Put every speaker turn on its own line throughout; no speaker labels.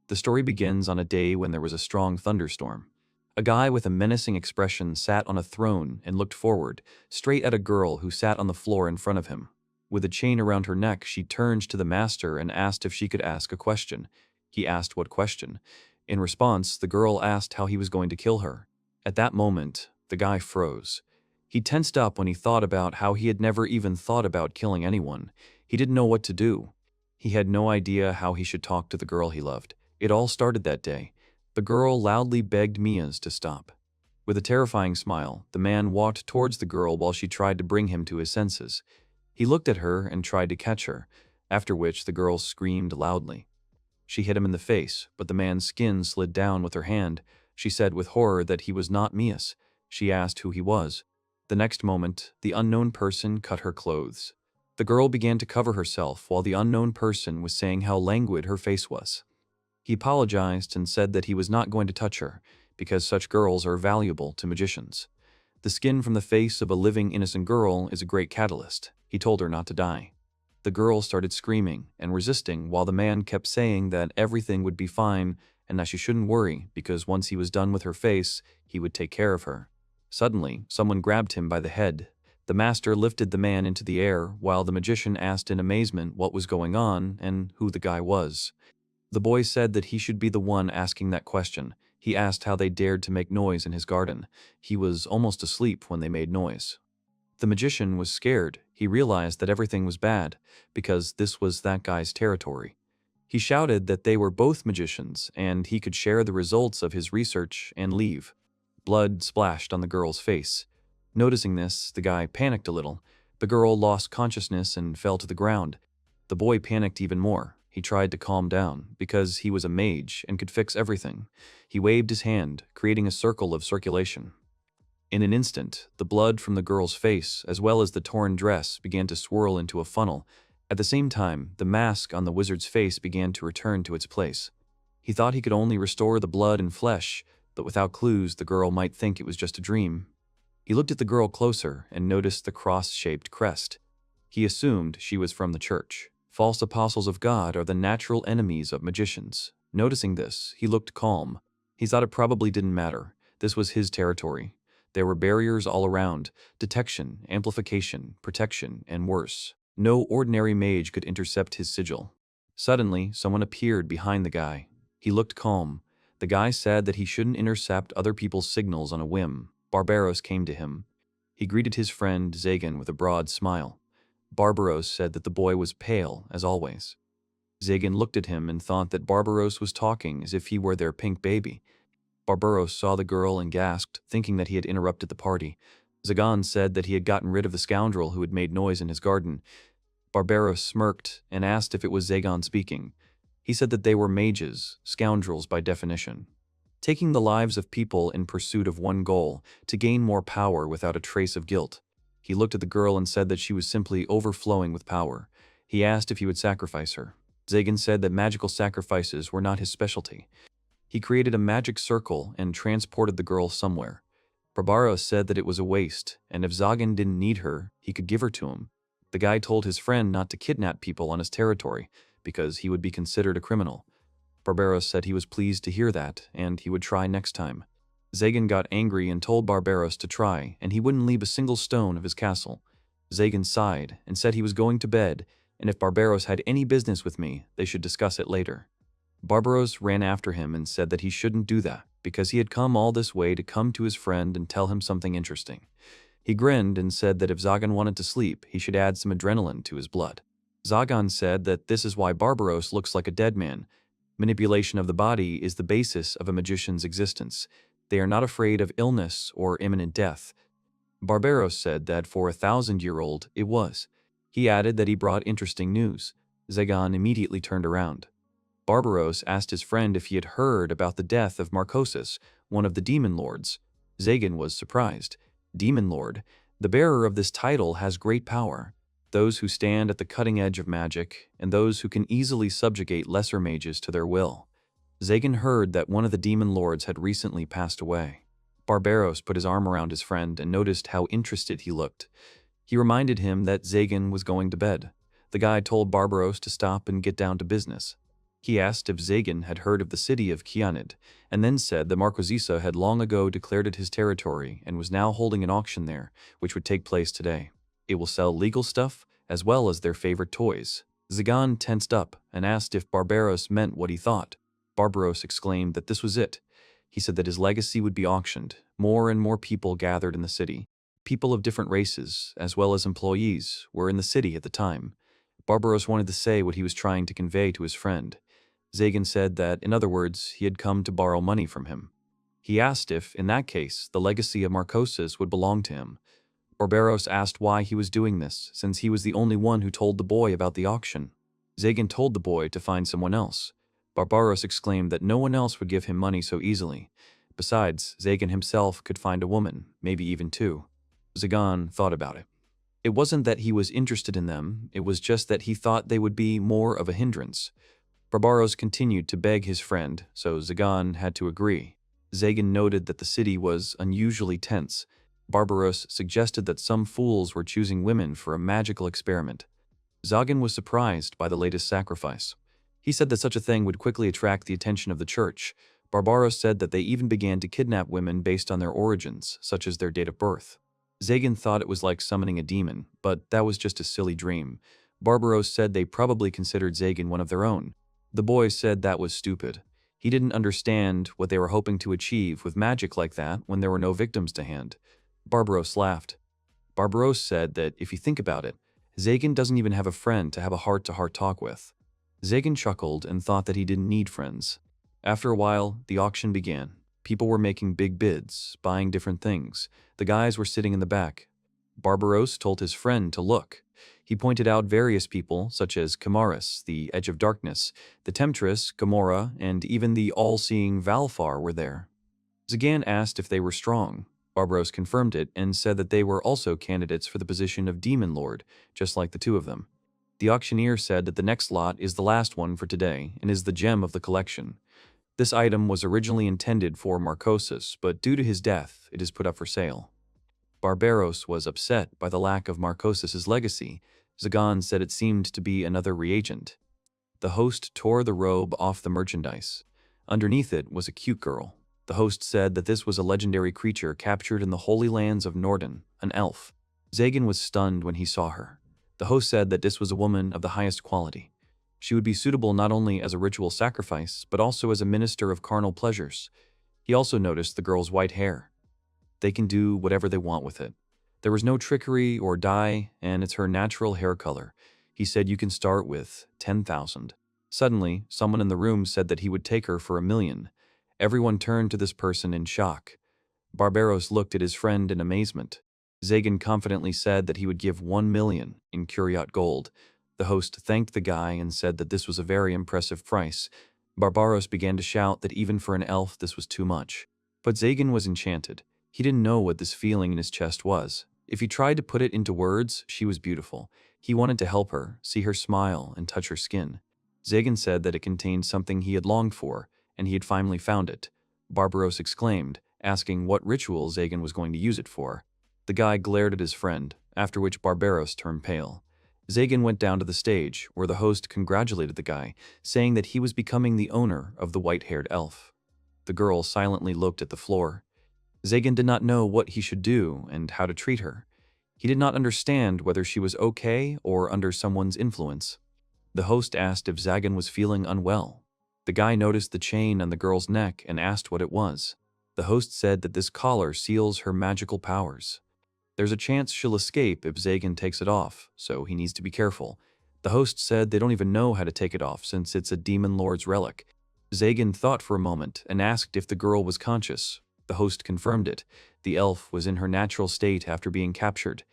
The story begins on a day when there was a strong thunderstorm. A guy with a menacing expression sat on a throne and looked forward, straight at a girl who sat on the floor in front of him. With a chain around her neck, she turned to the master and asked if she could ask a question. He asked what question. In response, the girl asked how he was going to kill her. At that moment, the guy froze. He tensed up when he thought about how he had never even thought about killing anyone. He didn't know what to do. He had no idea how he should talk to the girl he loved. It all started that day. The girl loudly begged Mia's to stop. With a terrifying smile, the man walked towards the girl while she tried to bring him to his senses. He looked at her and tried to catch her, after which the girl screamed loudly. She hit him in the face, but the man's skin slid down with her hand. She said with horror that he was not Mia's. She asked who he was. The next moment, the unknown person cut her clothes. The girl began to cover herself while the unknown person was saying how languid her face was. He apologized and said that he was not going to touch her, because such girls are valuable to magicians. The skin from the face of a living innocent girl is a great catalyst. He told her not to die. The girl started screaming and resisting while the man kept saying that everything would be fine and that she shouldn't worry because once he was done with her face, he would take care of her. Suddenly, someone grabbed him by the head. The master lifted the man into the air while the magician asked in amazement what was going on and who the guy was. The boy said that he should be the one asking that question. He asked how they dared to make noise in his garden. He was almost asleep when they made noise. The magician was scared. He realized that everything was bad, because this was that guy's territory. He shouted that they were both magicians, and he could share the results of his research and leave. Blood splashed on the girl's face. Noticing this, the guy panicked a little. The girl lost consciousness and fell to the ground. The boy panicked even more. He tried to calm down, because he was a mage and could fix everything. He waved his hand, creating a circle of circulation. In an instant, the blood from the girl's face, as well as the torn dress, began to swirl into a funnel. At the same time, the mask on the wizard's face began to return to its place. He thought he could only restore the blood and flesh, but without clues, the girl might think it was just a dream. He looked at the girl closer and noticed the cross-shaped crest. He assumed she was from the church. False apostles of God are the natural enemies of magicians. Noticing this, he looked calm. He thought it probably didn't matter. This was his territory. There were barriers all around: detection, amplification, protection, and worse. No ordinary mage could intercept his sigil. Suddenly, someone appeared behind the guy. He looked calm. The guy said that he shouldn't intercept other people's signals on a whim. Barbaros came to him. He greeted his friend Zagan with a broad smile. Barbaros said that the boy was pale, as always. Zagan looked at him and thought that Barbaros was talking as if he were their pink baby. Barbaros saw the girl and gasped, thinking that he had interrupted the party. Zagan said that he had gotten rid of the scoundrel who had made noise in his garden. Barbaros smirked and asked if it was Zagan speaking. He said that they were mages, scoundrels by definition, taking the lives of people in pursuit of one goal, to gain more power without a trace of guilt. He looked at the girl and said that she was simply overflowing with power. He asked if he would sacrifice her. Zagan said that magical sacrifices were not his specialty. He created a magic circle and transported the girl somewhere. Barbaros said that it was a waste, and if Zagan didn't need her, he could give her to him. The guy told his friend not to kidnap people on his territory, because he would be considered a criminal. Barbaros said he was pleased to hear that, and he would try next time. Zagan got angry and told Barbaros to try, and he wouldn't leave a single stone of his castle. Zagan sighed and said he was going to bed, and if Barbaros had any business with me, they should discuss it later. Barbaros ran after him and said that he shouldn't do that, because he had come all this way to come to his friend and tell him something interesting. He grinned and said that if Zagan wanted to sleep, he should add some adrenaline to his blood. Zagan said that this is why Barbaros looks like a dead man. Manipulation of the body is the basis of a magician's existence. They are not afraid of illness or imminent death. Barbaros said that for a 1,000-year-old, it was. He added that he brought interesting news. Zagan immediately turned around. Barbaros asked his friend if he had heard about the death of Marcosus, one of the demon lords. Zagan was surprised. Demon Lord, the bearer of this title, has great power. Those who stand at the cutting edge of magic, and those who can easily subjugate lesser mages to their will. Zagan heard that one of the demon lords had recently passed away. Barbaros put his arm around his friend and noticed how interested he looked. He reminded him that Zagan was going to bed. The guy told Barbaros to stop and get down to business. He asked if Zagan had heard of the city of Kianid, and then said that Marquesisa had long ago declared it his territory and was now holding an auction there, which would take place today. It will sell legal stuff, as well as their favorite toys. Zagan tensed up and asked if Barbaros meant what he thought. Barbaros exclaimed that this was it. He said that his legacy would be auctioned. More and more people gathered in the city. People of different races, as well as employees, were in the city at the time. Barbaros wanted to say what he was trying to convey to his friend. Zagan said that, in other words, he had come to borrow money from him. He asked if, in that case, the legacy of Marcosis would belong to him. Barbaros asked why he was doing this, since he was the only one who told the boy about the auction. Zagan told the boy to find someone else. Barbaros exclaimed that no one else would give him money so easily. Besides, Zagan himself could find a woman, maybe even two. Zagan thought about it. It wasn't that he was interested in them, it was just that he thought they would be more of a hindrance. Barbaros continued to beg his friend, so Zagan had to agree. Zagan noted that the city was unusually tense. Barbaros suggested that some fools were choosing women for a magical experiment. Zagan was surprised by the latest sacrifice. He said that such a thing would quickly attract the attention of the church. Barbaros said that they even began to kidnap women based on their origins, such as their date of birth. Zagan thought it was like summoning a demon, but that was just a silly dream. Barbaros said they probably considered Zagan one of their own. The boy said that was stupid. He didn't understand what they were hoping to achieve with magic like that when there were no victims to hand. Barbaros laughed. Barbaros said that, if you think about it, Zagan doesn't even have a friend to have a heart-to-heart talk with. Zagan chuckled and thought that he didn't need friends. After a while, the auction began. People were making big bids, buying different things. The guys were sitting in the back. Barbaros told his friend to look. He pointed out various people, such as Kamaris, the Edge of Darkness, the Temptress, Gamora, and even the all-seeing Valfar were there. Zagan asked if they were strong. Barbaros confirmed it and said that they were also candidates for the position of Demon Lord, just like the two of them. The auctioneer said that the next lot is the last one for today and is the gem of the collection. This item was originally intended for Marcosis, but due to his death, it is put up for sale. Barbaros was upset by the lack of Marcosis's legacy. Zagan said it seemed to be another reagent. The host tore the robe off the merchandise. Underneath it was a cute girl. The host said that this was a legendary creature captured in the Holy Lands of Norden, an elf. Zagan was stunned when he saw her. The host said that this was a woman of the highest quality. She would be suitable not only as a ritual sacrifice, but also as a minister of carnal pleasures. He also noticed the girl's white hair. They can do whatever they want with it. There was no trickery or dye, and it's her natural hair color. He said you can start with 10,000. Suddenly, someone in the room said that he would take her for 1,000,000. Everyone turned to this person in shock. Barbaros looked at his friend in amazement. Zagan confidently said that he would give 1,000,000 in Curiot gold. The host thanked the guy and said that this was a very impressive price. Barbaros began to shout that even for an elf this was too much. But Zagan was enchanted. He didn't know what this feeling in his chest was. If he tried to put it into words, she was beautiful. He wanted to help her, see her smile, and touch her skin. Zagan said that it contained something he had longed for, and he had finally found it. Barbaros exclaimed, asking what ritual Zagan was going to use it for. The guy glared at his friend, after which Barbaros turned pale. Zagan went down to the stage, where the host congratulated the guy, saying that he was becoming the owner of the white-haired elf. The girl silently looked at the floor. Zagan did not know what he should do and how to treat her. He did not understand whether she was okay or under someone's influence. The host asked if Zagan was feeling unwell. The guy noticed the chain on the girl's neck and asked what it was. The host said that this collar seals her magical powers. There's a chance she'll escape if Zagan takes it off, so he needs to be careful. The host said they don't even know how to take it off since it's a demon lord's relic. Zagan thought for a moment and asked if the girl was conscious. The host confirmed it. The elf was in her natural state after being captured.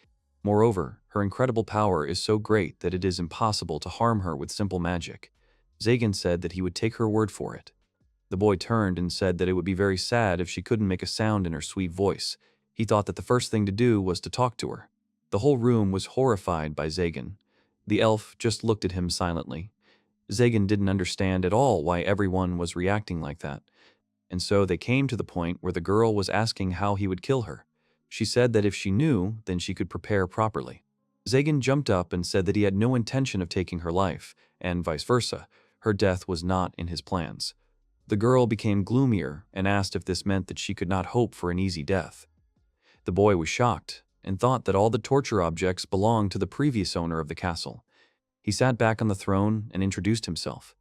Moreover, her incredible power is so great that it is impossible to harm her with simple magic. Zagan said that he would take her word for it. The boy turned and said that it would be very sad if she couldn't make a sound in her sweet voice. He thought that the first thing to do was to talk to her. The whole room was horrified by Zagan. The elf just looked at him silently. Zagan didn't understand at all why everyone was reacting like that. And so they came to the point where the girl was asking how he would kill her. She said that if she knew, then she could prepare properly. Zagan jumped up and said that he had no intention of taking her life, and vice versa. Her death was not in his plans. The girl became gloomier and asked if this meant that she could not hope for an easy death. The boy was shocked and thought that all the torture objects belonged to the previous owner of the castle. He sat back on the throne and introduced himself.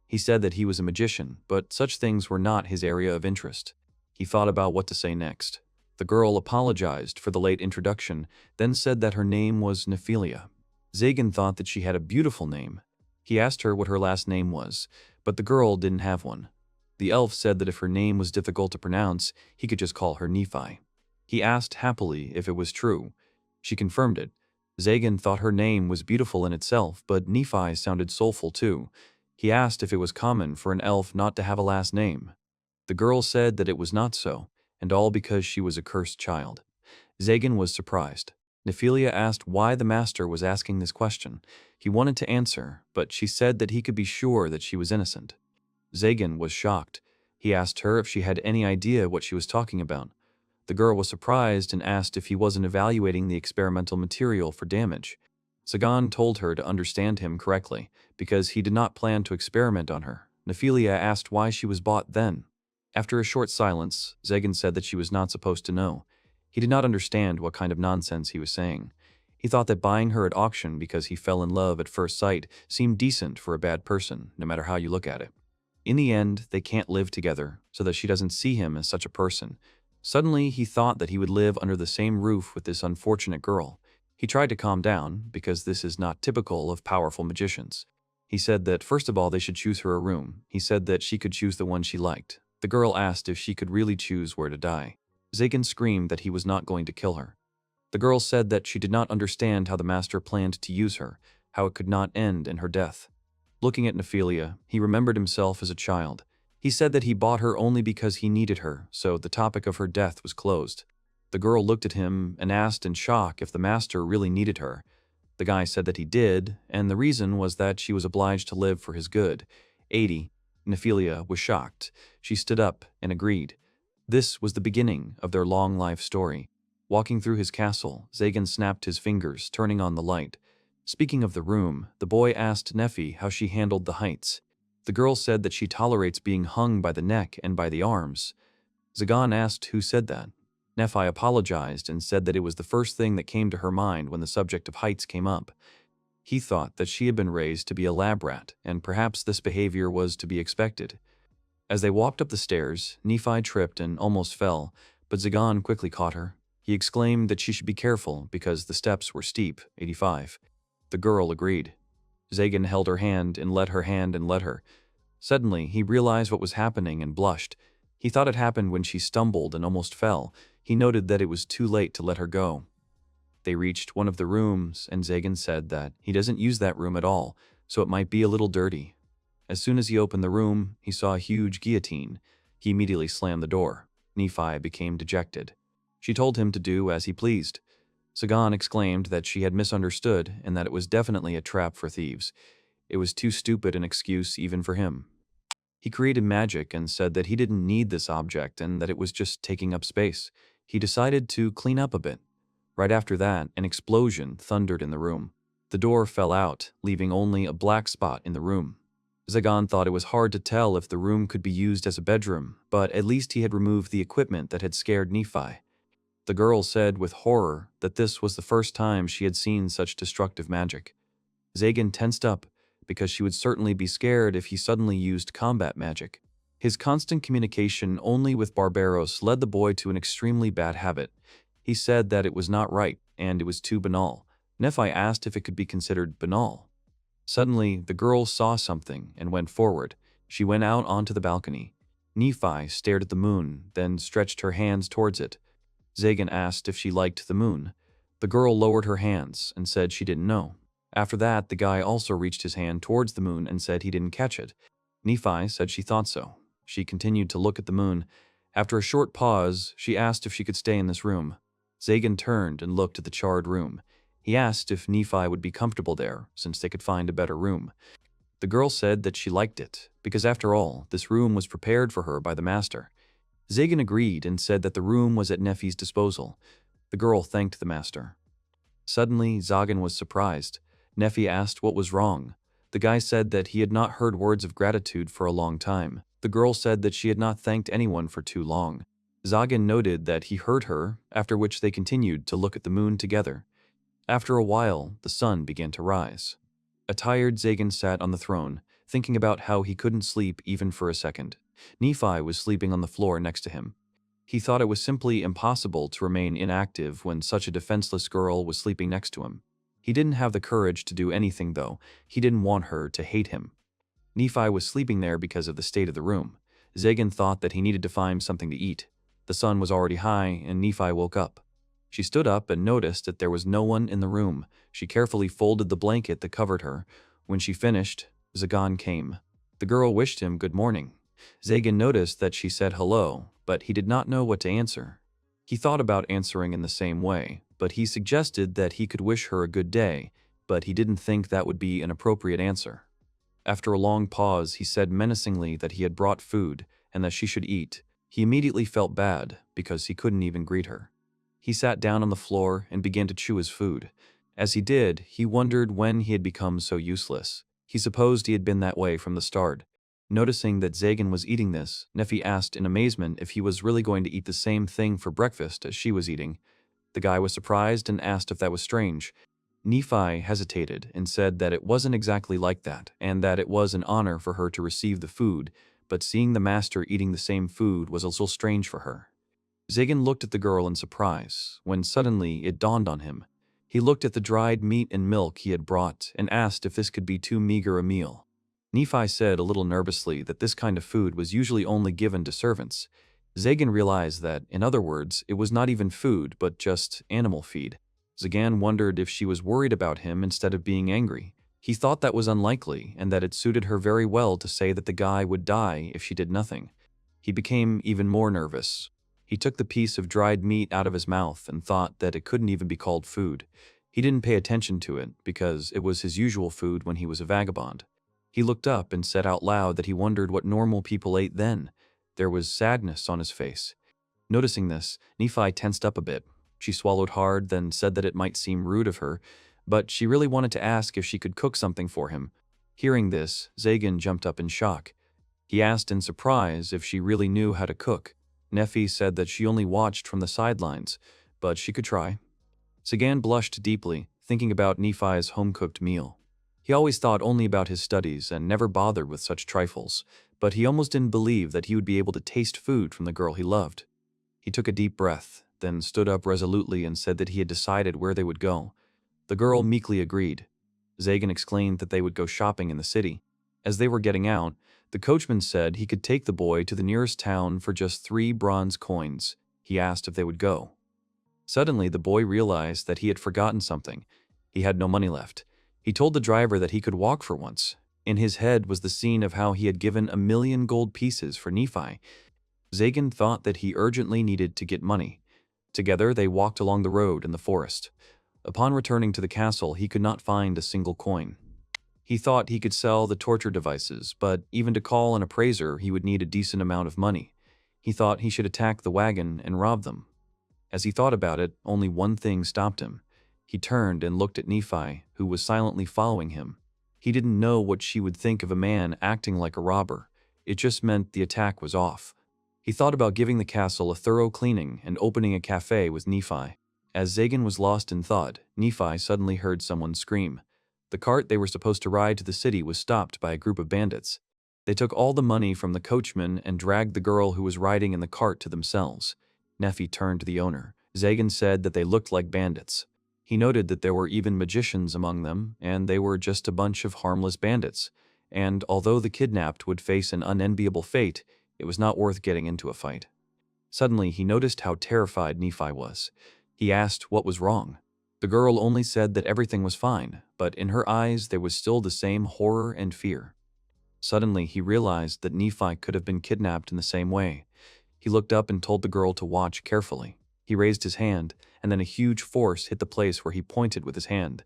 He said that he was a magician, but such things were not his area of interest. He thought about what to say next. The girl apologized for the late introduction, then said that her name was Nefilia. Zagan thought that she had a beautiful name. He asked her what her last name was, but the girl didn't have one. The elf said that if her name was difficult to pronounce, he could just call her Nephi. He asked happily if it was true. She confirmed it. Zagan thought her name was beautiful in itself, but Nephi sounded soulful too. He asked if it was common for an elf not to have a last name. The girl said that it was not so, and all because she was a cursed child. Zagan was surprised. Nefilia asked why the master was asking this question. He wanted to answer, but she said that he could be sure that she was innocent. Zagan was shocked. He asked her if she had any idea what she was talking about. The girl was surprised and asked if he wasn't evaluating the experimental material for damage. Zagan told her to understand him correctly, because he did not plan to experiment on her. Nefilia asked why she was bought then. After a short silence, Zagan said that she was not supposed to know. He did not understand what kind of nonsense he was saying. He thought that buying her at auction because he fell in love at first sight seemed decent for a bad person, no matter how you look at it. In the end, they can't live together, so that she doesn't see him as such a person. Suddenly, he thought that he would live under the same roof with this unfortunate girl. He tried to calm down, because this is not typical of powerful magicians. He said that first of all they should choose her a room. He said that she could choose the one she liked. The girl asked if she could really choose where to die. Zagan screamed that he was not going to kill her. The girl said that she did not understand how the master planned to use her, how it could not end in her death. Looking at Nefilia, he remembered himself as a child. He said that he bought her only because he needed her, so the topic of her death was closed. The girl looked at him and asked in shock if the master really needed her. The guy said that he did, and the reason was that she was obliged to live for his good. 80. Nefilia was shocked. She stood up and agreed. This was the beginning of their long life story. Walking through his castle, Zagan snapped his fingers, turning on the light. Speaking of the room, the boy asked Nephi how she handled the heights. The girl said that she tolerates being hung by the neck and by the arms. Zagan asked who said that. Nephi apologized and said that it was the first thing that came to her mind when the subject of heights came up. He thought that she had been raised to be a lab rat, and perhaps this behavior was to be expected. As they walked up the stairs, Nephi tripped and almost fell, but Zagan quickly caught her. He exclaimed that she should be careful because the steps were steep. 85. The girl agreed. Zagan held her hand and led her. Suddenly, he realized what was happening and blushed. He thought it happened when she stumbled and almost fell. He noted that it was too late to let her go. They reached one of the rooms, and Zagan said that he doesn't use that room at all, so it might be a little dirty. As soon as he opened the room, he saw a huge guillotine. He immediately slammed the door. Nephi became dejected. She told him to do as he pleased. Zagan exclaimed that she had misunderstood and that it was definitely a trap for thieves. It was too stupid an excuse even for him. He created magic and said that he didn't need this object and that it was just taking up space. He decided to clean up a bit. Right after that, an explosion thundered in the room. The door fell out, leaving only a black spot in the room. Zagan thought it was hard to tell if the room could be used as a bedroom, but at least he had removed the equipment that had scared Nephi. The girl said with horror that this was the first time she had seen such destructive magic. Zagan tensed up, because she would certainly be scared if he suddenly used combat magic. His constant communication only with Barbaros led the boy to an extremely bad habit. He said that it was not right, and it was too banal. Nephi asked if it could be considered banal. Suddenly, the girl saw something and went forward. She went out onto the balcony. Nephi stared at the moon, then stretched her hands towards it. Zagan asked if she liked the moon. The girl lowered her hands and said she didn't know. After that, the guy also reached his hand towards the moon and said he didn't catch it. Nephi said she thought so. She continued to look at the moon. After a short pause, she asked if she could stay in this room. Zagan turned and looked at the charred room. He asked if Nephi would be comfortable there, since they could find a better room. The girl said that she liked it, because after all, this room was prepared for her by the master. Zagan agreed and said that the room was at Nephi's disposal. The girl thanked the master. Suddenly, Zagan was surprised. Nephi asked what was wrong. The guy said that he had not heard words of gratitude for a long time. The girl said that she had not thanked anyone for too long. Zagan noted that he heard her, after which they continued to look at the moon together. After a while, the sun began to rise. A tired Zagan sat on the throne, thinking about how he couldn't sleep even for a second. Nephi was sleeping on the floor next to him. He thought it was simply impossible to remain inactive when such a defenseless girl was sleeping next to him. He didn't have the courage to do anything, though. He didn't want her to hate him. Nephi was sleeping there because of the state of the room. Zagan thought that he needed to find something to eat. The sun was already high, and Nephi woke up. She stood up and noticed that there was no one in the room. She carefully folded the blanket that covered her. When she finished, Zagan came. The girl wished him good morning. Zagan noticed that she said hello, but he did not know what to answer. He thought about answering in the same way, but he suggested that he could wish her a good day, but he didn't think that would be an appropriate answer. After a long pause, he said menacingly that he had brought food and that she should eat. He immediately felt bad because he couldn't even greet her. He sat down on the floor and began to chew his food. As he did, he wondered when he had become so useless. He supposed he had been that way from the start. Noticing that Zagan was eating this, Nephi asked in amazement if he was really going to eat the same thing for breakfast as she was eating. The guy was surprised and asked if that was strange. Nephi hesitated and said that it wasn't exactly like that, and that it was an honor for her to receive the food, but seeing the master eating the same food was a little strange for her. Zagan looked at the girl in surprise, when suddenly it dawned on him. He looked at the dried meat and milk he had brought and asked if this could be too meager a meal. Nephi said a little nervously that this kind of food was usually only given to servants. Zagan realized that, in other words, it was not even food, but just animal feed. Zagan wondered if she was worried about him instead of being angry. He thought that was unlikely, and that it suited her very well to say that the guy would die if she did nothing. He became even more nervous. He took the piece of dried meat out of his mouth and thought that it couldn't even be called food. He didn't pay attention to it because it was his usual food when he was a vagabond. He looked up and said out loud that he wondered what normal people ate then. There was sadness on his face. Noticing this, Nephi tensed up a bit. She swallowed hard, then said that it might seem rude of her, but she really wanted to ask if she could cook something for him. Hearing this, Zagan jumped up in shock. He asked in surprise if she really knew how to cook. Nephi said that she only watched from the sidelines, but she could try. Zagan blushed deeply, thinking about Nephi's home-cooked meal. He always thought only about his studies and never bothered with such trifles, but he almost didn't believe that he would be able to taste food from the girl he loved. He took a deep breath, then stood up resolutely and said that he had decided where they would go. The girl meekly agreed. Zagan explained that they would go shopping in the city. As they were getting out, the coachman said he could take the boy to the nearest town for just 3 bronze coins. He asked if they would go. Suddenly, the boy realized that he had forgotten something. He had no money left. He told the driver that he could walk for once. In his head was the scene of how he had given 1,000,000 gold pieces for Nephi. Zagan thought that he urgently needed to get money. Together, they walked along the road in the forest. Upon returning to the castle, he could not find a single coin. He thought he could sell the torture devices, but even to call an appraiser, he would need a decent amount of money. He thought he should attack the wagon and rob them. As he thought about it, only one thing stopped him. He turned and looked at Nephi, who was silently following him. He didn't know what she would think of a man acting like a robber. It just meant the attack was off. He thought about giving the castle a thorough cleaning and opening a cafe with Nephi. As Zagan was lost in thought, Nephi suddenly heard someone scream. The cart they were supposed to ride to the city was stopped by a group of bandits. They took all the money from the coachman and dragged the girl who was riding in the cart to themselves. Nephi turned to the owner. Zagan said that they looked like bandits. He noted that there were even magicians among them, and they were just a bunch of harmless bandits. And although the kidnapped would face an unenviable fate, it was not worth getting into a fight. Suddenly, he noticed how terrified Nephi was. He asked what was wrong. The girl only said that everything was fine, but in her eyes there was still the same horror and fear. Suddenly, he realized that Nephi could have been kidnapped in the same way. He looked up and told the girl to watch carefully. He raised his hand, and then a huge force hit the place where he pointed with his hand.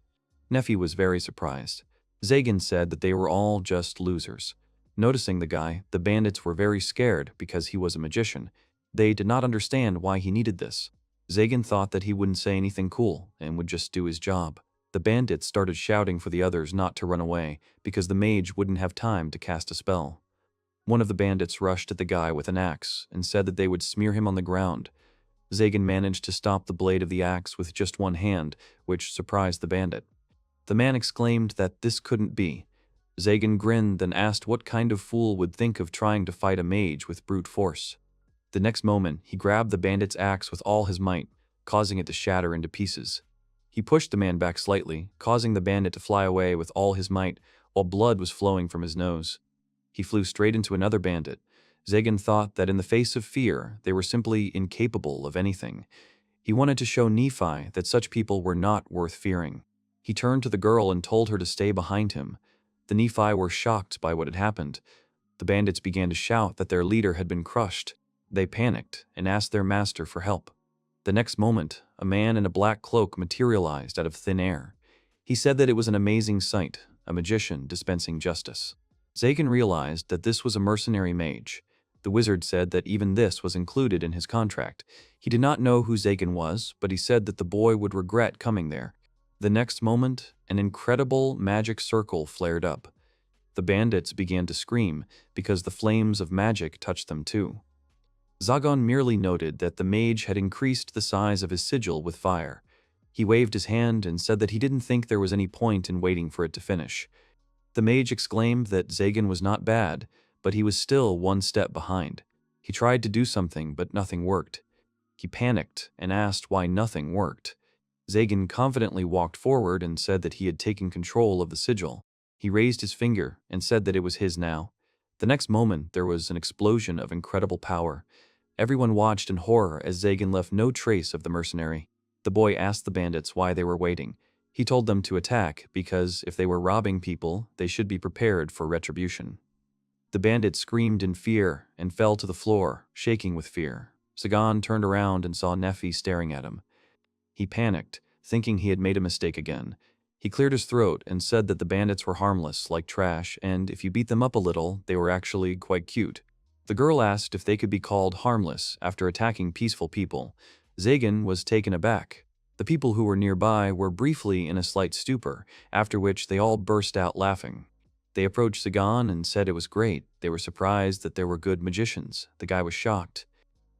Nephi was very surprised. Zagan said that they were all just losers. Noticing the guy, the bandits were very scared because he was a magician. They did not understand why he needed this. Zagan thought that he wouldn't say anything cool and would just do his job. The bandits started shouting for the others not to run away because the mage wouldn't have time to cast a spell. One of the bandits rushed at the guy with an axe and said that they would smear him on the ground. Zagan managed to stop the blade of the axe with just one hand, which surprised the bandit. The man exclaimed that this couldn't be. Zagan grinned and asked what kind of fool would think of trying to fight a mage with brute force. The next moment, he grabbed the bandit's axe with all his might, causing it to shatter into pieces. He pushed the man back slightly, causing the bandit to fly away with all his might, while blood was flowing from his nose. He flew straight into another bandit. Zagan thought that in the face of fear, they were simply incapable of anything. He wanted to show Nephi that such people were not worth fearing. He turned to the girl and told her to stay behind him. The Nephi were shocked by what had happened. The bandits began to shout that their leader had been crushed. They panicked and asked their master for help. The next moment, a man in a black cloak materialized out of thin air. He said that it was an amazing sight, a magician dispensing justice. Zagan realized that this was a mercenary mage. The wizard said that even this was included in his contract. He did not know who Zagan was, but he said that the boy would regret coming there. The next moment, an incredible magic circle flared up. The bandits began to scream because the flames of magic touched them too. Zagan merely noted that the mage had increased the size of his sigil with fire. He waved his hand and said that he didn't think there was any point in waiting for it to finish. The mage exclaimed that Zagan was not bad, but he was still one step behind. He tried to do something, but nothing worked. He panicked and asked why nothing worked. Zagan confidently walked forward and said that he had taken control of the sigil. He raised his finger and said that it was his now. The next moment, there was an explosion of incredible power. Everyone watched in horror as Zagan left no trace of the mercenary. The boy asked the bandits why they were waiting. He told them to attack because if they were robbing people, they should be prepared for retribution. The bandits screamed in fear and fell to the floor, shaking with fear. Zagan turned around and saw Nephi staring at him. He panicked, thinking he had made a mistake again. He cleared his throat and said that the bandits were harmless, like trash, and if you beat them up a little, they were actually quite cute. The girl asked if they could be called harmless after attacking peaceful people. Zagan was taken aback. The people who were nearby were briefly in a slight stupor, after which they all burst out laughing. They approached Zagan and said it was great. They were surprised that there were good magicians. The guy was shocked.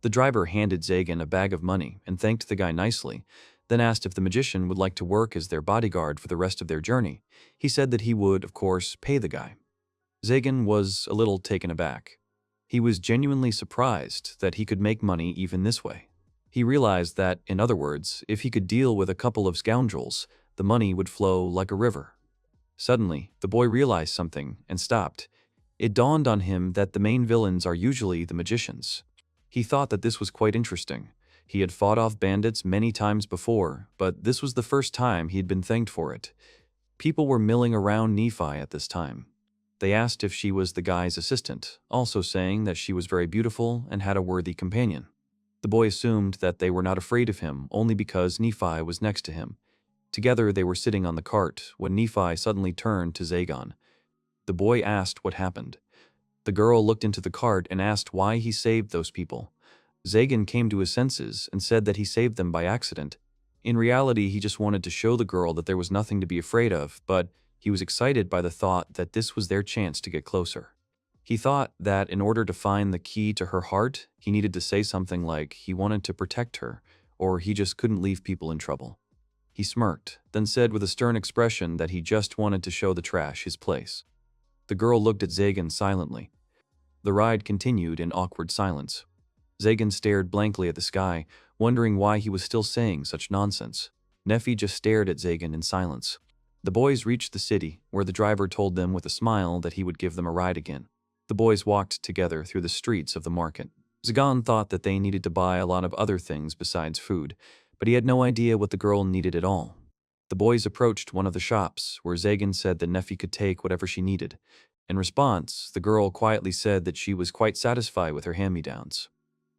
The driver handed Zagan a bag of money and thanked the guy nicely, then asked if the magician would like to work as their bodyguard for the rest of their journey. He said that he would, of course, pay the guy. Zagan was a little taken aback. He was genuinely surprised that he could make money even this way. He realized that, in other words, if he could deal with a couple of scoundrels, the money would flow like a river. Suddenly, the boy realized something and stopped. It dawned on him that the main villains are usually the magicians. He thought that this was quite interesting. He had fought off bandits many times before, but this was the first time he had been thanked for it. People were milling around Nephi at this time. They asked if she was the guy's assistant, also saying that she was very beautiful and had a worthy companion. The boy assumed that they were not afraid of him only because Nephi was next to him. Together they were sitting on the cart when Nephi suddenly turned to Zagan. The boy asked what happened. The girl looked into the cart and asked why he saved those people. Zagan came to his senses and said that he saved them by accident. In reality, he just wanted to show the girl that there was nothing to be afraid of, but he was excited by the thought that this was their chance to get closer. He thought that in order to find the key to her heart, he needed to say something like he wanted to protect her, or he just couldn't leave people in trouble. He smirked, then said with a stern expression that he just wanted to show the trash his place. The girl looked at Zagan silently. The ride continued in awkward silence. Zagan stared blankly at the sky, wondering why he was still saying such nonsense. Nephi just stared at Zagan in silence. The boys reached the city, where the driver told them with a smile that he would give them a ride again. The boys walked together through the streets of the market. Zagan thought that they needed to buy a lot of other things besides food, but he had no idea what the girl needed at all. The boys approached one of the shops, where Zagan said that Nephi could take whatever she needed. In response, the girl quietly said that she was quite satisfied with her hand-me-downs.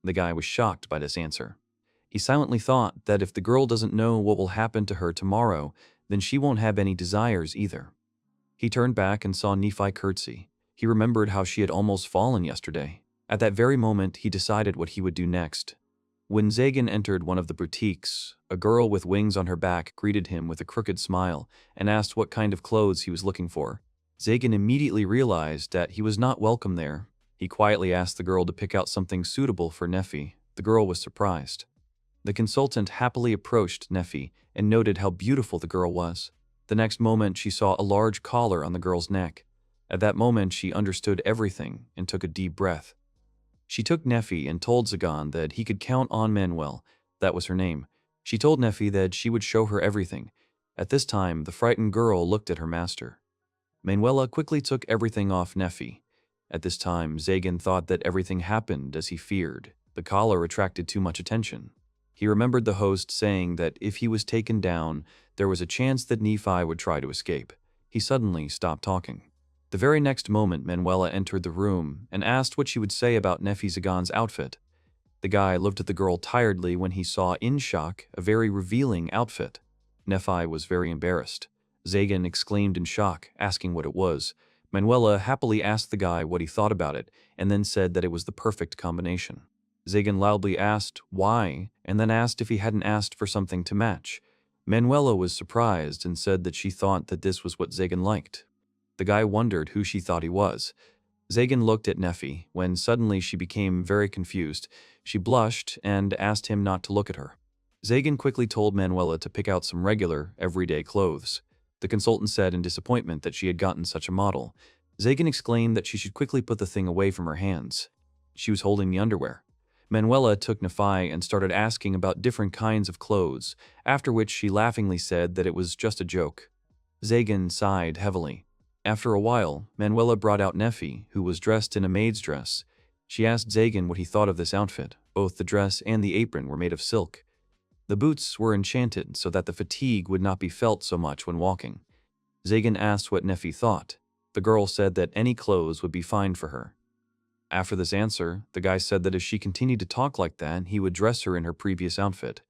The guy was shocked by this answer. He silently thought that if the girl doesn't know what will happen to her tomorrow, then she won't have any desires either. He turned back and saw Nephi curtsy. He remembered how she had almost fallen yesterday. At that very moment, he decided what he would do next. When Zagan entered one of the boutiques, a girl with wings on her back greeted him with a crooked smile and asked what kind of clothes he was looking for. Zagan immediately realized that he was not welcome there. He quietly asked the girl to pick out something suitable for Nephi. The girl was surprised. The consultant happily approached Nephi and noted how beautiful the girl was. The next moment, she saw a large collar on the girl's neck. At that moment, she understood everything and took a deep breath. She took Nephi and told Zagan that he could count on Manuel. That was her name. She told Nephi that she would show her everything. At this time, the frightened girl looked at her master. Manuela quickly took everything off Nephi. At this time, Zagan thought that everything happened as he feared. The collar attracted too much attention. He remembered the host saying that if he was taken down, there was a chance that Nephi would try to escape. He suddenly stopped talking. The very next moment, Manuela entered the room and asked what she would say about Nephi Zagan's outfit. The guy looked at the girl tiredly when he saw, in shock, a very revealing outfit. Nephi was very embarrassed. Zagan exclaimed in shock, asking what it was. Manuela happily asked the guy what he thought about it, and then said that it was the perfect combination. Zagan loudly asked why, and then asked if he hadn't asked for something to match. Manuela was surprised and said that she thought that this was what Zagan liked. The guy wondered who she thought he was. Zagan looked at Nephi, when suddenly she became very confused. She blushed and asked him not to look at her. Zagan quickly told Manuela to pick out some regular, everyday clothes. The consultant said in disappointment that she had gotten such a model. Zagan exclaimed that she should quickly put the thing away from her hands. She was holding the underwear. Manuela took Nephi and started asking about different kinds of clothes, after which she laughingly said that it was just a joke. Zagan sighed heavily. After a while, Manuela brought out Nephi, who was dressed in a maid's dress. She asked Zagan what he thought of this outfit. Both the dress and the apron were made of silk. The boots were enchanted so that the fatigue would not be felt so much when walking. Zagan asked what Nephi thought. The girl said that any clothes would be fine for her. After this answer, the guy said that if she continued to talk like that, he would dress her in her previous outfit.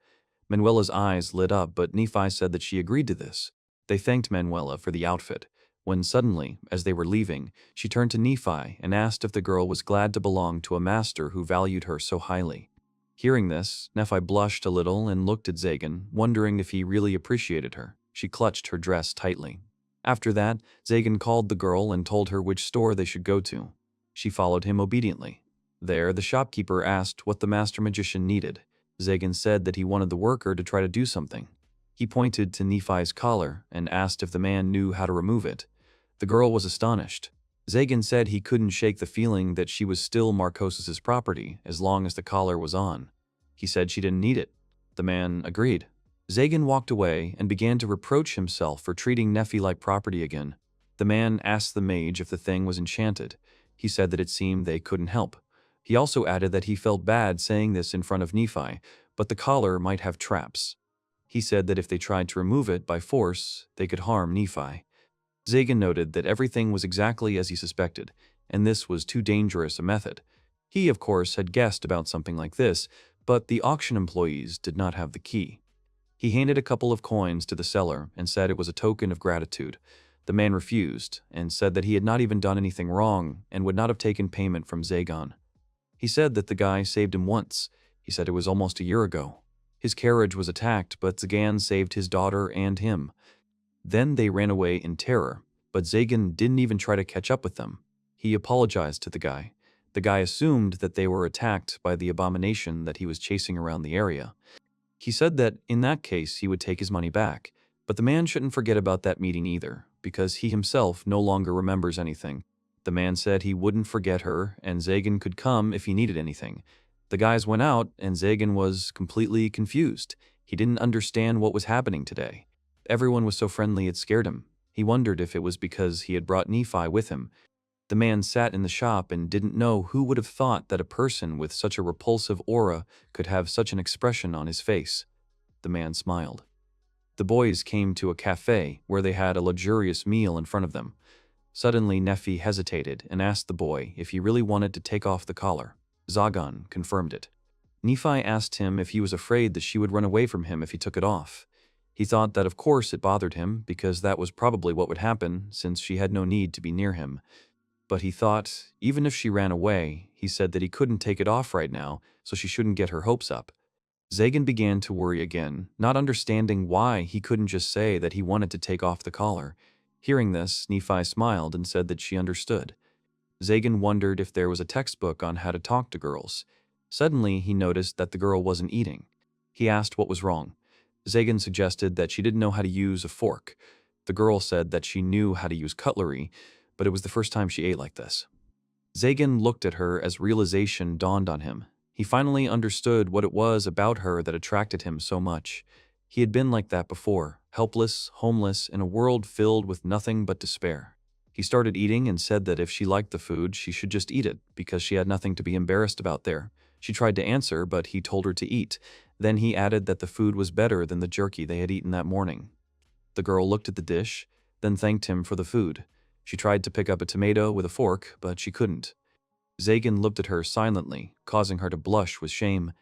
Manuela's eyes lit up, but Nephi said that she agreed to this. They thanked Manuela for the outfit, when suddenly, as they were leaving, she turned to Nephi and asked if the girl was glad to belong to a master who valued her so highly. Hearing this, Nephi blushed a little and looked at Zagan, wondering if he really appreciated her. She clutched her dress tightly. After that, Zagan called the girl and told her which store they should go to. She followed him obediently. There, the shopkeeper asked what the master magician needed. Zagan said that he wanted the worker to try to do something. He pointed to Nephi's collar and asked if the man knew how to remove it. The girl was astonished. Zagan said he couldn't shake the feeling that she was still Marcos's property as long as the collar was on. He said she didn't need it. The man agreed. Zagan walked away and began to reproach himself for treating Nephi like property again. The man asked the mage if the thing was enchanted. He said that it seemed they couldn't help. He also added that he felt bad saying this in front of Nephi, but the collar might have traps. He said that if they tried to remove it by force, they could harm Nephi. Zagan noted that everything was exactly as he suspected, and this was too dangerous a method. He, of course, had guessed about something like this, but the auction employees did not have the key. He handed a couple of coins to the seller and said it was a token of gratitude. The man refused and said that he had not even done anything wrong and would not have taken payment from Zagan. He said that the guy saved him once. He said it was almost a year ago. His carriage was attacked, but Zagan saved his daughter and him. Then they ran away in terror, but Zagan didn't even try to catch up with them. He apologized to the guy. The guy assumed that they were attacked by the abomination that he was chasing around the area. He said that in that case he would take his money back, but the man shouldn't forget about that meeting either, because he himself no longer remembers anything. The man said he wouldn't forget her, and Zagan could come if he needed anything. The guys went out, and Zagan was completely confused. He didn't understand what was happening today. Everyone was so friendly it scared him. He wondered if it was because he had brought Nephi with him. The man sat in the shop and didn't know who would have thought that a person with such a repulsive aura could have such an expression on his face. The man smiled. The boys came to a cafe where they had a luxurious meal in front of them. Suddenly, Nephi hesitated and asked the boy if he really wanted to take off the collar. Zagan confirmed it. Nephi asked him if he was afraid that she would run away from him if he took it off. He thought that of course it bothered him, because that was probably what would happen, since she had no need to be near him. But he thought, even if she ran away, he said that he couldn't take it off right now, so she shouldn't get her hopes up. Zagan began to worry again, not understanding why he couldn't just say that he wanted to take off the collar. Hearing this, Nephi smiled and said that she understood. Zagan wondered if there was a textbook on how to talk to girls. Suddenly, he noticed that the girl wasn't eating. He asked what was wrong. Zagan suggested that she didn't know how to use a fork. The girl said that she knew how to use cutlery, but it was the first time she ate like this. Zagan looked at her as realization dawned on him. He finally understood what it was about her that attracted him so much. He had been like that before, helpless, homeless, in a world filled with nothing but despair. He started eating and said that if she liked the food, she should just eat it, because she had nothing to be embarrassed about there. She tried to answer, but he told her to eat. Then he added that the food was better than the jerky they had eaten that morning. The girl looked at the dish, then thanked him for the food. She tried to pick up a tomato with a fork, but she couldn't. Zagan looked at her silently, causing her to blush with shame.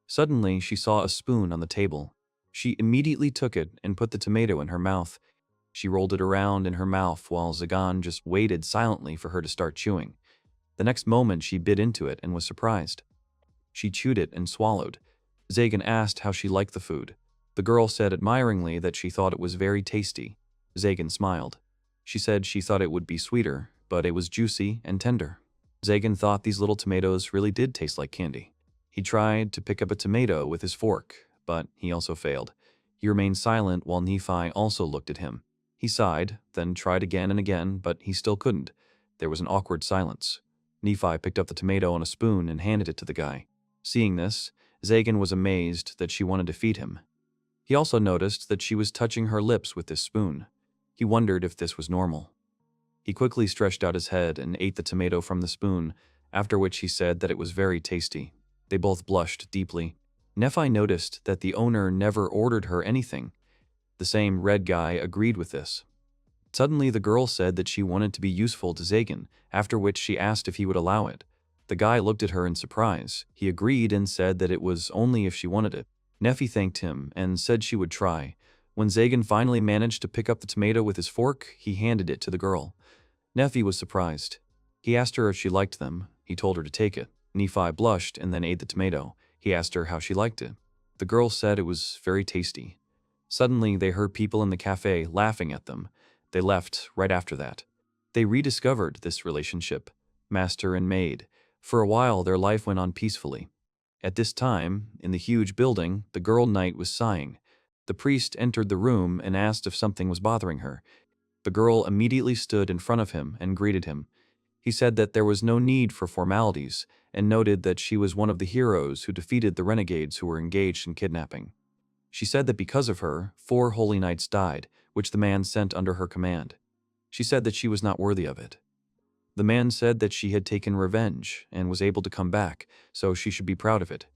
Suddenly, she saw a spoon on the table. She immediately took it and put the tomato in her mouth. She rolled it around in her mouth while Zagan just waited silently for her to start chewing. The next moment, she bit into it and was surprised. She chewed it and swallowed. Zagan asked how she liked the food. The girl said admiringly that she thought it was very tasty. Zagan smiled. She said she thought it would be sweeter, but it was juicy and tender. Zagan thought these little tomatoes really did taste like candy. He tried to pick up a tomato with his fork, but he also failed. He remained silent while Nephi also looked at him. He sighed, then tried again and again, but he still couldn't. There was an awkward silence. Nephi picked up the tomato on a spoon and handed it to the guy. Seeing this, Zagan was amazed that she wanted to feed him. He also noticed that she was touching her lips with this spoon. He wondered if this was normal. He quickly stretched out his head and ate the tomato from the spoon, after which he said that it was very tasty. They both blushed deeply. Nephi noticed that the owner never ordered her anything. The same red guy agreed with this. Suddenly, the girl said that she wanted to be useful to Zagan, after which she asked if he would allow it. The guy looked at her in surprise. He agreed and said that it was only if she wanted it. Nephi thanked him and said she would try. When Zagan finally managed to pick up the tomato with his fork, he handed it to the girl. Nephi was surprised. He asked her if she liked them. He told her to take it. Nephi blushed and then ate the tomato. He asked her how she liked it. The girl said it was very tasty. Suddenly, they heard people in the cafe laughing at them. They left right after that. They rediscovered this relationship, master and maid. For a while, their life went on peacefully. At this time, in the huge building, the girl knight was sighing. The priest entered the room and asked if something was bothering her. The girl immediately stood in front of him and greeted him. He said that there was no need for formalities and noted that she was one of the heroes who defeated the renegades who were engaged in kidnapping. She said that because of her, 4 holy knights died, which the man sent under her command. She said that she was not worthy of it. The man said that she had taken revenge and was able to come back, so she should be proud of it.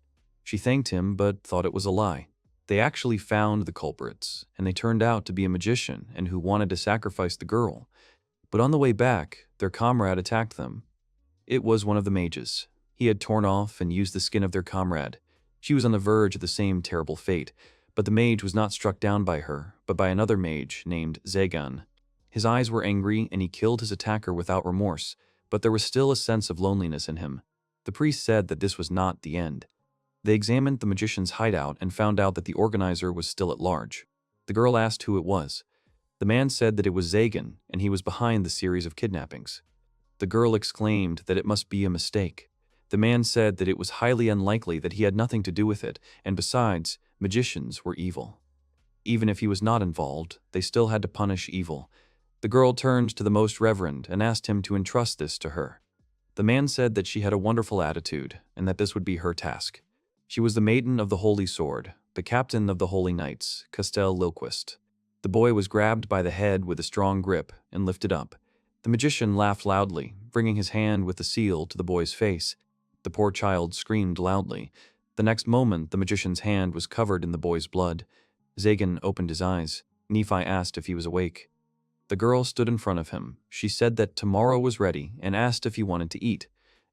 She thanked him but thought it was a lie. They actually found the culprits, and they turned out to be a magician and who wanted to sacrifice the girl. But on the way back, their comrade attacked them. It was one of the mages. He had torn off and used the skin of their comrade. She was on the verge of the same terrible fate, but the mage was not struck down by her, but by another mage named Zagan. His eyes were angry and he killed his attacker without remorse, but there was still a sense of loneliness in him. The priest said that this was not the end. They examined the magician's hideout and found out that the organizer was still at large. The girl asked who it was. The man said that it was Zagan, and he was behind the series of kidnappings. The girl exclaimed that it must be a mistake. The man said that it was highly unlikely that he had nothing to do with it, and besides, magicians were evil. Even if he was not involved, they still had to punish evil. The girl turned to the most reverend and asked him to entrust this to her. The man said that she had a wonderful attitude, and that this would be her task. She was the maiden of the Holy Sword, the captain of the Holy Knights, Castel Lilquist. The boy was grabbed by the head with a strong grip and lifted up. The magician laughed loudly, bringing his hand with the seal to the boy's face. The poor child screamed loudly. The next moment, the magician's hand was covered in the boy's blood. Zagan opened his eyes. Nephi asked if he was awake. The girl stood in front of him. She said that tomorrow was ready and asked if he wanted to eat.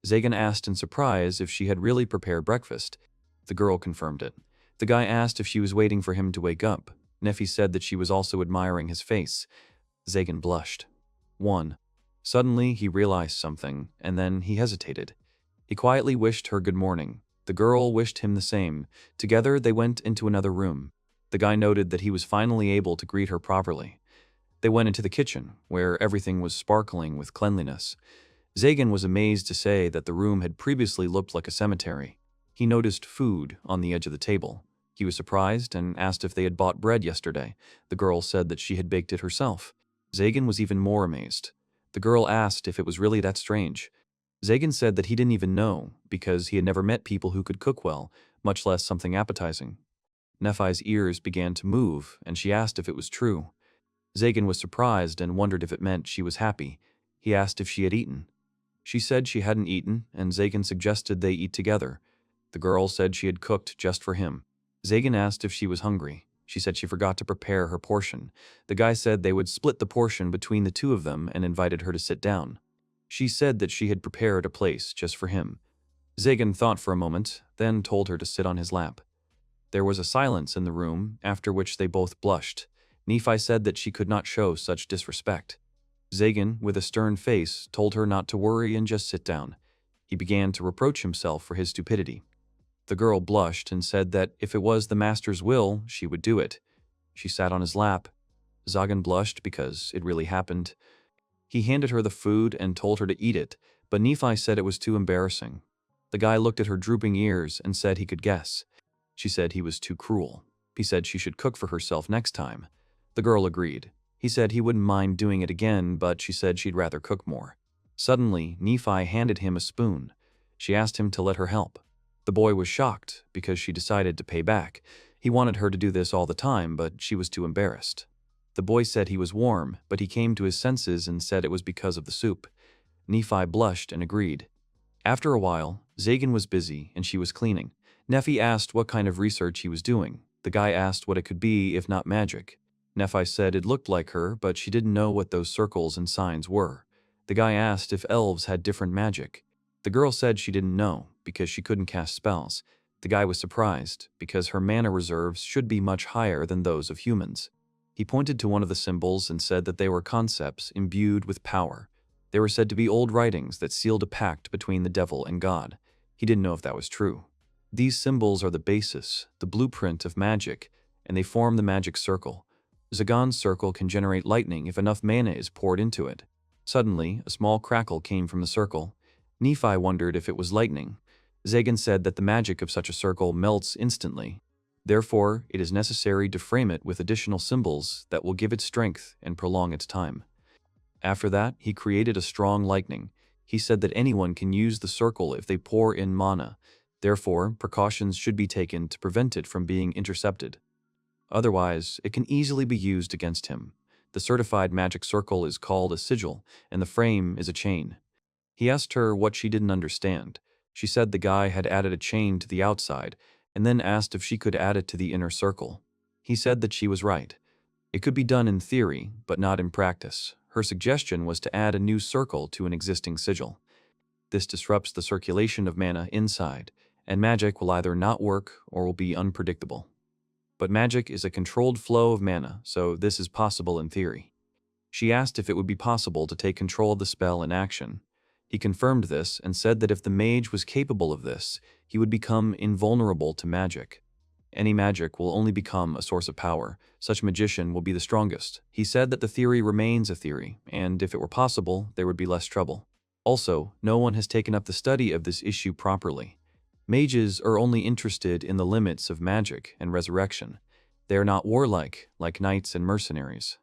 Zagan asked in surprise if she had really prepared breakfast. The girl confirmed it. The guy asked if she was waiting for him to wake up. Nephi said that she was also admiring his face. Zagan blushed. 1. Suddenly, he realized something, and then he hesitated. He quietly wished her good morning. The girl wished him the same. Together, they went into another room. The guy noted that he was finally able to greet her properly. They went into the kitchen, where everything was sparkling with cleanliness. Zagan was amazed to say that the room had previously looked like a cemetery. He noticed food on the edge of the table. He was surprised and asked if they had bought bread yesterday. The girl said that she had baked it herself. Zagan was even more amazed. The girl asked if it was really that strange. Zagan said that he didn't even know, because he had never met people who could cook well, much less something appetizing. Nephi's ears began to move, and she asked if it was true. Zagan was surprised and wondered if it meant she was happy. He asked if she had eaten. She said she hadn't eaten, and Zagan suggested they eat together. The girl said she had cooked just for him. Zagan asked if she was hungry. She said she forgot to prepare her portion. The guy said they would split the portion between the two of them and invited her to sit down. She said that she had prepared a place just for him. Zagan thought for a moment, then told her to sit on his lap. There was a silence in the room, after which they both blushed. Nephi said that she could not show such disrespect. Zagan, with a stern face, told her not to worry and just sit down. He began to reproach himself for his stupidity. The girl blushed and said that if it was the master's will, she would do it. She sat on his lap. Zagan blushed because it really happened. He handed her the food and told her to eat it, but Nephi said it was too embarrassing. The guy looked at her drooping ears and said he could guess. She said he was too cruel. He said she should cook for herself next time. The girl agreed. He said he wouldn't mind doing it again, but she said she'd rather cook more. Suddenly, Nephi handed him a spoon. She asked him to let her help. The boy was shocked because she decided to pay back. He wanted her to do this all the time, but she was too embarrassed. The boy said he was warm, but he came to his senses and said it was because of the soup. Nephi blushed and agreed. After a while, Zagan was busy and she was cleaning. Nephi asked what kind of research he was doing. The guy asked what it could be if not magic. Nephi said it looked like her, but she didn't know what those circles and signs were. The guy asked if elves had different magic. The girl said she didn't know, because she couldn't cast spells. The guy was surprised, because her mana reserves should be much higher than those of humans. He pointed to one of the symbols and said that they were concepts imbued with power. They were said to be old writings that sealed a pact between the devil and God. He didn't know if that was true. These symbols are the basis, the blueprint of magic, and they form the magic circle. Zagan's circle can generate lightning if enough mana is poured into it. Suddenly, a small crackle came from the circle. Nephi wondered if it was lightning. Zagan said that the magic of such a circle melts instantly. Therefore, it is necessary to frame it with additional symbols that will give it strength and prolong its time. After that, he created a strong lightning. He said that anyone can use the circle if they pour in mana. Therefore, precautions should be taken to prevent it from being intercepted. Otherwise, it can easily be used against him. The certified magic circle is called a sigil, and the frame is a chain. He asked her what she didn't understand. She said the guy had added a chain to the outside, and then asked if she could add it to the inner circle. He said that she was right. It could be done in theory, but not in practice. Her suggestion was to add a new circle to an existing sigil. This disrupts the circulation of mana inside, and magic will either not work or will be unpredictable. But magic is a controlled flow of mana, so this is possible in theory. She asked if it would be possible to take control of the spell in action. He confirmed this and said that if the mage was capable of this, he would become invulnerable to magic. Any magic will only become a source of power. Such magician will be the strongest. He said that the theory remains a theory, and if it were possible, there would be less trouble. Also, no one has taken up the study of this issue properly. Mages are only interested in the limits of magic and resurrection. They are not warlike, like knights and mercenaries.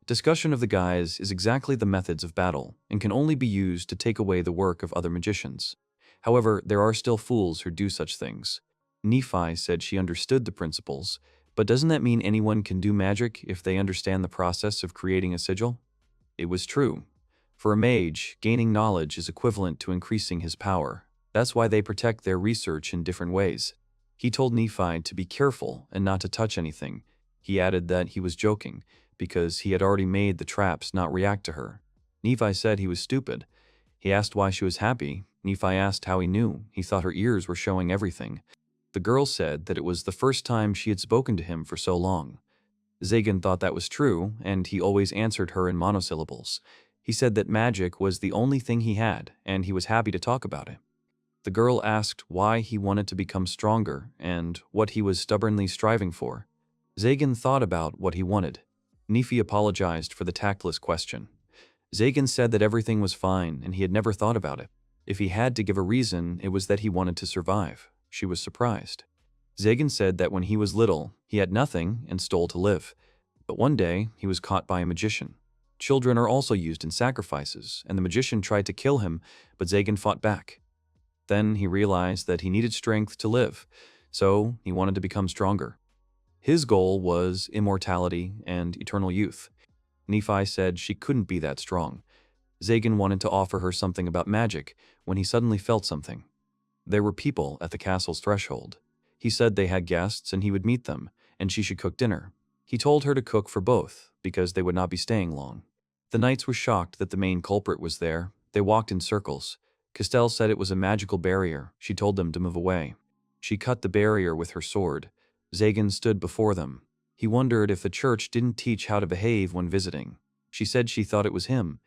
Discussion of the guise is exactly the methods of battle, and can only be used to take away the work of other magicians. However, there are still fools who do such things. Nephi said she understood the principles, but doesn't that mean anyone can do magic if they understand the process of creating a sigil? It was true. For a mage, gaining knowledge is equivalent to increasing his power. That's why they protect their research in different ways. He told Nephi to be careful and not to touch anything. He added that he was joking, because he had already made the traps not react to her. Nephi said he was stupid. He asked why she was happy. Nephi asked how he knew. He thought her ears were showing everything. The girl said that it was the first time she had spoken to him for so long. Zagan thought that was true, and he always answered her in monosyllables. He said that magic was the only thing he had, and he was happy to talk about it. The girl asked why he wanted to become stronger and what he was stubbornly striving for. Zagan thought about what he wanted. Nephi apologized for the tactless question. Zagan said that everything was fine and he had never thought about it. If he had to give a reason, it was that he wanted to survive. She was surprised. Zagan said that when he was little, he had nothing and stole to live. But one day, he was caught by a magician. Children are also used in sacrifices, and the magician tried to kill him, but Zagan fought back. Then he realized that he needed strength to live, so he wanted to become stronger. His goal was immortality and eternal youth. Nephi said she couldn't be that strong. Zagan wanted to offer her something about magic when he suddenly felt something. There were people at the castle's threshold. He said they had guests and he would meet them, and she should cook dinner. He told her to cook for both, because they would not be staying long. The knights were shocked that the main culprit was there. They walked in circles. Castell said it was a magical barrier. She told them to move away. She cut the barrier with her sword. Zagan stood before them. He wondered if the church didn't teach how to behave when visiting. She said she thought it was him.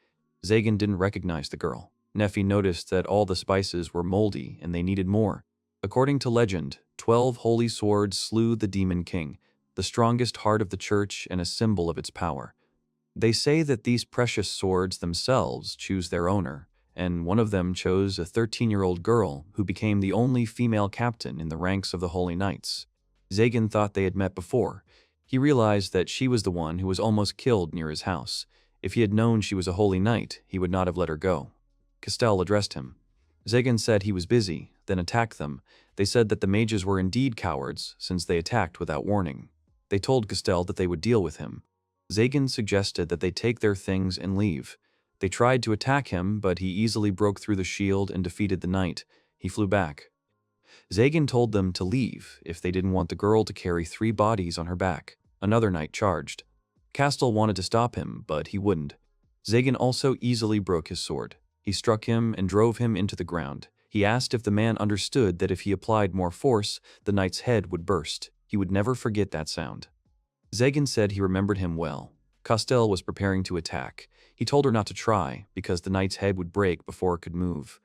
Zagan didn't recognize the girl. Nephi noticed that all the spices were moldy and they needed more. According to legend, 12 holy swords slew the demon king, the strongest heart of the church and a symbol of its power. They say that these precious swords themselves choose their owner, and one of them chose a 13-year-old girl who became the only female captain in the ranks of the Holy Knights. Zagan thought they had met before. He realized that she was the one who was almost killed near his house. If he had known she was a holy knight, he would not have let her go. Castell addressed him. Zagan said he was busy, then attacked them. They said that the mages were indeed cowards, since they attacked without warning. They told Castell that they would deal with him. Zagan suggested that they take their things and leave. They tried to attack him, but he easily broke through the shield and defeated the knight. He flew back. Zagan told them to leave if they didn't want the girl to carry 3 bodies on her back. Another knight charged. Castell wanted to stop him, but he wouldn't. Zagan also easily broke his sword. He struck him and drove him into the ground. He asked if the man understood that if he applied more force, the knight's head would burst. He would never forget that sound. Zagan said he remembered him well. Castell was preparing to attack. He told her not to try, because the knight's head would break before it could move.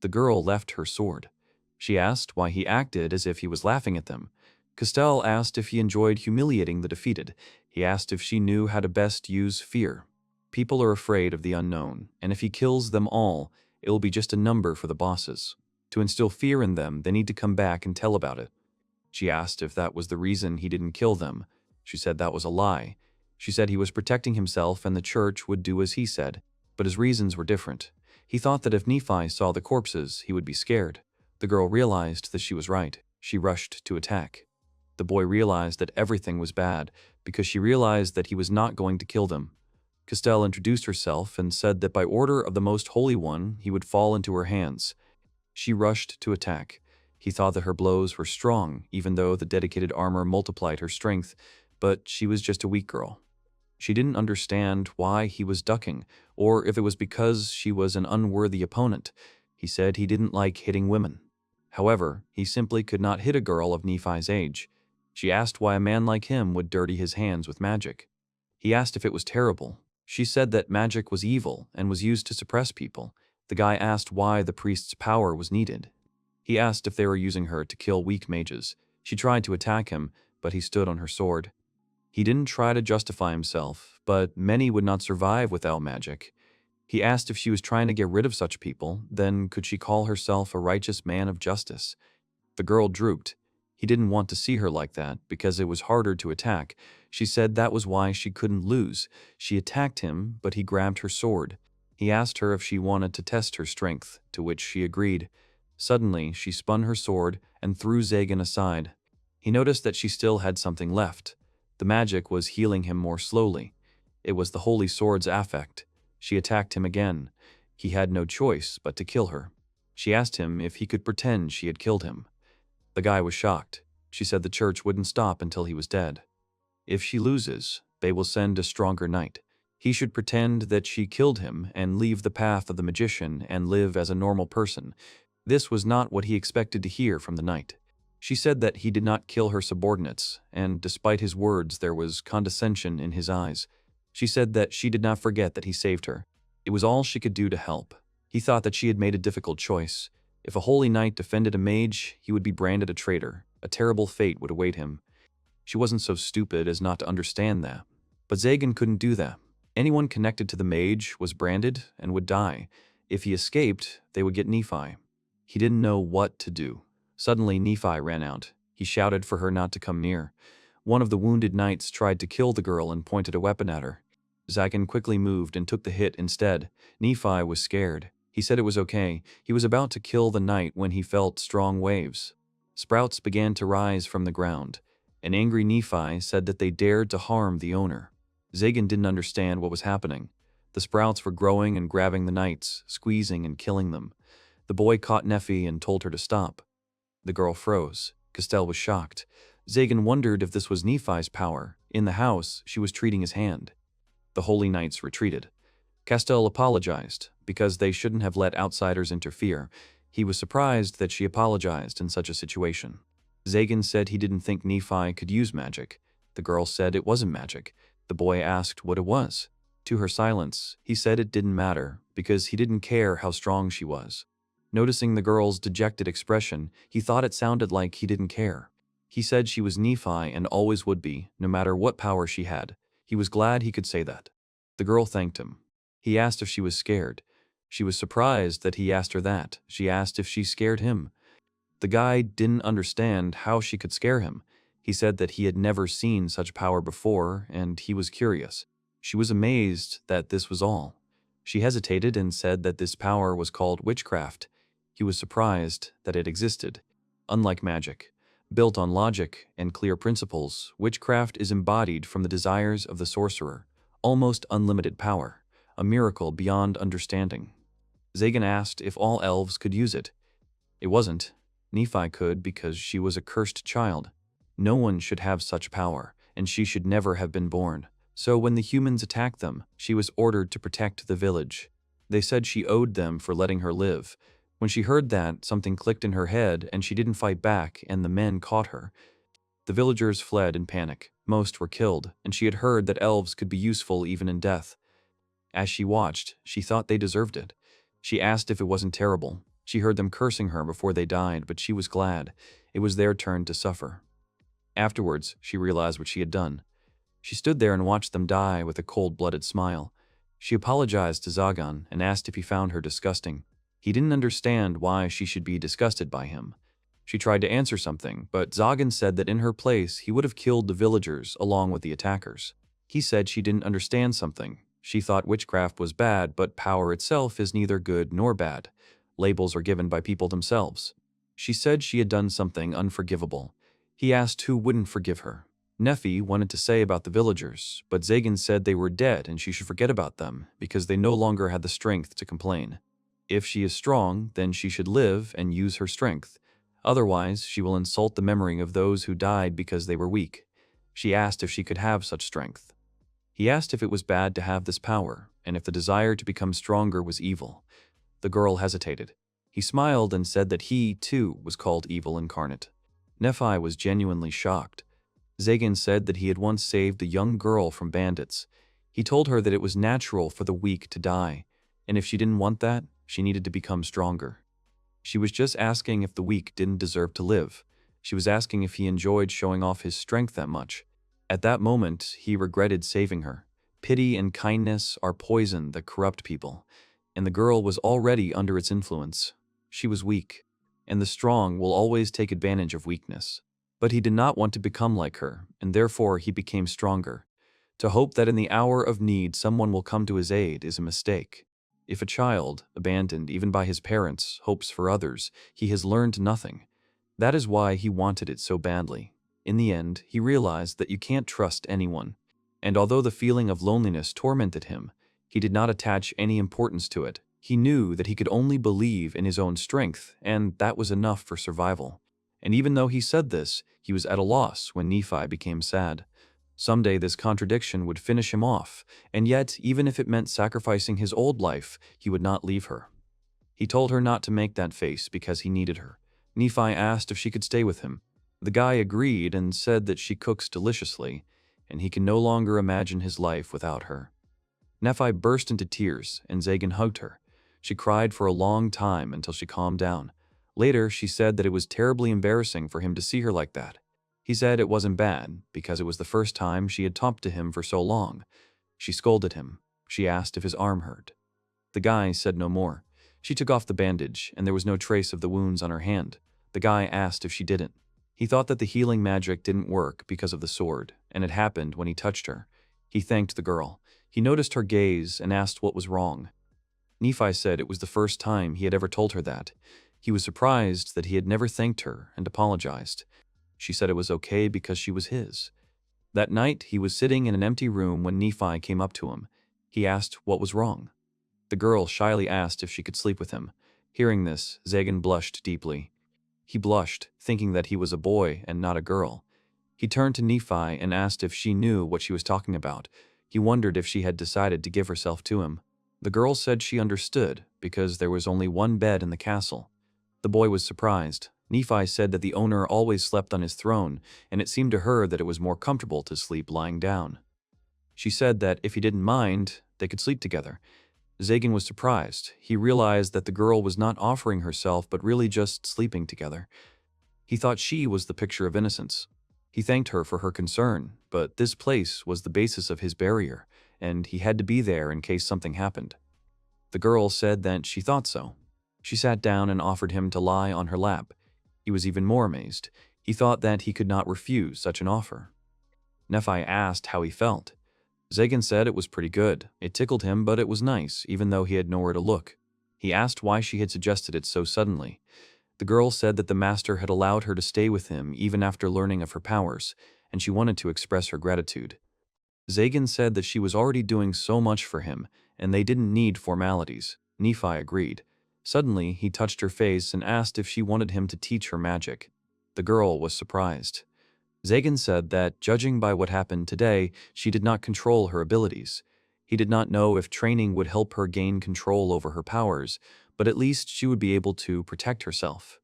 The girl left her sword. She asked why he acted as if he was laughing at them. Castell asked if he enjoyed humiliating the defeated. He asked if she knew how to best use fear. People are afraid of the unknown, and if he kills them all, it will be just a number for the bosses. To instill fear in them, they need to come back and tell about it. She asked if that was the reason he didn't kill them. She said that was a lie. She said he was protecting himself and the church would do as he said, but his reasons were different. He thought that if Nephi saw the corpses, he would be scared. The girl realized that she was right. She rushed to attack. The boy realized that everything was bad because she realized that he was not going to kill them. Castell introduced herself and said that by order of the Most Holy One, he would fall into her hands. She rushed to attack. He thought that her blows were strong, even though the dedicated armor multiplied her strength, but she was just a weak girl. She didn't understand why he was ducking, or if it was because she was an unworthy opponent. He said he didn't like hitting women. However, he simply could not hit a girl of Nephi's age. She asked why a man like him would dirty his hands with magic. He asked if it was terrible. She said that magic was evil and was used to suppress people. The guy asked why the priest's power was needed. He asked if they were using her to kill weak mages. She tried to attack him, but he stood on her sword. He didn't try to justify himself, but many would not survive without magic. He asked if she was trying to get rid of such people, then could she call herself a righteous man of justice? The girl drooped. He didn't want to see her like that because it was harder to attack. She said that was why she couldn't lose. She attacked him, but he grabbed her sword. He asked her if she wanted to test her strength, to which she agreed. Suddenly, she spun her sword and threw Zagan aside. He noticed that she still had something left. The magic was healing him more slowly. It was the holy sword's affect. She attacked him again. He had no choice but to kill her. She asked him if he could pretend she had killed him. The guy was shocked. She said the church wouldn't stop until he was dead. If she loses, they will send a stronger knight. He should pretend that she killed him and leave the path of the magician and live as a normal person. This was not what he expected to hear from the knight. She said that he did not kill her subordinates, and despite his words, there was condescension in his eyes. She said that she did not forget that he saved her. It was all she could do to help. He thought that she had made a difficult choice. If a holy knight defended a mage, he would be branded a traitor. A terrible fate would await him. She wasn't so stupid as not to understand that. But Zagan couldn't do that. Anyone connected to the mage was branded and would die. If he escaped, they would get Nephi. He didn't know what to do. Suddenly, Nephi ran out. He shouted for her not to come near. One of the wounded knights tried to kill the girl and pointed a weapon at her. Zagan quickly moved and took the hit instead. Nephi was scared. He said it was okay. He was about to kill the knight when he felt strong waves. Sprouts began to rise from the ground. An angry Nephi said that they dared to harm the owner. Zagan didn't understand what was happening. The sprouts were growing and grabbing the knights, squeezing and killing them. The boy caught Nephi and told her to stop. The girl froze. Castell was shocked. Zagan wondered if this was Nephi's power. In the house, she was treating his hand. The holy knights retreated. Castell apologized, because they shouldn't have let outsiders interfere. He was surprised that she apologized in such a situation. Zagan said he didn't think Nephi could use magic. The girl said it wasn't magic. The boy asked what it was. To her silence, he said it didn't matter, because he didn't care how strong she was. Noticing the girl's dejected expression, he thought it sounded like he didn't care. He said she was Nephi and always would be, no matter what power she had. He was glad he could say that. The girl thanked him. He asked if she was scared. She was surprised that he asked her that. She asked if she scared him. The guy didn't understand how she could scare him. He said that he had never seen such power before, and he was curious. She was amazed that this was all. She hesitated and said that this power was called witchcraft. He was surprised that it existed. Unlike magic, built on logic and clear principles, witchcraft is embodied from the desires of the sorcerer. Almost unlimited power, a miracle beyond understanding. Zagan asked if all elves could use it. It wasn't. Nephi could because she was a cursed child. No one should have such power, and she should never have been born. So when the humans attacked them, she was ordered to protect the village. They said she owed them for letting her live. When she heard that, something clicked in her head and she didn't fight back and the men caught her. The villagers fled in panic. Most were killed, and she had heard that elves could be useful even in death. As she watched, she thought they deserved it. She asked if it wasn't terrible. She heard them cursing her before they died, but she was glad. It was their turn to suffer. Afterwards, she realized what she had done. She stood there and watched them die with a cold-blooded smile. She apologized to Zagan and asked if he found her disgusting. He didn't understand why she should be disgusted by him. She tried to answer something, but Zagan said that in her place he would have killed the villagers along with the attackers. He said she didn't understand something. She thought witchcraft was bad, but power itself is neither good nor bad. Labels are given by people themselves. She said she had done something unforgivable. He asked who wouldn't forgive her. Nephi wanted to say about the villagers, but Zagan said they were dead and she should forget about them because they no longer had the strength to complain. If she is strong, then she should live and use her strength. Otherwise, she will insult the memory of those who died because they were weak. She asked if she could have such strength. He asked if it was bad to have this power, and if the desire to become stronger was evil. The girl hesitated. He smiled and said that he, too, was called evil incarnate. Nephi was genuinely shocked. Zagan said that he had once saved a young girl from bandits. He told her that it was natural for the weak to die, and if she didn't want that, she needed to become stronger. She was just asking if the weak didn't deserve to live. She was asking if he enjoyed showing off his strength that much. At that moment, he regretted saving her. Pity and kindness are poison that corrupt people, and the girl was already under its influence. She was weak, and the strong will always take advantage of weakness. But he did not want to become like her, and therefore he became stronger. To hope that in the hour of need someone will come to his aid is a mistake. If a child, abandoned even by his parents, hopes for others, he has learned nothing. That is why he wanted it so badly. In the end, he realized that you can't trust anyone. And although the feeling of loneliness tormented him, he did not attach any importance to it. He knew that he could only believe in his own strength, and that was enough for survival. And even though he said this, he was at a loss when Nephi became sad. Someday this contradiction would finish him off, and yet, even if it meant sacrificing his old life, he would not leave her. He told her not to make that face because he needed her. Nephi asked if she could stay with him. The guy agreed and said that she cooks deliciously, and he can no longer imagine his life without her. Nephi burst into tears, and Zagan hugged her. She cried for a long time until she calmed down. Later, she said that it was terribly embarrassing for him to see her like that. He said it wasn't bad, because it was the first time she had talked to him for so long. She scolded him. She asked if his arm hurt. The guy said no more. She took off the bandage, and there was no trace of the wounds on her hand. The guy asked if she didn't. He thought that the healing magic didn't work because of the sword, and it happened when he touched her. He thanked the girl. He noticed her gaze and asked what was wrong. Nephi said it was the first time he had ever told her that. He was surprised that he had never thanked her and apologized. She said it was okay because she was his. That night, he was sitting in an empty room when Nephi came up to him. He asked what was wrong. The girl shyly asked if she could sleep with him. Hearing this, Zagan blushed deeply. He blushed, thinking that he was a boy and not a girl. He turned to Nephi and asked if she knew what she was talking about. He wondered if she had decided to give herself to him. The girl said she understood, because there was only one bed in the castle. The boy was surprised. Nephi said that the owner always slept on his throne, and it seemed to her that it was more comfortable to sleep lying down. She said that if he didn't mind, they could sleep together. Zagan was surprised. He realized that the girl was not offering herself but really just sleeping together. He thought she was the picture of innocence. He thanked her for her concern, but this place was the basis of his barrier, and he had to be there in case something happened. The girl said that she thought so. She sat down and offered him to lie on her lap. He was even more amazed. He thought that he could not refuse such an offer. Nephi asked how he felt. Zagan said it was pretty good. It tickled him, but it was nice, even though he had nowhere to look. He asked why she had suggested it so suddenly. The girl said that the master had allowed her to stay with him even after learning of her powers, and she wanted to express her gratitude. Zagan said that she was already doing so much for him, and they didn't need formalities. Nephi agreed. Suddenly, he touched her face and asked if she wanted him to teach her magic. The girl was surprised. Zagan said that, judging by what happened today, she did not control her abilities. He did not know if training would help her gain control over her powers, but at least she would be able to protect herself.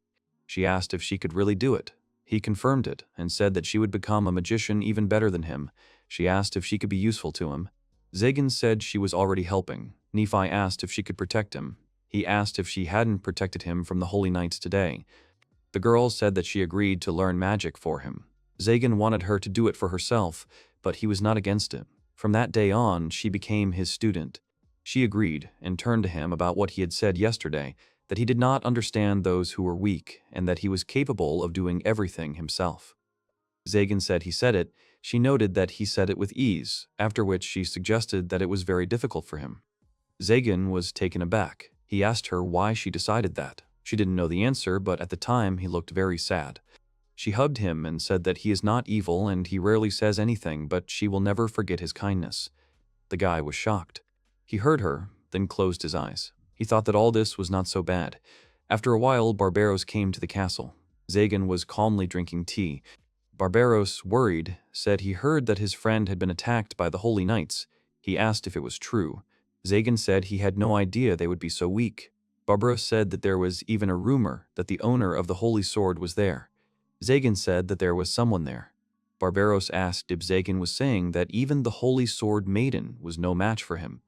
She asked if she could really do it. He confirmed it and said that she would become a magician even better than him. She asked if she could be useful to him. Zagan said she was already helping. Nephi asked if she could protect him. He asked if she hadn't protected him from the Holy Knights today. The girl said that she agreed to learn magic for him. Zagan wanted her to do it for herself, but he was not against it. From that day on, she became his student. She agreed and turned to him about what he had said yesterday, that he did not understand those who were weak and that he was capable of doing everything himself. Zagan said he said it. She noted that he said it with ease, after which she suggested that it was very difficult for him. Zagan was taken aback. He asked her why she decided that. She didn't know the answer, but at the time he looked very sad. She hugged him and said that he is not evil and he rarely says anything, but she will never forget his kindness. The guy was shocked. He heard her, then closed his eyes. He thought that all this was not so bad. After a while, Barbaros came to the castle. Zagan was calmly drinking tea. Barbaros, worried, said he heard that his friend had been attacked by the Holy Knights. He asked if it was true. Zagan said he had no idea they would be so weak. Barbaros said that there was even a rumor that the owner of the Holy Sword was there. Zagan said that there was someone there. Barbaros asked if Zagan was saying that even the Holy Sword Maiden was no match for him.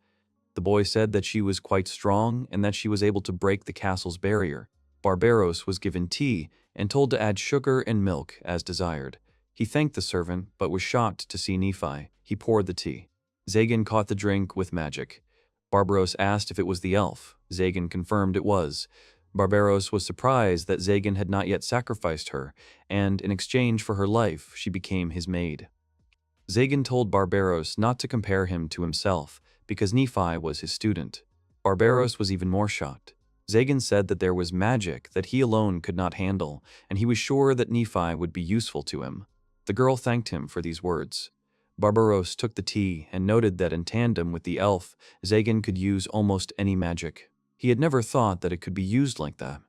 The boy said that she was quite strong and that she was able to break the castle's barrier. Barbaros was given tea and told to add sugar and milk as desired. He thanked the servant, but was shocked to see Nephi. He poured the tea. Zagan caught the drink with magic. Barbaros asked if it was the elf. Zagan confirmed it was. Barbaros was surprised that Zagan had not yet sacrificed her, and in exchange for her life, she became his maid. Zagan told Barbaros not to compare him to himself, because Nephi was his student. Barbaros was even more shocked. Zagan said that there was magic that he alone could not handle, and he was sure that Nephi would be useful to him. The girl thanked him for these words. Barbaros took the tea and noted that in tandem with the elf, Zagan could use almost any magic. He had never thought that it could be used like that.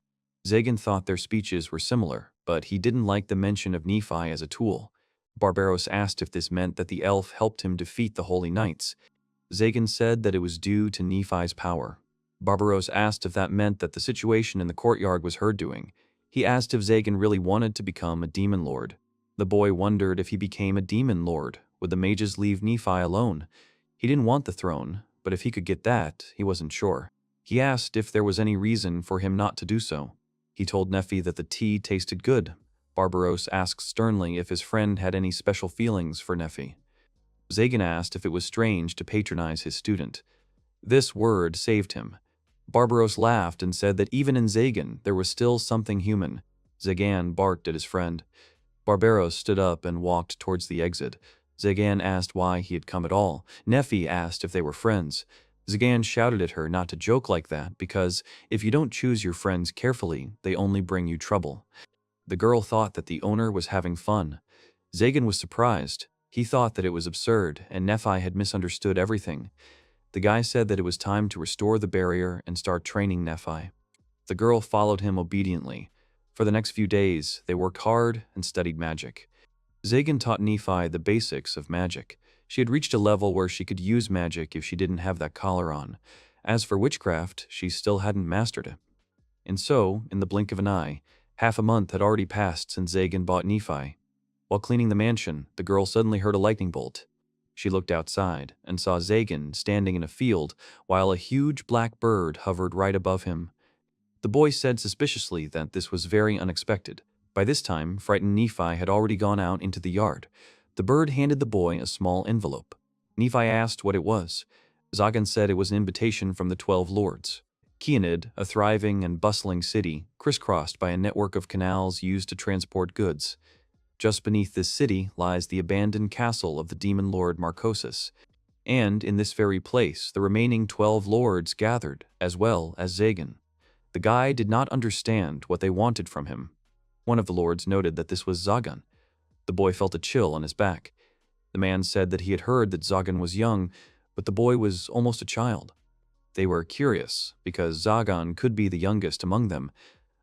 Zagan thought their speeches were similar, but he didn't like the mention of Nephi as a tool. Barbaros asked if this meant that the elf helped him defeat the Holy Knights. Zagan said that it was due to Nephi's power. Barbaros asked if that meant that the situation in the courtyard was her doing. He asked if Zagan really wanted to become a demon lord. The boy wondered if he became a demon lord, would the mages leave Nephi alone? He didn't want the throne, but if he could get that, he wasn't sure. He asked if there was any reason for him not to do so. He told Nephi that the tea tasted good. Barbaros asked sternly if his friend had any special feelings for Nephi. Zagan asked if it was strange to patronize his student. This word saved him. Barbaros laughed and said that even in Zagan there was still something human. Zagan barked at his friend. Barbaros stood up and walked towards the exit. Zagan asked why he had come at all. Nephi asked if they were friends. Zagan shouted at her not to joke like that because if you don't choose your friends carefully, they only bring you trouble. The girl thought that the owner was having fun. Zagan was surprised. He thought that it was absurd, and Nephi had misunderstood everything. The guy said that it was time to restore the barrier and start training Nephi. The girl followed him obediently. For the next few days, they worked hard and studied magic. Zagan taught Nephi the basics of magic. She had reached a level where she could use magic if she didn't have that collar on. As for witchcraft, she still hadn't mastered it. And so, in the blink of an eye, half a month had already passed since Zagan bought Nephi. While cleaning the mansion, the girl suddenly heard a lightning bolt. She looked outside and saw Zagan standing in a field while a huge black bird hovered right above him. The boy said suspiciously that this was very unexpected. By this time, frightened Nephi had already gone out into the yard. The bird handed the boy a small envelope. Nephi asked what it was. Zagan said it was an invitation from the 12 lords. Kionid, a thriving and bustling city, crisscrossed by a network of canals used to transport goods. Just beneath this city lies the abandoned castle of the demon lord Marcosus, and in this very place the remaining 12 lords gathered, as well as Zagan. The guy did not understand what they wanted from him. One of the lords noted that this was Zagan. The boy felt a chill on his back. The man said that he had heard that Zagan was young, but the boy was almost a child. They were curious, because Zagan could be the youngest among them.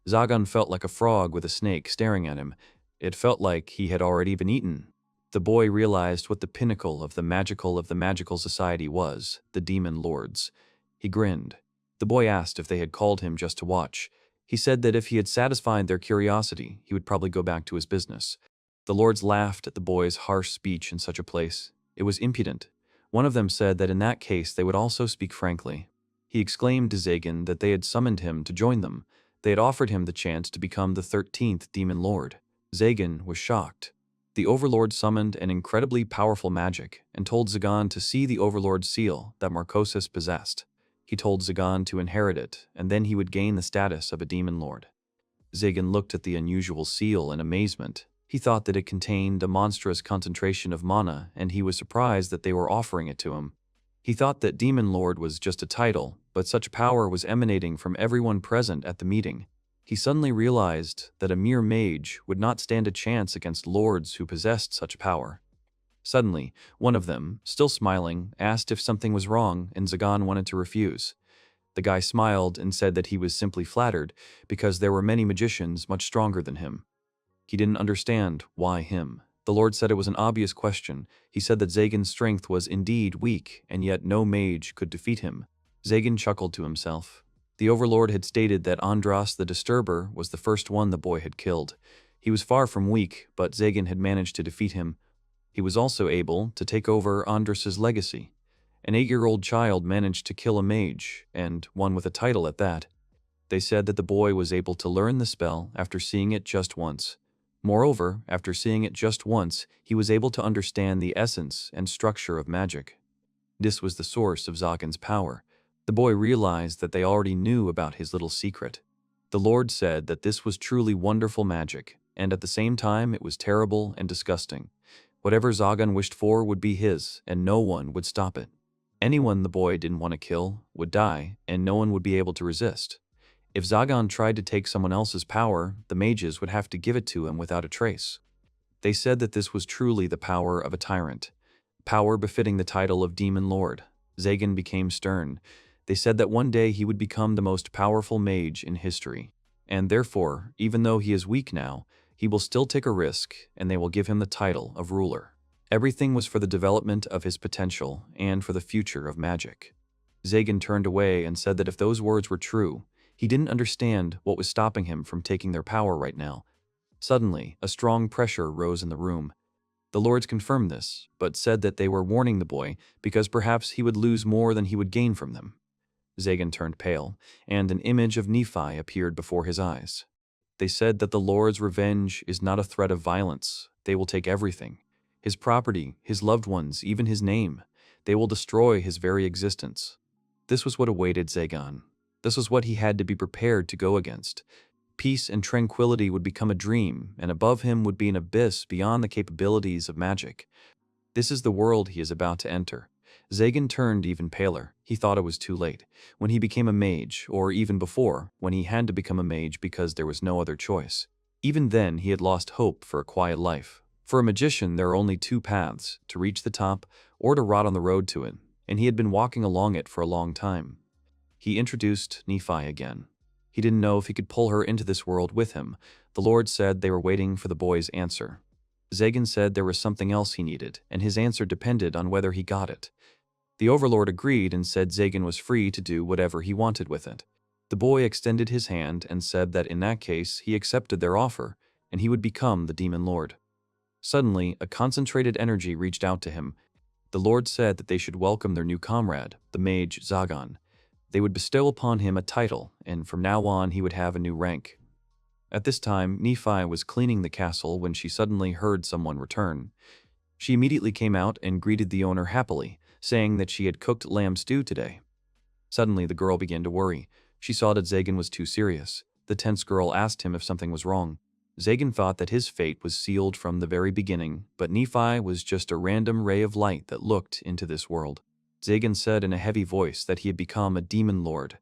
Zagan felt like a frog with a snake staring at him. It felt like he had already been eaten. The boy realized what the pinnacle of the magical society was, the demon lords. He grinned. The boy asked if they had called him just to watch. He said that if he had satisfied their curiosity, he would probably go back to his business. The lords laughed at the boy's harsh speech in such a place. It was impudent. One of them said that in that case they would also speak frankly. He exclaimed to Zagan that they had summoned him to join them. They had offered him the chance to become the 13th demon lord. Zagan was shocked. The Overlord summoned an incredibly powerful magic and told Zagan to see the Overlord's seal that Marcosus possessed. He told Zagan to inherit it, and then he would gain the status of a demon lord. Zagan looked at the unusual seal in amazement. He thought that it contained a monstrous concentration of mana, and he was surprised that they were offering it to him. He thought that demon lord was just a title, but such power was emanating from everyone present at the meeting. He suddenly realized that a mere mage would not stand a chance against lords who possessed such power. Suddenly, one of them, still smiling, asked if something was wrong, and Zagan wanted to refuse. The guy smiled and said that he was simply flattered because there were many magicians much stronger than him. He didn't understand why him. The Lord said it was an obvious question. He said that Zagan's strength was indeed weak, and yet no mage could defeat him. Zagan chuckled to himself. The Overlord had stated that Andras the Disturber was the first one the boy had killed. He was far from weak, but Zagan had managed to defeat him. He was also able to take over Andras's legacy. An 8-year-old child managed to kill a mage, and one with a title at that. They said that the boy was able to learn the spell after seeing it just once. Moreover, after seeing it just once, he was able to understand the essence and structure of magic. This was the source of Zagan's power. The boy realized that they already knew about his little secret. The Lord said that this was truly wonderful magic, and at the same time it was terrible and disgusting. Whatever Zagan wished for would be his, and no one would stop it. Anyone the boy didn't want to kill would die, and no one would be able to resist. If Zagan tried to take someone else's power, the mages would have to give it to him without a trace. They said that this was truly the power of a tyrant, power befitting the title of Demon Lord. Zagan became stern. They said that one day he would become the most powerful mage in history, and therefore, even though he is weak now, he will still take a risk, and they will give him the title of ruler. Everything was for the development of his potential and for the future of magic. Zagan turned away and said that if those words were true, he didn't understand what was stopping him from taking their power right now. Suddenly, a strong pressure rose in the room. The lords confirmed this, but said that they were warning the boy because perhaps he would lose more than he would gain from them. Zagan turned pale, and an image of Nephi appeared before his eyes. They said that the Lord's revenge is not a threat of violence. They will take everything. His property, his loved ones, even his name. They will destroy his very existence. This was what awaited Zagan. This was what he had to be prepared to go against. Peace and tranquility would become a dream, and above him would be an abyss beyond the capabilities of magic. This is the world he is about to enter. Zagan turned even paler. He thought it was too late. When he became a mage, or even before, when he had to become a mage because there was no other choice. Even then, he had lost hope for a quiet life. For a magician, there are only two paths, to reach the top or to rot on the road to it, and he had been walking along it for a long time. He introduced Nephi again. He didn't know if he could pull her into this world with him. The Lord said they were waiting for the boy's answer. Zagan said there was something else he needed, and his answer depended on whether he got it. The Overlord agreed and said Zagan was free to do whatever he wanted with it. The boy extended his hand and said that in that case he accepted their offer, and he would become the Demon Lord. Suddenly, a concentrated energy reached out to him. The Lord said that they should welcome their new comrade, the mage Zagan. They would bestow upon him a title, and from now on he would have a new rank. At this time, Nephi was cleaning the castle when she suddenly heard someone return. She immediately came out and greeted the owner happily, saying that she had cooked lamb stew today. Suddenly, the girl began to worry. She saw that Zagan was too serious. The tense girl asked him if something was wrong. Zagan thought that his fate was sealed from the very beginning, but Nephi was just a random ray of light that looked into this world. Zagan said in a heavy voice that he had become a demon lord.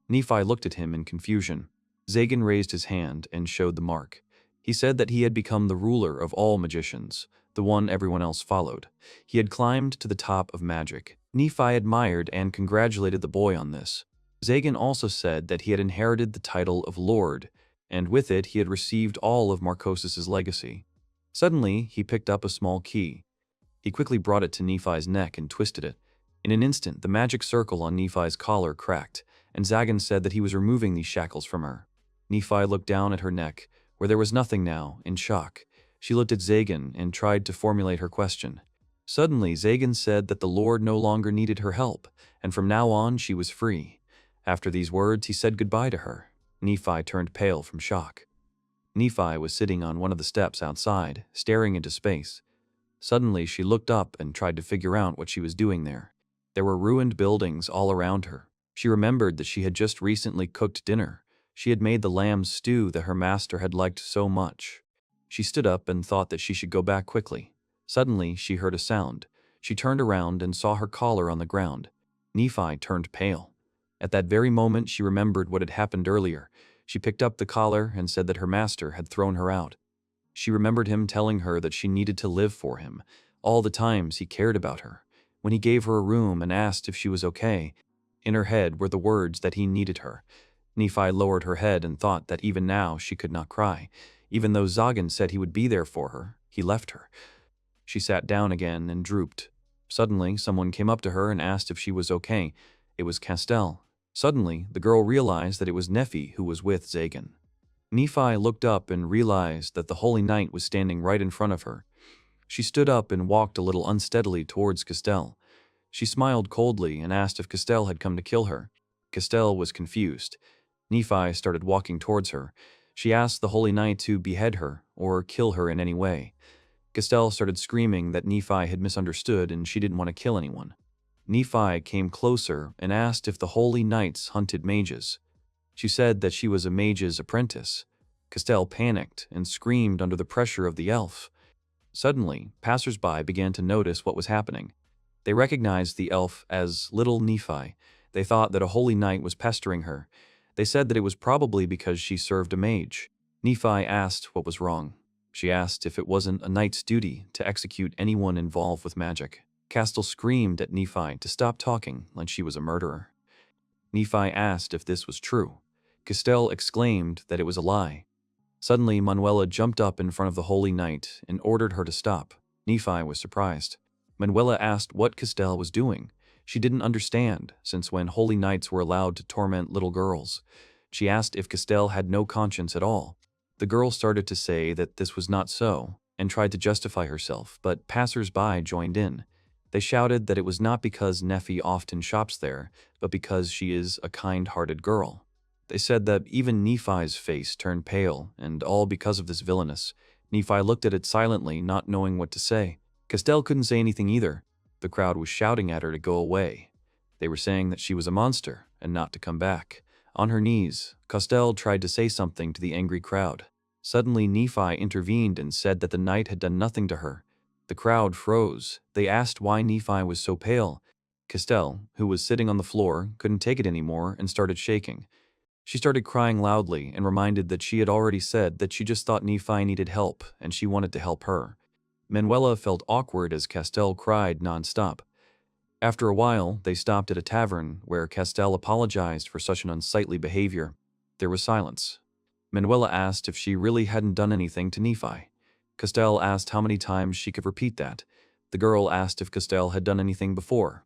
Nephi looked at him in confusion. Zagan raised his hand and showed the mark. He said that he had become the ruler of all magicians, the one everyone else followed. He had climbed to the top of magic. Nephi admired and congratulated the boy on this. Zagan also said that he had inherited the title of Lord, and with it he had received all of Marcos's legacy. Suddenly, he picked up a small key. He quickly brought it to Nephi's neck and twisted it. In an instant, the magic circle on Nephi's collar cracked, and Zagan said that he was removing these shackles from her. Nephi looked down at her neck, where there was nothing now, in shock. She looked at Zagan and tried to formulate her question. Suddenly, Zagan said that the Lord no longer needed her help, and from now on she was free. After these words, he said goodbye to her. Nephi turned pale from shock. Nephi was sitting on one of the steps outside, staring into space. Suddenly, she looked up and tried to figure out what she was doing there. There were ruined buildings all around her. She remembered that she had just recently cooked dinner. She had made the lamb stew that her master had liked so much. She stood up and thought that she should go back quickly. Suddenly, she heard a sound. She turned around and saw her collar on the ground. Nephi turned pale. At that very moment, she remembered what had happened earlier. She picked up the collar and said that her master had thrown her out. She remembered him telling her that she needed to live for him, all the times he cared about her. When he gave her a room and asked if she was okay, in her head were the words that he needed her. Nephi lowered her head and thought that even now she could not cry. Even though Zagan said he would be there for her, he left her. She sat down again and drooped. Suddenly, someone came up to her and asked if she was okay. It was Castell. Suddenly, the girl realized that it was Nephi who was with Zagan. Nephi looked up and realized that the Holy Knight was standing right in front of her. She stood up and walked a little unsteadily towards Castell. She smiled coldly and asked if Castell had come to kill her. Castell was confused. Nephi started walking towards her. She asked the Holy Knight to behead her or kill her in any way. Castell started screaming that Nephi had misunderstood and she didn't want to kill anyone. Nephi came closer and asked if the Holy Knights hunted mages. She said that she was a mage's apprentice. Castell panicked and screamed under the pressure of the elf. Suddenly, passers-by began to notice what was happening. They recognized the elf as little Nephi. They thought that a holy knight was pestering her. They said that it was probably because she served a mage. Nephi asked what was wrong. She asked if it wasn't a knight's duty to execute anyone involved with magic. Castell screamed at Nephi to stop talking like she was a murderer. Nephi asked if this was true. Castell exclaimed that it was a lie. Suddenly, Manuela jumped up in front of the Holy Knight and ordered her to stop. Nephi was surprised. Manuela asked what Castell was doing. She didn't understand, since when Holy Knights were allowed to torment little girls. She asked if Castell had no conscience at all. The girl started to say that this was not so, and tried to justify herself, but passers-by joined in. They shouted that it was not because Nephi often shops there, but because she is a kind-hearted girl. They said that even Nephi's face turned pale, and all because of this villainous. Nephi looked at it silently, not knowing what to say. Castell couldn't say anything either. The crowd was shouting at her to go away. They were saying that she was a monster, and not to come back. On her knees, Castell tried to say something to the angry crowd. Suddenly Nephi intervened and said that the night had done nothing to her. The crowd froze. They asked why Nephi was so pale. Castell, who was sitting on the floor, couldn't take it anymore and started shaking. She started crying loudly and reminded that she had already said that she just thought Nephi needed help and she wanted to help her. Manuela felt awkward as Castell cried nonstop. After a while, they stopped at a tavern where Castell apologized for such an unsightly behavior. There was silence. Manuela asked if she really hadn't done anything to Nephi. Castell asked how many times she could repeat that. The girl asked if Castell had done anything before.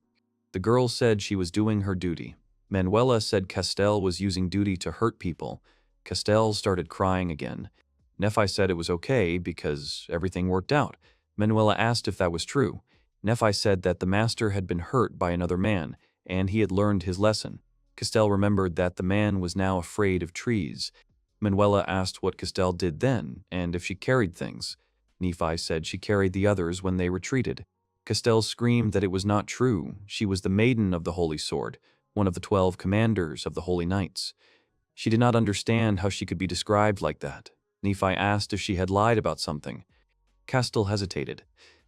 The girl said she was doing her duty. Manuela said Castell was using duty to hurt people. Castell started crying again. Nephi said it was okay because everything worked out. Manuela asked if that was true. Nephi said that the master had been hurt by another man, and he had learned his lesson. Castell remembered that the man was now afraid of trees. Manuela asked what Castell did then, and if she carried things. Nephi said she carried the others when they retreated. Castell screamed that it was not true. She was the maiden of the Holy Sword, one of the 12 commanders of the Holy Knights. She did not understand how she could be described like that. Nephi asked if she had lied about something. Castell hesitated.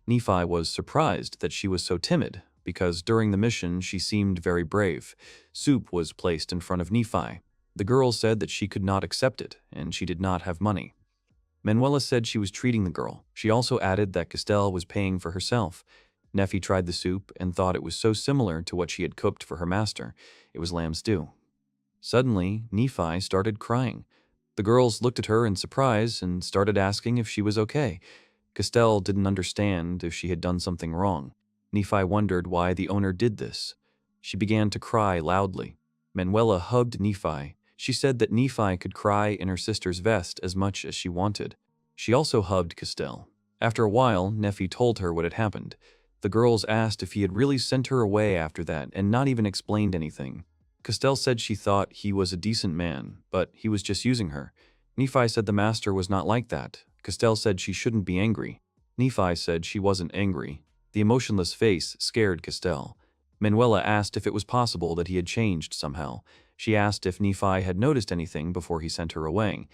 Nephi was surprised that she was so timid, because during the mission she seemed very brave. Soup was placed in front of Nephi. The girl said that she could not accept it, and she did not have money. Manuela said she was treating the girl. She also added that Castell was paying for herself. Nephi tried the soup and thought it was so similar to what she had cooked for her master. It was lamb stew. Suddenly, Nephi started crying. The girls looked at her in surprise and started asking if she was okay. Castell didn't understand if she had done something wrong. Nephi wondered why the owner did this. She began to cry loudly. Manuela hugged Nephi. She said that Nephi could cry in her sister's vest as much as she wanted. She also hugged Castell. After a while, Nephi told her what had happened. The girls asked if he had really sent her away after that and not even explained anything. Castell said she thought he was a decent man, but he was just using her. Nephi said the master was not like that. Castell said she shouldn't be angry. Nephi said she wasn't angry. The emotionless face scared Castell. Manuela asked if it was possible that he had changed somehow. She asked if Nephi had noticed anything before he sent her away.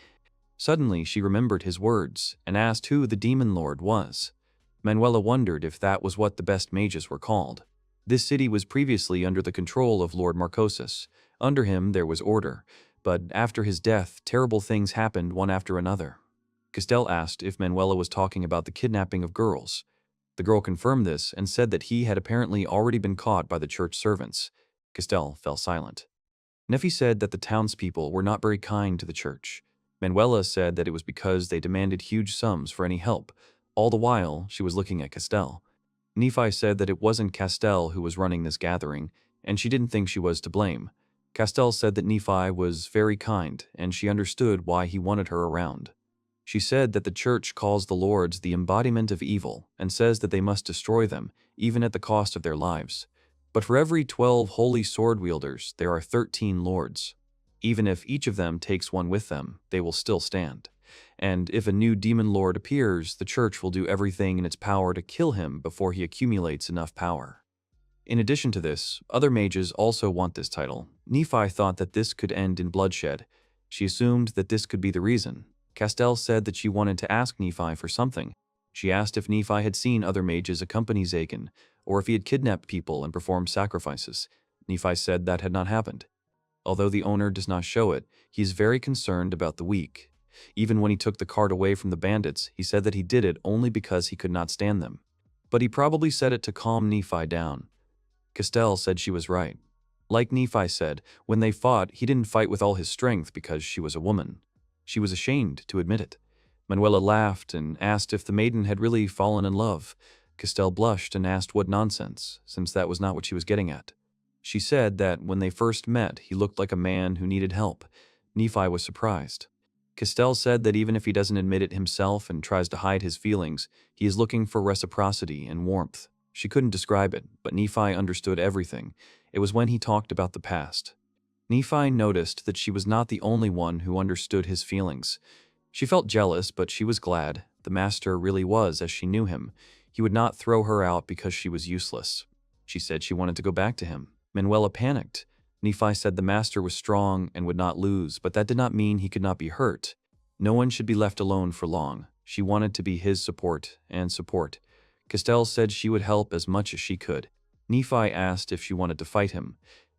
Suddenly, she remembered his words and asked who the demon lord was. Manuela wondered if that was what the best mages were called. This city was previously under the control of Lord Marcosus. Under him there was order, but after his death, terrible things happened one after another. Castell asked if Manuela was talking about the kidnapping of girls. The girl confirmed this and said that he had apparently already been caught by the church servants. Castell fell silent. Nephi said that the townspeople were not very kind to the church. Manuela said that it was because they demanded huge sums for any help. All the while, she was looking at Castell. Nephi said that it wasn't Castell who was running this gathering, and she didn't think she was to blame. Castell said that Nephi was very kind, and she understood why he wanted her around. She said that the church calls the lords the embodiment of evil and says that they must destroy them, even at the cost of their lives. But for every 12 holy sword wielders, there are 13 lords. Even if each of them takes one with them, they will still stand. And if a new demon lord appears, the church will do everything in its power to kill him before he accumulates enough power. In addition to this, other mages also want this title. Nephi thought that this could end in bloodshed. She assumed that this could be the reason. Castell said that she wanted to ask Nephi for something. She asked if Nephi had seen other mages accompany Zagan, or if he had kidnapped people and performed sacrifices. Nephi said that had not happened. Although the owner does not show it, he is very concerned about the weak. Even when he took the cart away from the bandits, he said that he did it only because he could not stand them. But he probably said it to calm Nephi down. Castell said she was right. Like Nephi said, when they fought, he didn't fight with all his strength because she was a woman. She was ashamed to admit it. Manuela laughed and asked if the maiden had really fallen in love. Castell blushed and asked what nonsense, since that was not what she was getting at. She said that when they first met, he looked like a man who needed help. Nephi was surprised. Castell said that even if he doesn't admit it himself and tries to hide his feelings, he is looking for reciprocity and warmth. She couldn't describe it, but Nephi understood everything. It was when he talked about the past. Nephi noticed that she was not the only one who understood his feelings. She felt jealous, but she was glad. The master really was as she knew him. He would not throw her out because she was useless. She said she wanted to go back to him. Manuela panicked. Nephi said the master was strong and would not lose, but that did not mean he could not be hurt. No one should be left alone for long. She wanted to be his support and support. Castell said she would help as much as she could. Nephi asked if she wanted to fight him.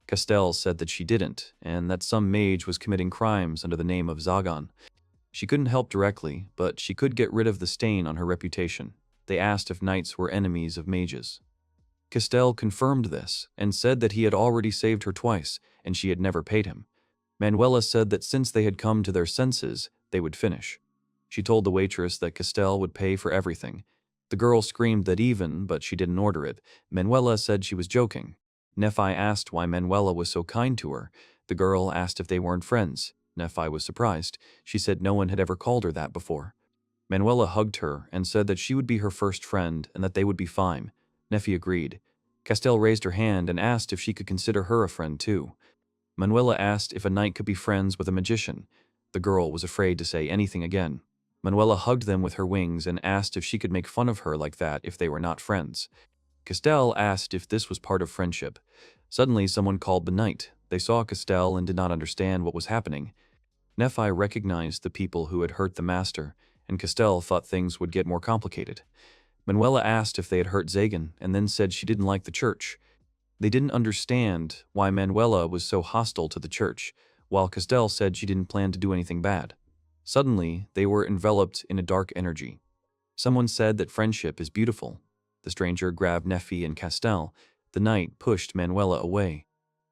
Castell said that she didn't, and that some mage was committing crimes under the name of Zagan. She couldn't help directly, but she could get rid of the stain on her reputation. They asked if knights were enemies of mages. Castell confirmed this, and said that he had already saved her twice, and she had never paid him. Manuela said that since they had come to their senses, they would finish. She told the waitress that Castell would pay for everything. The girl screamed that even, but she didn't order it. Manuela said she was joking. Nephi asked why Manuela was so kind to her. The girl asked if they weren't friends. Nephi was surprised. She said no one had ever called her that before. Manuela hugged her and said that she would be her first friend and that they would be fine. Nephi agreed. Castell raised her hand and asked if she could consider her a friend too. Manuela asked if a knight could be friends with a magician. The girl was afraid to say anything again. Manuela hugged them with her wings and asked if she could make fun of her like that if they were not friends. Castell asked if this was part of friendship. Suddenly someone called the knight. They saw Castell and did not understand what was happening. Nephi recognized the people who had hurt the master, and Castell thought things would get more complicated. Manuela asked if they had hurt Zagan, and then said she didn't like the church. They didn't understand why Manuela was so hostile to the church, while Castell said she didn't plan to do anything bad. Suddenly, they were enveloped in a dark energy. Someone said that friendship is beautiful. The stranger grabbed Nephi and Castell. The knight pushed Manuela away.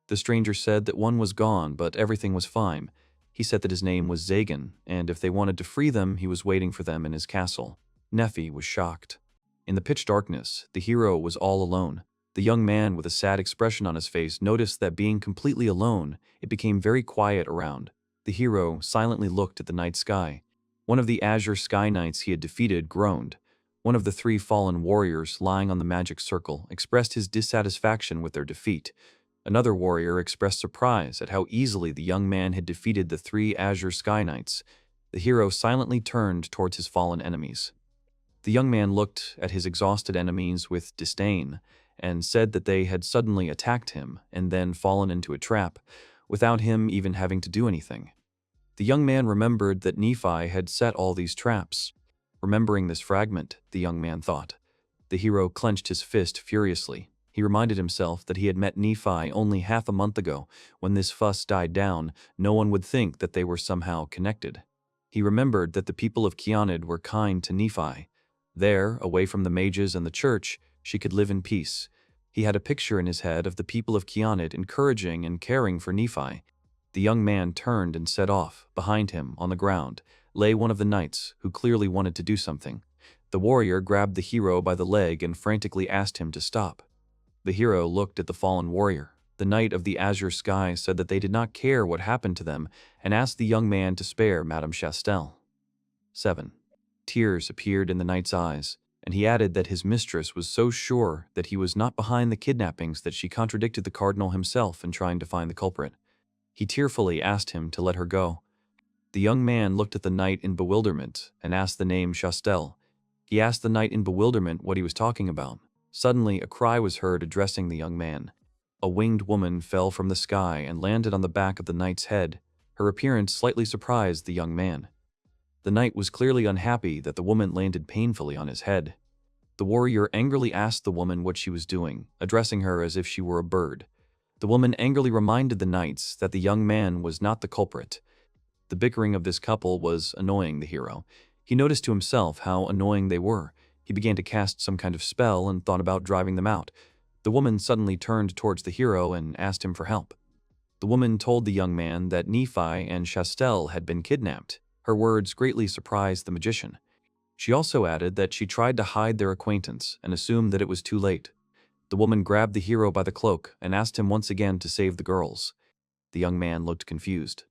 The stranger said that one was gone, but everything was fine. He said that his name was Zagan, and if they wanted to free them, he was waiting for them in his castle. Nephi was shocked. In the pitch darkness, the hero was all alone. The young man with a sad expression on his face noticed that being completely alone, it became very quiet around. The hero silently looked at the night sky. One of the azure sky knights he had defeated groaned. One of the three fallen warriors lying on the magic circle expressed his dissatisfaction with their defeat. Another warrior expressed surprise at how easily the young man had defeated the three azure sky knights. The hero silently turned towards his fallen enemies. The young man looked at his exhausted enemies with disdain and said that they had suddenly attacked him and then fallen into a trap, without him even having to do anything. The young man remembered that Nephi had set all these traps. Remembering this fragment, the young man thought. The hero clenched his fist furiously. He reminded himself that he had met Nephi only half a month ago. When this fuss died down, no one would think that they were somehow connected. He remembered that the people of Kionid were kind to Nephi. There, away from the mages and the church, she could live in peace. He had a picture in his head of the people of Kionid encouraging and caring for Nephi. The young man turned and set off. Behind him, on the ground, lay one of the knights, who clearly wanted to do something. The warrior grabbed the hero by the leg and frantically asked him to stop. The hero looked at the fallen warrior. The knight of the azure sky said that they did not care what happened to them and asked the young man to spare Madame Chastel. 7. Tears appeared in the knight's eyes, and he added that his mistress was so sure that he was not behind the kidnappings that she contradicted the cardinal himself in trying to find the culprit. He tearfully asked him to let her go. The young man looked at the knight in bewilderment and asked the name Chastel. He asked the knight in bewilderment what he was talking about. Suddenly, a cry was heard addressing the young man. A winged woman fell from the sky and landed on the back of the knight's head. Her appearance slightly surprised the young man. The knight was clearly unhappy that the woman landed painfully on his head. The warrior angrily asked the woman what she was doing, addressing her as if she were a bird. The woman angrily reminded the knights that the young man was not the culprit. The bickering of this couple was annoying the hero. He noticed to himself how annoying they were. He began to cast some kind of spell and thought about driving them out. The woman suddenly turned towards the hero and asked him for help. The woman told the young man that Nephi and Chastel had been kidnapped. Her words greatly surprised the magician. She also added that she tried to hide their acquaintance and assumed that it was too late. The woman grabbed the hero by the cloak and asked him once again to save the girls. The young man looked confused.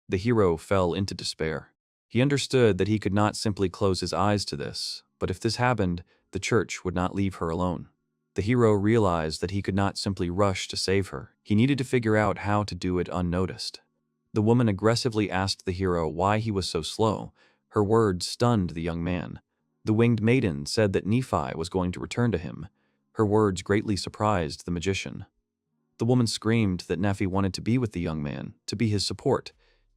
The hero fell into despair. He understood that he could not simply close his eyes to this, but if this happened, the church would not leave her alone. The hero realized that he could not simply rush to save her. He needed to figure out how to do it unnoticed. The woman aggressively asked the hero why he was so slow. Her words stunned the young man. The winged maiden said that Nephi was going to return to him. Her words greatly surprised the magician. The woman screamed that Nephi wanted to be with the young man, to be his support.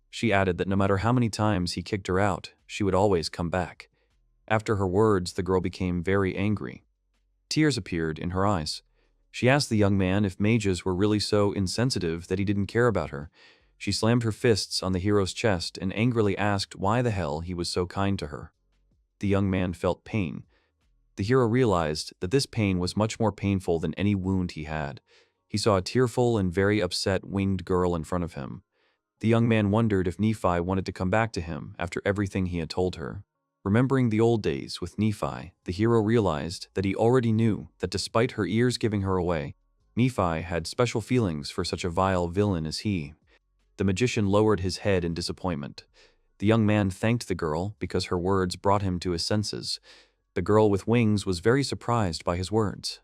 She added that no matter how many times he kicked her out, she would always come back. After her words, the girl became very angry. Tears appeared in her eyes. She asked the young man if mages were really so insensitive that he didn't care about her. She slammed her fists on the hero's chest and angrily asked why the hell he was so kind to her. The young man felt pain. The hero realized that this pain was much more painful than any wound he had. He saw a tearful and very upset winged girl in front of him. The young man wondered if Nephi wanted to come back to him after everything he had told her. Remembering the old days with Nephi, the hero realized that he already knew that despite her ears giving her away, Nephi had special feelings for such a vile villain as he. The magician lowered his head in disappointment. The young man thanked the girl because her words brought him to his senses. The girl with wings was very surprised by his words.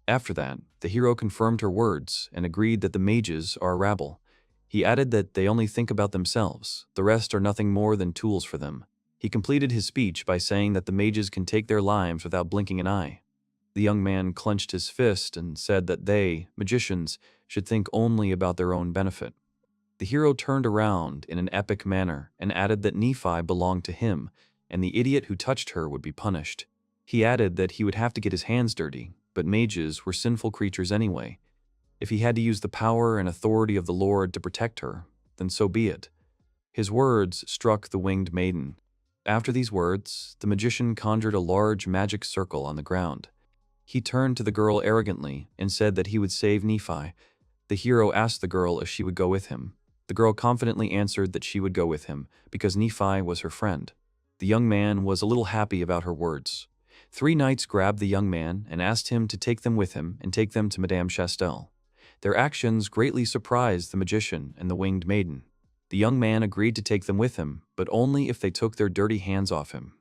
After that, the hero confirmed her words and agreed that the mages are a rabble. He added that they only think about themselves, the rest are nothing more than tools for them. He completed his speech by saying that the mages can take their lives without blinking an eye. The young man clenched his fist and said that they, magicians, should think only about their own benefit. The hero turned around in an epic manner and added that Nephi belonged to him, and the idiot who touched her would be punished. He added that he would have to get his hands dirty, but mages were sinful creatures anyway. If he had to use the power and authority of the Lord to protect her, then so be it. His words struck the winged maiden. After these words, the magician conjured a large magic circle on the ground. He turned to the girl arrogantly and said that he would save Nephi. The hero asked the girl if she would go with him. The girl confidently answered that she would go with him because Nephi was her friend. The young man was a little happy about her words. 3 knights grabbed the young man and asked him to take them with him and take them to Madame Chastel. Their actions greatly surprised the magician and the winged maiden. The young man agreed to take them with him, but only if they took their dirty hands off him.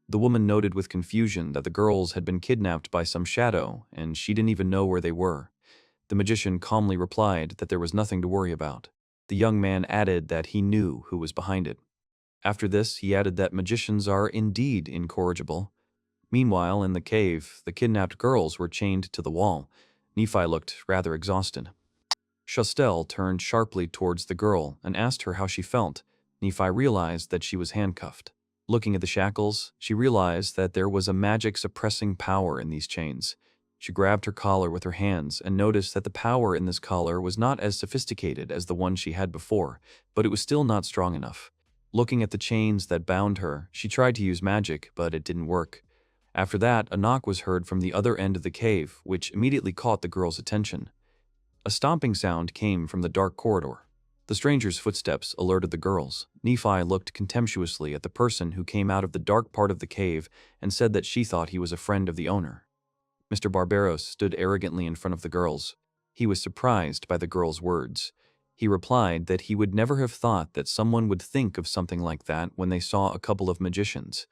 The woman noted with confusion that the girls had been kidnapped by some shadow, and she didn't even know where they were. The magician calmly replied that there was nothing to worry about. The young man added that he knew who was behind it. After this, he added that magicians are indeed incorrigible. Meanwhile, in the cave, the kidnapped girls were chained to the wall. Nephi looked rather exhausted. Chastel turned sharply towards the girl and asked her how she felt. Nephi realized that she was handcuffed. Looking at the shackles, she realized that there was a magic suppressing power in these chains. She grabbed her collar with her hands and noticed that the power in this collar was not as sophisticated as the one she had before, but it was still not strong enough. Looking at the chains that bound her, she tried to use magic, but it didn't work. After that, a knock was heard from the other end of the cave, which immediately caught the girl's attention. A stomping sound came from the dark corridor. The stranger's footsteps alerted the girls. Nephi looked contemptuously at the person who came out of the dark part of the cave and said that she thought he was a friend of the owner. Mr. Barbaros stood arrogantly in front of the girls. He was surprised by the girls' words. He replied that he would never have thought that someone would think of something like that when they saw a couple of magicians.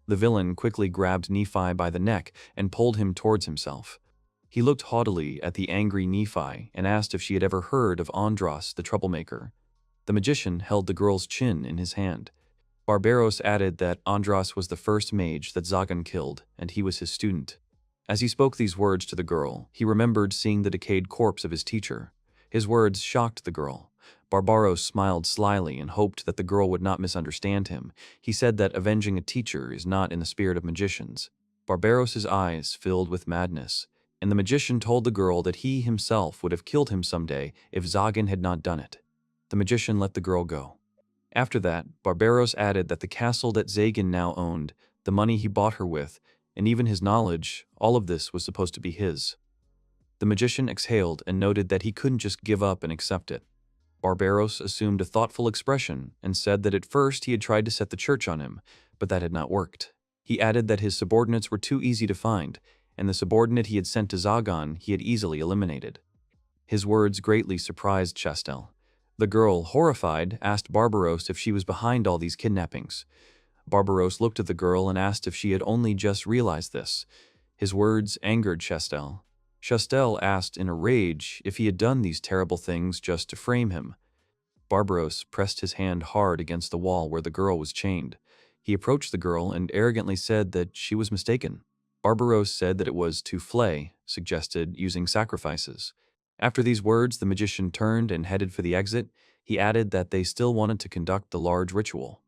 The villain quickly grabbed Nephi by the neck and pulled him towards himself. He looked haughtily at the angry Nephi and asked if she had ever heard of Andros, the troublemaker. The magician held the girl's chin in his hand. Barbaros added that Andros was the first mage that Zagan killed, and he was his student. As he spoke these words to the girl, he remembered seeing the decayed corpse of his teacher. His words shocked the girl. Barbaros smiled slyly and hoped that the girl would not misunderstand him. He said that avenging a teacher is not in the spirit of magicians. Barbaros's eyes filled with madness, and the magician told the girl that he himself would have killed him someday if Zagan had not done it. The magician let the girl go. After that, Barbaros added that the castle that Zagan now owned, the money he bought her with, and even his knowledge, all of this was supposed to be his. The magician exhaled and noted that he couldn't just give up and accept it. Barbaros assumed a thoughtful expression and said that at first he had tried to set the church on him, but that had not worked. He added that his subordinates were too easy to find, and the subordinate he had sent to Zagan he had easily eliminated. His words greatly surprised Chastel. The girl, horrified, asked Barbaros if she was behind all these kidnappings. Barbaros looked at the girl and asked if she had only just realized this. His words angered Chastel. Chastel asked in a rage if he had done these terrible things just to frame him. Barbaros pressed his hand hard against the wall where the girl was chained. He approached the girl and arrogantly said that she was mistaken. Barbaros said that it was to flay, suggested using sacrifices. After these words, the magician turned and headed for the exit. He added that they still wanted to conduct the large ritual.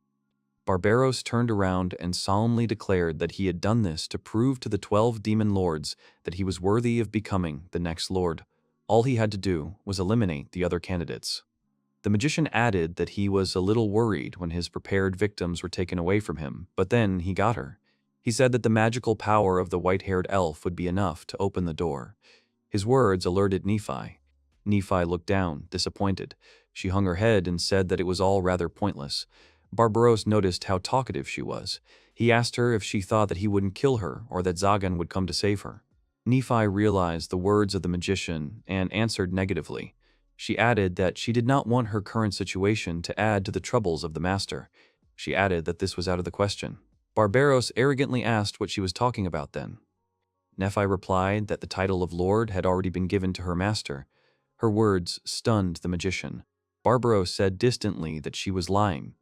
Barbaros turned around and solemnly declared that he had done this to prove to the 12 demon lords that he was worthy of becoming the next lord. All he had to do was eliminate the other candidates. The magician added that he was a little worried when his prepared victims were taken away from him, but then he got her. He said that the magical power of the white-haired elf would be enough to open the door. His words alerted Nephi. Nephi looked down, disappointed. She hung her head and said that it was all rather pointless. Barbaros noticed how talkative she was. He asked her if she thought that he wouldn't kill her or that Zagan would come to save her. Nephi realized the words of the magician and answered negatively. She added that she did not want her current situation to add to the troubles of the master. She added that this was out of the question. Barbaros arrogantly asked what she was talking about then. Nephi replied that the title of lord had already been given to her master. Her words stunned the magician. Barbaros said distantly that she was lying.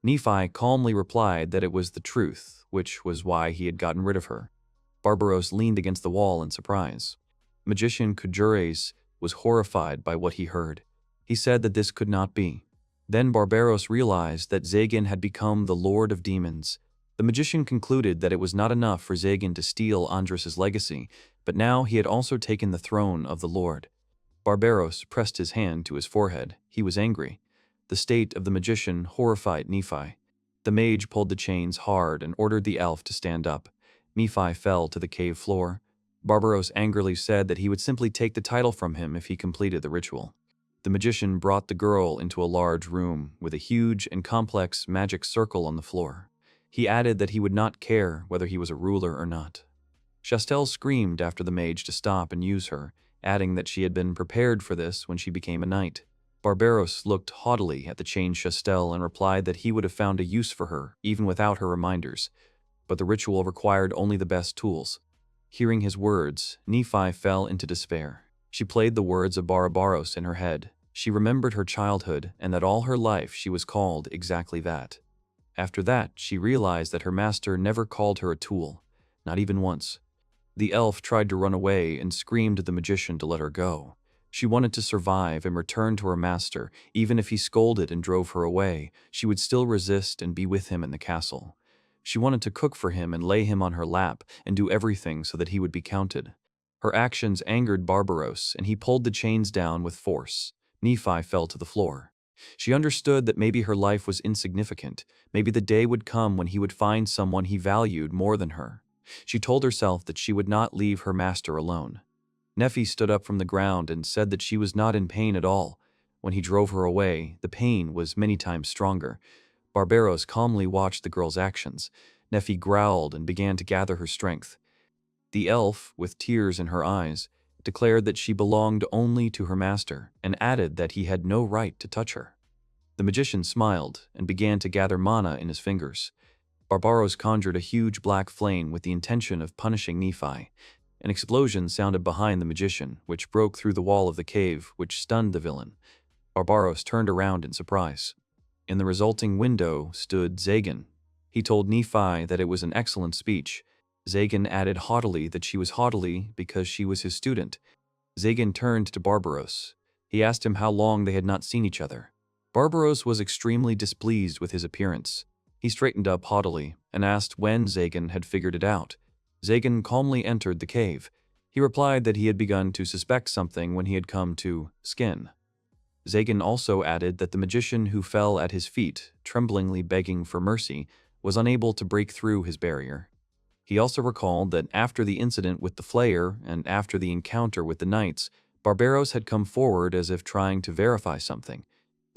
Nephi calmly replied that it was the truth, which was why he had gotten rid of her. Barbaros leaned against the wall in surprise. Magician Kujures was horrified by what he heard. He said that this could not be. Then Barbaros realized that Zagan had become the Lord of Demons. The magician concluded that it was not enough for Zagan to steal Andros's legacy, but now he had also taken the throne of the Lord. Barbaros pressed his hand to his forehead. He was angry. The state of the magician horrified Nephi. The mage pulled the chains hard and ordered the elf to stand up. Nephi fell to the cave floor. Barbaros angrily said that he would simply take the title from him if he completed the ritual. The magician brought the girl into a large room with a huge and complex magic circle on the floor. He added that he would not care whether he was a ruler or not. Chastel screamed after the mage to stop and use her, adding that she had been prepared for this when she became a knight. Barbaros looked haughtily at the chained Chastel and replied that he would have found a use for her, even without her reminders. But the ritual required only the best tools. Hearing his words, Nephi fell into despair. She played the words of Barbaros in her head. She remembered her childhood and that all her life she was called exactly that. After that, she realized that her master never called her a tool, not even once. The elf tried to run away and screamed at the magician to let her go. She wanted to survive and return to her master. Even if he scolded and drove her away, she would still resist and be with him in the castle. She wanted to cook for him and lay him on her lap and do everything so that he would be counted. Her actions angered Barbaros, and he pulled the chains down with force. Nephi fell to the floor. She understood that maybe her life was insignificant. Maybe the day would come when he would find someone he valued more than her. She told herself that she would not leave her master alone. Nephi stood up from the ground and said that she was not in pain at all. When he drove her away, the pain was many times stronger. Barbaros calmly watched the girl's actions. Nephi growled and began to gather her strength. The elf, with tears in her eyes, declared that she belonged only to her master and added that he had no right to touch her. The magician smiled and began to gather mana in his fingers. Barbaros conjured a huge black flame with the intention of punishing Nephi. An explosion sounded behind the magician, which broke through the wall of the cave, which stunned the villain. Barbaros turned around in surprise. In the resulting window stood Zagan. He told Nephi that it was an excellent speech. Zagan added haughtily that she was haughtily because she was his student. Zagan turned to Barbaros. He asked him how long they had not seen each other. Barbaros was extremely displeased with his appearance. He straightened up haughtily and asked when Zagan had figured it out. Zagan calmly entered the cave. He replied that he had begun to suspect something when he had come to skin. Zagan also added that the magician who fell at his feet, tremblingly begging for mercy, was unable to break through his barrier. He also recalled that after the incident with the flayer and after the encounter with the knights, Barbaros had come forward as if trying to verify something.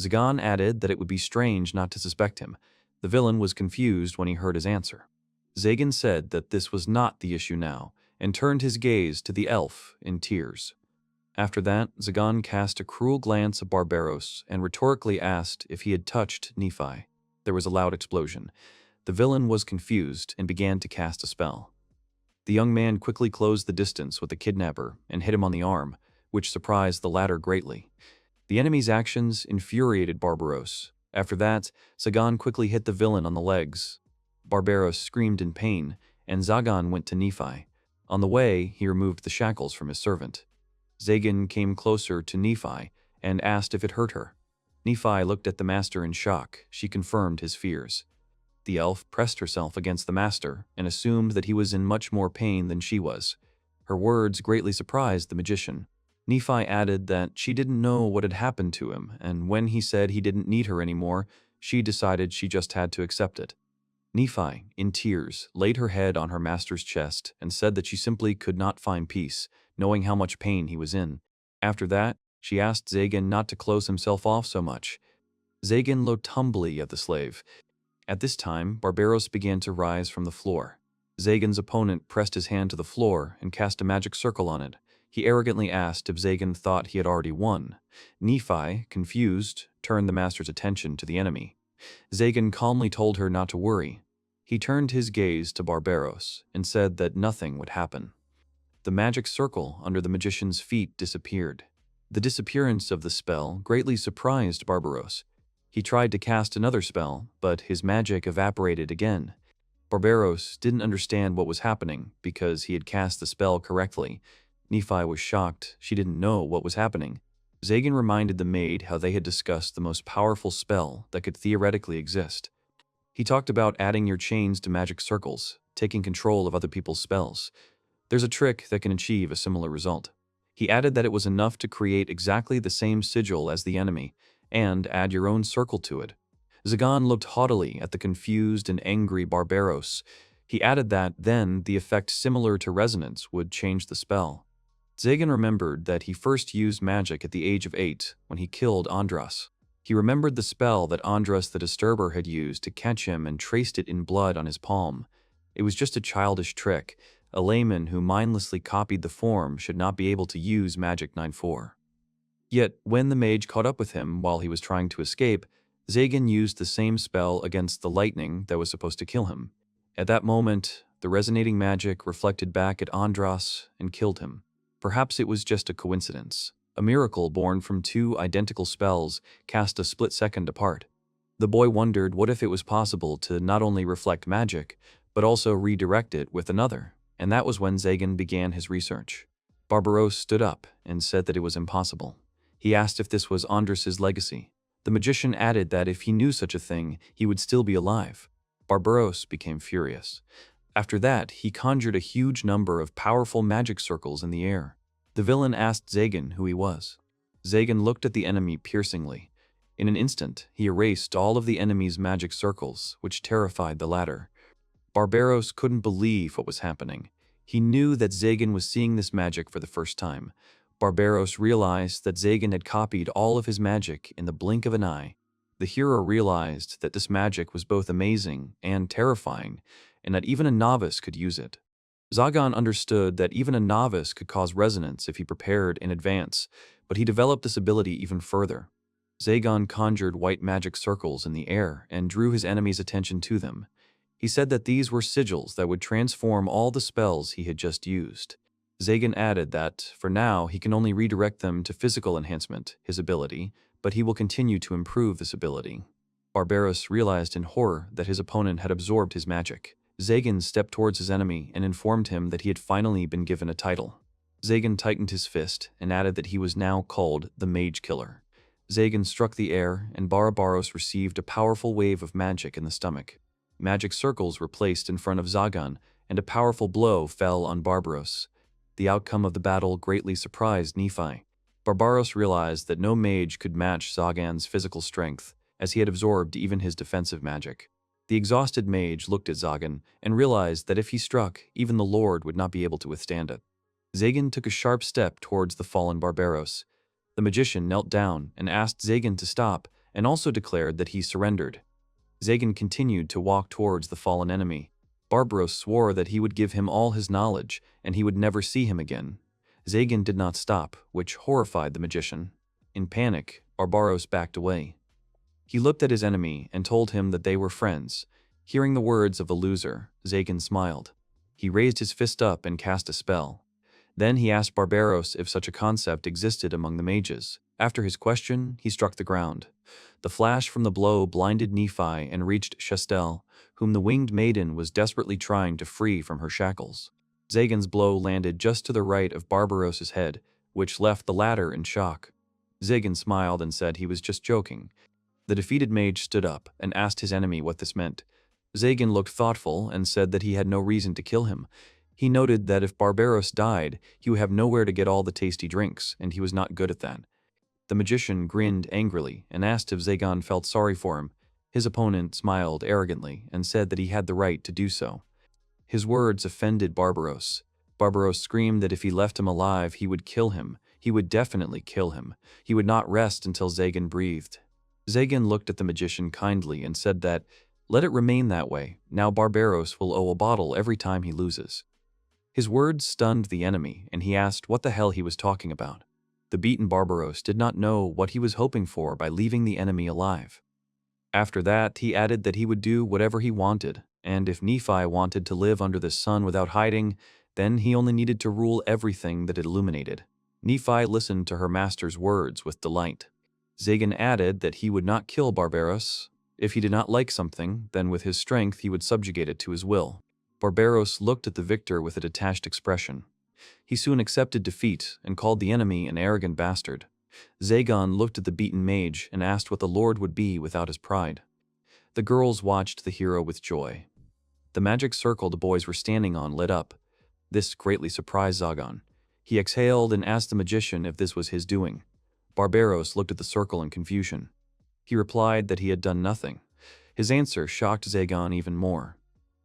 Zagan added that it would be strange not to suspect him. The villain was confused when he heard his answer. Zagan said that this was not the issue now, and turned his gaze to the elf in tears. After that, Zagan cast a cruel glance at Barbaros and rhetorically asked if he had touched Nephi. There was a loud explosion. The villain was confused and began to cast a spell. The young man quickly closed the distance with the kidnapper and hit him on the arm, which surprised the latter greatly. The enemy's actions infuriated Barbaros. After that, Zagan quickly hit the villain on the legs. Barbaros screamed in pain, and Zagan went to Nephi. On the way, he removed the shackles from his servant. Zagan came closer to Nephi and asked if it hurt her. Nephi looked at the master in shock. She confirmed his fears. The elf pressed herself against the master and assumed that he was in much more pain than she was. Her words greatly surprised the magician. Nephi added that she didn't know what had happened to him, and when he said he didn't need her anymore, she decided she just had to accept it. Nephi, in tears, laid her head on her master's chest and said that she simply could not find peace, knowing how much pain he was in. After that, she asked Zagan not to close himself off so much. Zagan looked humbly at the slave. At this time, Barbaros began to rise from the floor. Zagan's opponent pressed his hand to the floor and cast a magic circle on it. He arrogantly asked if Zagan thought he had already won. Nephi, confused, turned the master's attention to the enemy. Zagan calmly told her not to worry. He turned his gaze to Barbaros and said that nothing would happen. The magic circle under the magician's feet disappeared. The disappearance of the spell greatly surprised Barbaros. He tried to cast another spell, but his magic evaporated again. Barbaros didn't understand what was happening because he had cast the spell correctly. Nephi was shocked. She didn't know what was happening. Zagan reminded the maid how they had discussed the most powerful spell that could theoretically exist. He talked about adding your chains to magic circles, taking control of other people's spells. There's a trick that can achieve a similar result. He added that it was enough to create exactly the same sigil as the enemy, and add your own circle to it. Zagan looked haughtily at the confused and angry Barbaros. He added that then the effect similar to resonance would change the spell. Zagan remembered that he first used magic at the age of 8 when he killed Andras. He remembered the spell that Andras the Disturber had used to catch him and traced it in blood on his palm. It was just a childish trick. A layman who mindlessly copied the form should not be able to use Magic 9-4. Yet, when the mage caught up with him while he was trying to escape, Zagan used the same spell against the lightning that was supposed to kill him. At that moment, the resonating magic reflected back at Andras and killed him. Perhaps it was just a coincidence, a miracle born from two identical spells cast a split second apart. The boy wondered what if it was possible to not only reflect magic, but also redirect it with another, and that was when Zagan began his research. Barbaros stood up and said that it was impossible. He asked if this was Andras's legacy. The magician added that if he knew such a thing, he would still be alive. Barbaros became furious. After that, he conjured a huge number of powerful magic circles in the air. The villain asked Zagan who he was. Zagan looked at the enemy piercingly. In an instant, he erased all of the enemy's magic circles, which terrified the latter. Barbaros couldn't believe what was happening. He knew that Zagan was seeing this magic for the first time. Barbaros realized that Zagan had copied all of his magic in the blink of an eye. The hero realized that this magic was both amazing and terrifying, and that even a novice could use it. Zagan understood that even a novice could cause resonance if he prepared in advance, but he developed this ability even further. Zagan conjured white magic circles in the air and drew his enemy's attention to them. He said that these were sigils that would transform all the spells he had just used. Zagan added that, for now, he can only redirect them to physical enhancement, his ability, but he will continue to improve this ability. Barbaros realized in horror that his opponent had absorbed his magic. Zagan stepped towards his enemy and informed him that he had finally been given a title. Zagan tightened his fist and added that he was now called the Mage Killer. Zagan struck the air, and Barbaros received a powerful wave of magic in the stomach. Magic circles were placed in front of Zagan, and a powerful blow fell on Barbaros. The outcome of the battle greatly surprised Nephi. Barbaros realized that no mage could match Zagan's physical strength, as he had absorbed even his defensive magic. The exhausted mage looked at Zagan and realized that if he struck, even the Lord would not be able to withstand it. Zagan took a sharp step towards the fallen Barbaros. The magician knelt down and asked Zagan to stop, and also declared that he surrendered. Zagan continued to walk towards the fallen enemy. Barbaros swore that he would give him all his knowledge, and he would never see him again. Zagan did not stop, which horrified the magician. In panic, Barbaros backed away. He looked at his enemy and told him that they were friends. Hearing the words of the loser, Zagan smiled. He raised his fist up and cast a spell. Then he asked Barbaros if such a concept existed among the mages. After his question, he struck the ground. The flash from the blow blinded Nephi and reached Chastel, whom the winged maiden was desperately trying to free from her shackles. Zagan's blow landed just to the right of Barbaros's head, which left the latter in shock. Zagan smiled and said he was just joking. The defeated mage stood up and asked his enemy what this meant. Zagan looked thoughtful and said that he had no reason to kill him. He noted that if Barbaros died, he would have nowhere to get all the tasty drinks, and he was not good at that. The magician grinned angrily and asked if Zagan felt sorry for him. His opponent smiled arrogantly and said that he had the right to do so. His words offended Barbaros. Barbaros screamed that if he left him alive, he would kill him. He would definitely kill him. He would not rest until Zagan breathed. Zagan looked at the magician kindly and said that, "Let it remain that way. Now Barbaros will owe a bottle every time he loses." His words stunned the enemy, and he asked what the hell he was talking about. The beaten Barbaros did not know what he was hoping for by leaving the enemy alive. After that, he added that he would do whatever he wanted, and if Nephi wanted to live under the sun without hiding, then he only needed to rule everything that it illuminated. Nephi listened to her master's words with delight. Zagan added that he would not kill Barbaros. If he did not like something, then with his strength he would subjugate it to his will. Barbaros looked at the victor with a detached expression. He soon accepted defeat and called the enemy an arrogant bastard. Zagan looked at the beaten mage and asked what the Lord would be without his pride. The girls watched the hero with joy. The magic circle the boys were standing on lit up. This greatly surprised Zagan. He exhaled and asked the magician if this was his doing. Barbaros looked at the circle in confusion. He replied that he had done nothing. His answer shocked Zagan even more.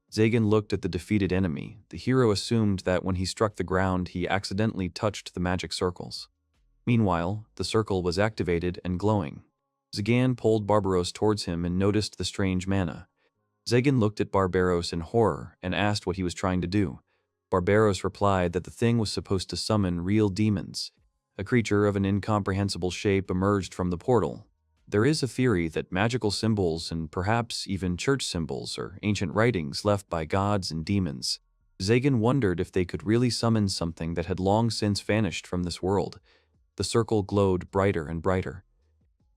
Zagan looked at the defeated enemy. The hero assumed that when he struck the ground, he accidentally touched the magic circles. Meanwhile, the circle was activated and glowing. Zagan pulled Barbaros towards him and noticed the strange mana. Zagan looked at Barbaros in horror and asked what he was trying to do. Barbaros replied that the thing was supposed to summon real demons. A creature of an incomprehensible shape emerged from the portal. There is a theory that magical symbols and perhaps even church symbols are ancient writings left by gods and demons. Zagan wondered if they could really summon something that had long since vanished from this world. The circle glowed brighter and brighter.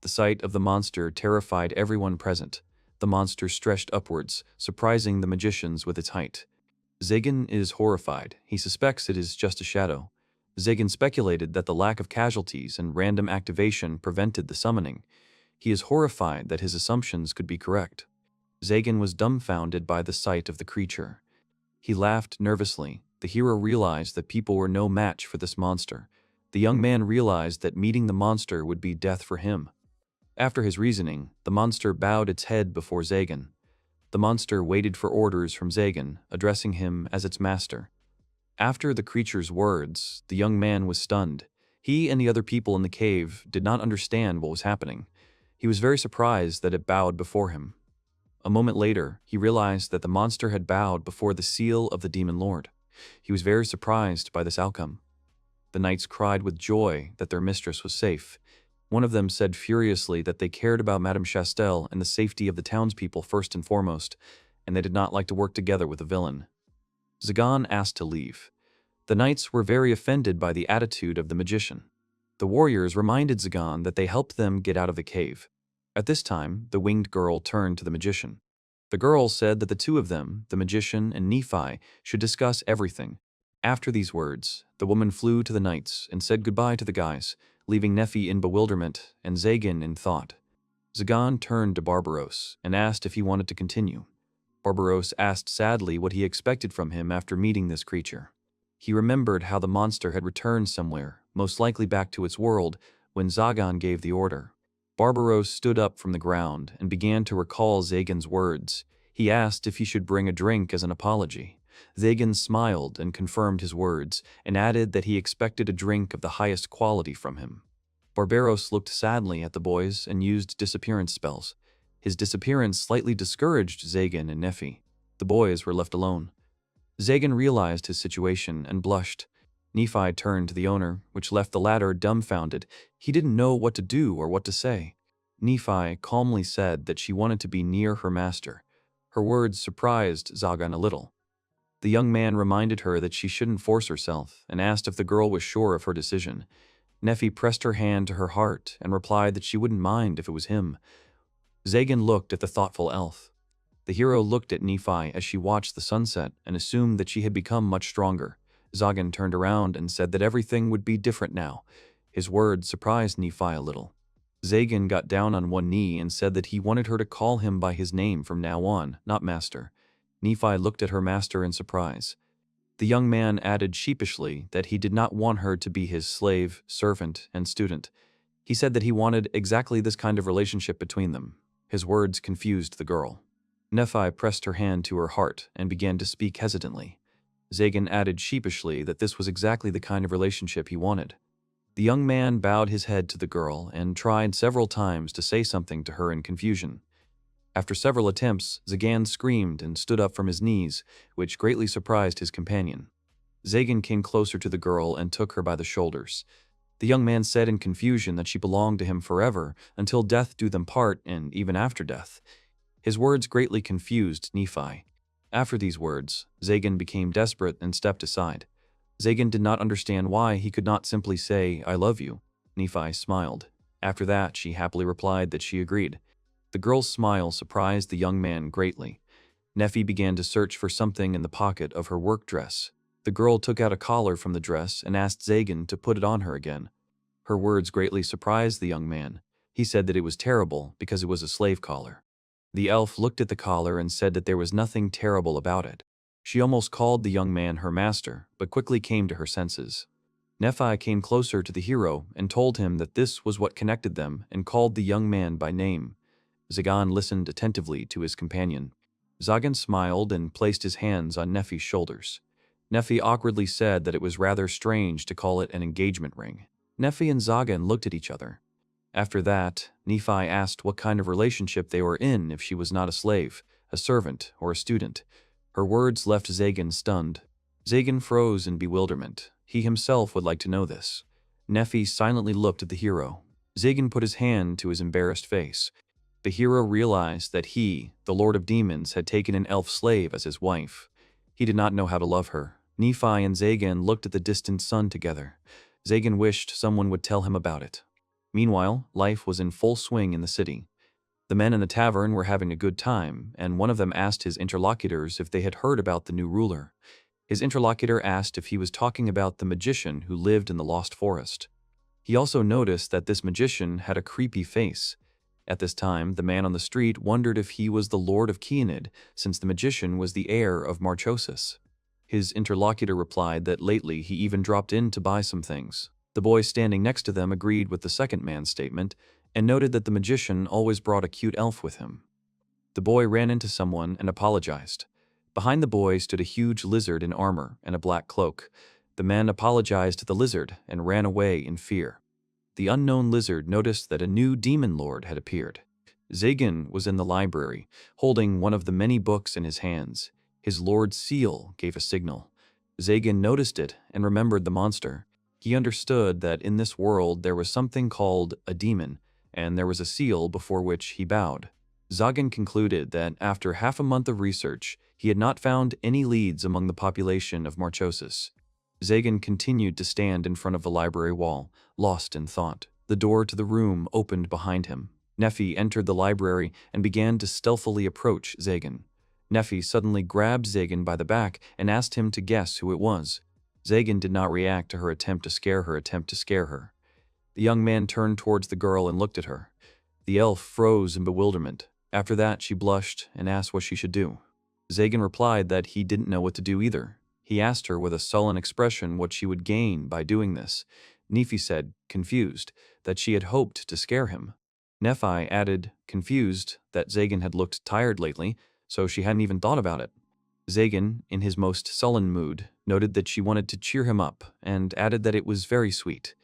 The sight of the monster terrified everyone present. The monster stretched upwards, surprising the magicians with its height. Zagan is horrified. He suspects it is just a shadow. Zagan speculated that the lack of casualties and random activation prevented the summoning. He is horrified that his assumptions could be correct. Zagan was dumbfounded by the sight of the creature. He laughed nervously. The hero realized that people were no match for this monster. The young man realized that meeting the monster would be death for him. After his reasoning, the monster bowed its head before Zagan. The monster waited for orders from Zagan, addressing him as its master. After the creature's words, the young man was stunned. He and the other people in the cave did not understand what was happening. He was very surprised that it bowed before him. A moment later, he realized that the monster had bowed before the seal of the Demon Lord. He was very surprised by this outcome. The knights cried with joy that their mistress was safe. One of them said furiously that they cared about Madame Chastel and the safety of the townspeople first and foremost, and they did not like to work together with a villain. Zagan asked to leave. The knights were very offended by the attitude of the magician. The warriors reminded Zagan that they helped them get out of the cave. At this time, the winged girl turned to the magician. The girl said that the two of them, the magician and Nephi, should discuss everything. After these words, the woman flew to the knights and said goodbye to the guys, leaving Nephi in bewilderment and Zagan in thought. Zagan turned to Barbaros and asked if he wanted to continue. Barbaros asked sadly what he expected from him after meeting this creature. He remembered how the monster had returned somewhere, most likely back to its world, when Zagan gave the order. Barbaros stood up from the ground and began to recall Zagan's words. He asked if he should bring a drink as an apology. Zagan smiled and confirmed his words, and added that he expected a drink of the highest quality from him. Barbaros looked sadly at the boys and used disappearance spells. His disappearance slightly discouraged Zagan and Nephi. The boys were left alone. Zagan realized his situation and blushed. Nephi turned to the owner, which left the latter dumbfounded. He didn't know what to do or what to say. Nephi calmly said that she wanted to be near her master. Her words surprised Zagan a little. The young man reminded her that she shouldn't force herself and asked if the girl was sure of her decision. Nephi pressed her hand to her heart and replied that she wouldn't mind if it was him. Zagan looked at the thoughtful elf. The hero looked at Nephi as she watched the sunset and assumed that she had become much stronger. Zagan turned around and said that everything would be different now. His words surprised Nephi a little. Zagan got down on one knee and said that he wanted her to call him by his name from now on, not master. Nephi looked at her master in surprise. The young man added sheepishly that he did not want her to be his slave, servant, and student. He said that he wanted exactly this kind of relationship between them. His words confused the girl. Nephi pressed her hand to her heart and began to speak hesitantly. Zagan added sheepishly that this was exactly the kind of relationship he wanted. The young man bowed his head to the girl and tried several times to say something to her in confusion. After several attempts, Zagan screamed and stood up from his knees, which greatly surprised his companion. Zagan came closer to the girl and took her by the shoulders. The young man said in confusion that she belonged to him forever, until death do them part, and even after death. His words greatly confused Nephi. After these words, Zagan became desperate and stepped aside. Zagan did not understand why he could not simply say, "I love you." Nephi smiled. After that, she happily replied that she agreed. The girl's smile surprised the young man greatly. Nephi began to search for something in the pocket of her work dress. The girl took out a collar from the dress and asked Zagan to put it on her again. Her words greatly surprised the young man. He said that it was terrible because it was a slave collar. The elf looked at the collar and said that there was nothing terrible about it. She almost called the young man her master, but quickly came to her senses. Nephi came closer to the hero and told him that this was what connected them and called the young man by name. Zagan listened attentively to his companion. Zagan smiled and placed his hands on Nephi's shoulders. Nephi awkwardly said that it was rather strange to call it an engagement ring. Nephi and Zagan looked at each other. After that, Nephi asked what kind of relationship they were in if she was not a slave, a servant, or a student. Her words left Zagan stunned. Zagan froze in bewilderment. He himself would like to know this. Nephi silently looked at the hero. Zagan put his hand to his embarrassed face. The hero realized that he, the Lord of Demons, had taken an elf slave as his wife. He did not know how to love her. Nephi and Zagan looked at the distant sun together. Zagan wished someone would tell him about it. Meanwhile, life was in full swing in the city. The men in the tavern were having a good time, and one of them asked his interlocutors if they had heard about the new ruler. His interlocutor asked if he was talking about the magician who lived in the Lost Forest. He also noticed that this magician had a creepy face. At this time, the man on the street wondered if he was the Lord of Keenid, since the magician was the heir of Marchosis. His interlocutor replied that lately he even dropped in to buy some things. The boy standing next to them agreed with the second man's statement and noted that the magician always brought a cute elf with him. The boy ran into someone and apologized. Behind the boy stood a huge lizard in armor and a black cloak. The man apologized to the lizard and ran away in fear. The unknown lizard noticed that a new demon lord had appeared. Zagan was in the library, holding one of the many books in his hands. His lord's seal gave a signal. Zagan noticed it and remembered the monster. He understood that in this world there was something called a demon, and there was a seal before which he bowed. Zagan concluded that after half a month of research, he had not found any leads among the population of Marchosis. Zagan continued to stand in front of the library wall, lost in thought. The door to the room opened behind him. Nephi entered the library and began to stealthily approach Zagan. Nephi suddenly grabbed Zagan by the back and asked him to guess who it was. Zagan did not react to her attempt to scare her. The young man turned towards the girl and looked at her. The elf froze in bewilderment. After that, she blushed and asked what she should do. Zagan replied that he didn't know what to do either. He asked her with a sullen expression what she would gain by doing this. Nephi said, confused, that she had hoped to scare him. Nephi added, confused, that Zagan had looked tired lately, so she hadn't even thought about it. Zagan, in his most sullen mood, noted that she wanted to cheer him up and added that it was very sweet.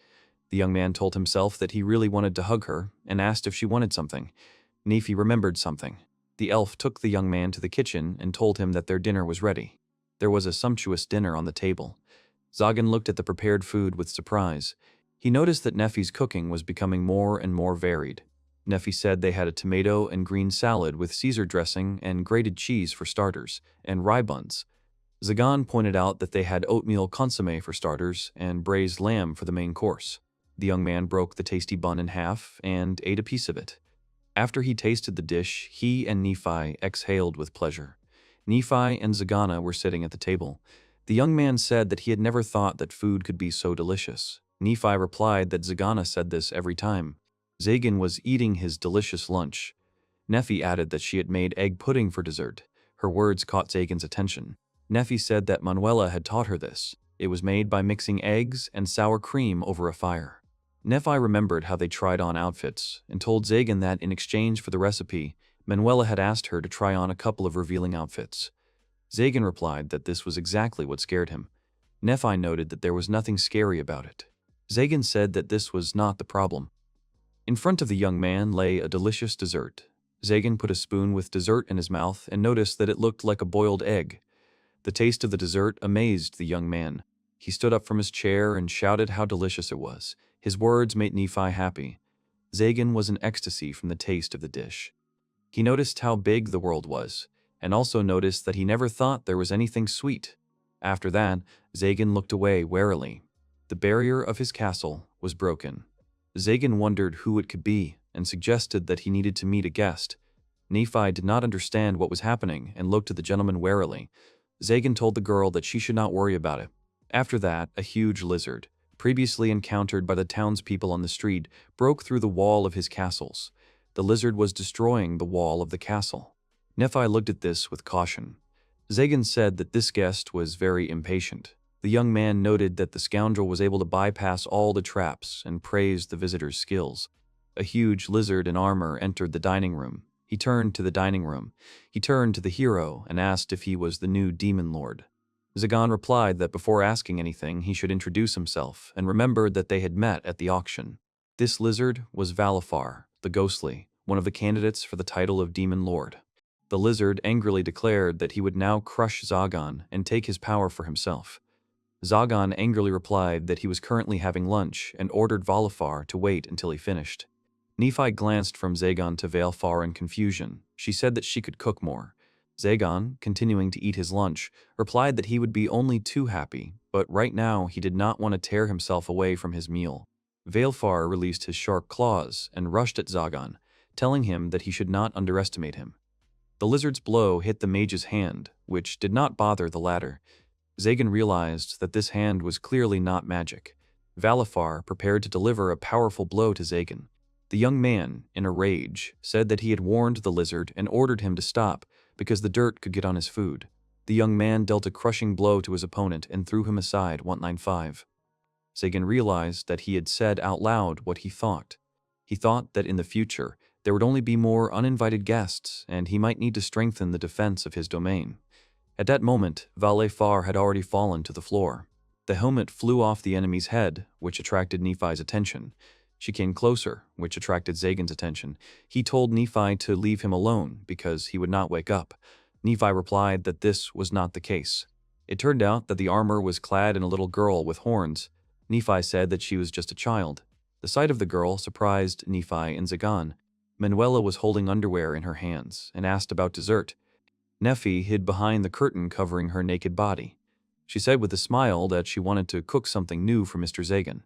The young man told himself that he really wanted to hug her and asked if she wanted something. Nephi remembered something. The elf took the young man to the kitchen and told him that their dinner was ready. There was a sumptuous dinner on the table. Zagan looked at the prepared food with surprise. He noticed that Nephi's cooking was becoming more and more varied. Nephi said they had a tomato and green salad with Caesar dressing and grated cheese for starters, and rye buns. Zagan pointed out that they had oatmeal consommé for starters and braised lamb for the main course. The young man broke the tasty bun in half and ate a piece of it. After he tasted the dish, he and Nephi exhaled with pleasure. Nephi and Zagana were sitting at the table. The young man said that he had never thought that food could be so delicious. Nephi replied that Zagana said this every time. Zagan was eating his delicious lunch. Nephi added that she had made egg pudding for dessert. Her words caught Zagan's attention. Nephi said that Manuela had taught her this. It was made by mixing eggs and sour cream over a fire. Nephi remembered how they tried on outfits and told Zagan that in exchange for the recipe, Manuela had asked her to try on a couple of revealing outfits. Zagan replied that this was exactly what scared him. Nephi noted that there was nothing scary about it. Zagan said that this was not the problem. In front of the young man lay a delicious dessert. Zagan put a spoon with dessert in his mouth and noticed that it looked like a boiled egg. The taste of the dessert amazed the young man. He stood up from his chair and shouted how delicious it was. His words made Nephi happy. Zagan was in ecstasy from the taste of the dish. He noticed how big the world was, and also noticed that he never thought there was anything sweet. After that, Zagan looked away warily. The barrier of his castle was broken. Zagan wondered who it could be and suggested that he needed to meet a guest. Nephi did not understand what was happening and looked at the gentleman warily. Zagan told the girl that she should not worry about it. After that, a huge lizard, previously encountered by the townspeople on the street, broke through the wall of his castles. The lizard was destroying the wall of the castle. Nephi looked at this with caution. Zagan said that this guest was very impatient. The young man noted that the scoundrel was able to bypass all the traps and praised the visitor's skills. A huge lizard in armor entered the dining room. He turned to the dining room. He turned to the hero and asked if he was the new demon lord. Zagan replied that before asking anything, he should introduce himself, and remembered that they had met at the auction. This lizard was Valafar, the Ghostly, one of the candidates for the title of Demon Lord. The lizard angrily declared that he would now crush Zagan and take his power for himself. Zagan angrily replied that he was currently having lunch and ordered Valafar to wait until he finished. Nephi glanced from Zagan to Valafar in confusion. She said that she could cook more. Zagan, continuing to eat his lunch, replied that he would be only too happy, but right now he did not want to tear himself away from his meal. Valafar released his sharp claws and rushed at Zagan, telling him that he should not underestimate him. The lizard's blow hit the mage's hand, which did not bother the latter. Zagan realized that this hand was clearly not magic. Valafar prepared to deliver a powerful blow to Zagan. The young man, in a rage, said that he had warned the lizard and ordered him to stop because the dirt could get on his food. The young man dealt a crushing blow to his opponent and threw him aside 195. Zagan realized that he had said out loud what he thought. He thought that in the future, there would only be more uninvited guests, and he might need to strengthen the defense of his domain. At that moment, Valafar had already fallen to the floor. The helmet flew off the enemy's head, which attracted Nephi's attention. She came closer, which attracted Zagan's attention. He told Nephi to leave him alone because he would not wake up. Nephi replied that this was not the case. It turned out that the armor was clad in a little girl with horns. Nephi said that she was just a child. The sight of the girl surprised Nephi and Zagan. Manuela was holding underwear in her hands and asked about dessert. Nephi hid behind the curtain covering her naked body. She said with a smile that she wanted to cook something new for Mr. Zagan.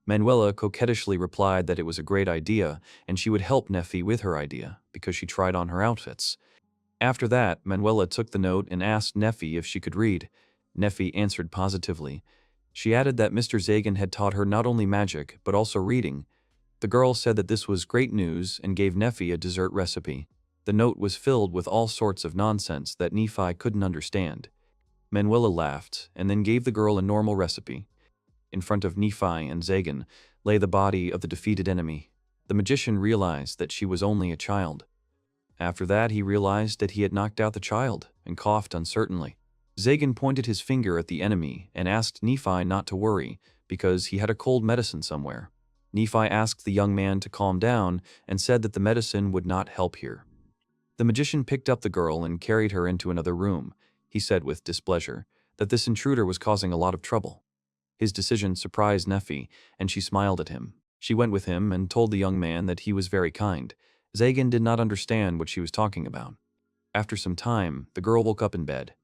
Manuela coquettishly replied that it was a great idea and she would help Nephi with her idea because she tried on her outfits. After that, Manuela took the note and asked Nephi if she could read. Nephi answered positively. She added that Mr. Zagan had taught her not only magic but also reading. The girl said that this was great news and gave Nephi a dessert recipe. The note was filled with all sorts of nonsense that Nephi couldn't understand. Manuela laughed and then gave the girl a normal recipe. In front of Nephi and Zagan lay the body of the defeated enemy. The magician realized that she was only a child. After that, he realized that he had knocked out the child and coughed uncertainly. Zagan pointed his finger at the enemy and asked Nephi not to worry because he had a cold medicine somewhere. Nephi asked the young man to calm down and said that the medicine would not help here. The magician picked up the girl and carried her into another room. He said with displeasure that this intruder was causing a lot of trouble. His decision surprised Nephi, and she smiled at him. She went with him and told the young man that he was very kind. Zagan did not understand what she was talking about. After some time, the girl woke up in bed.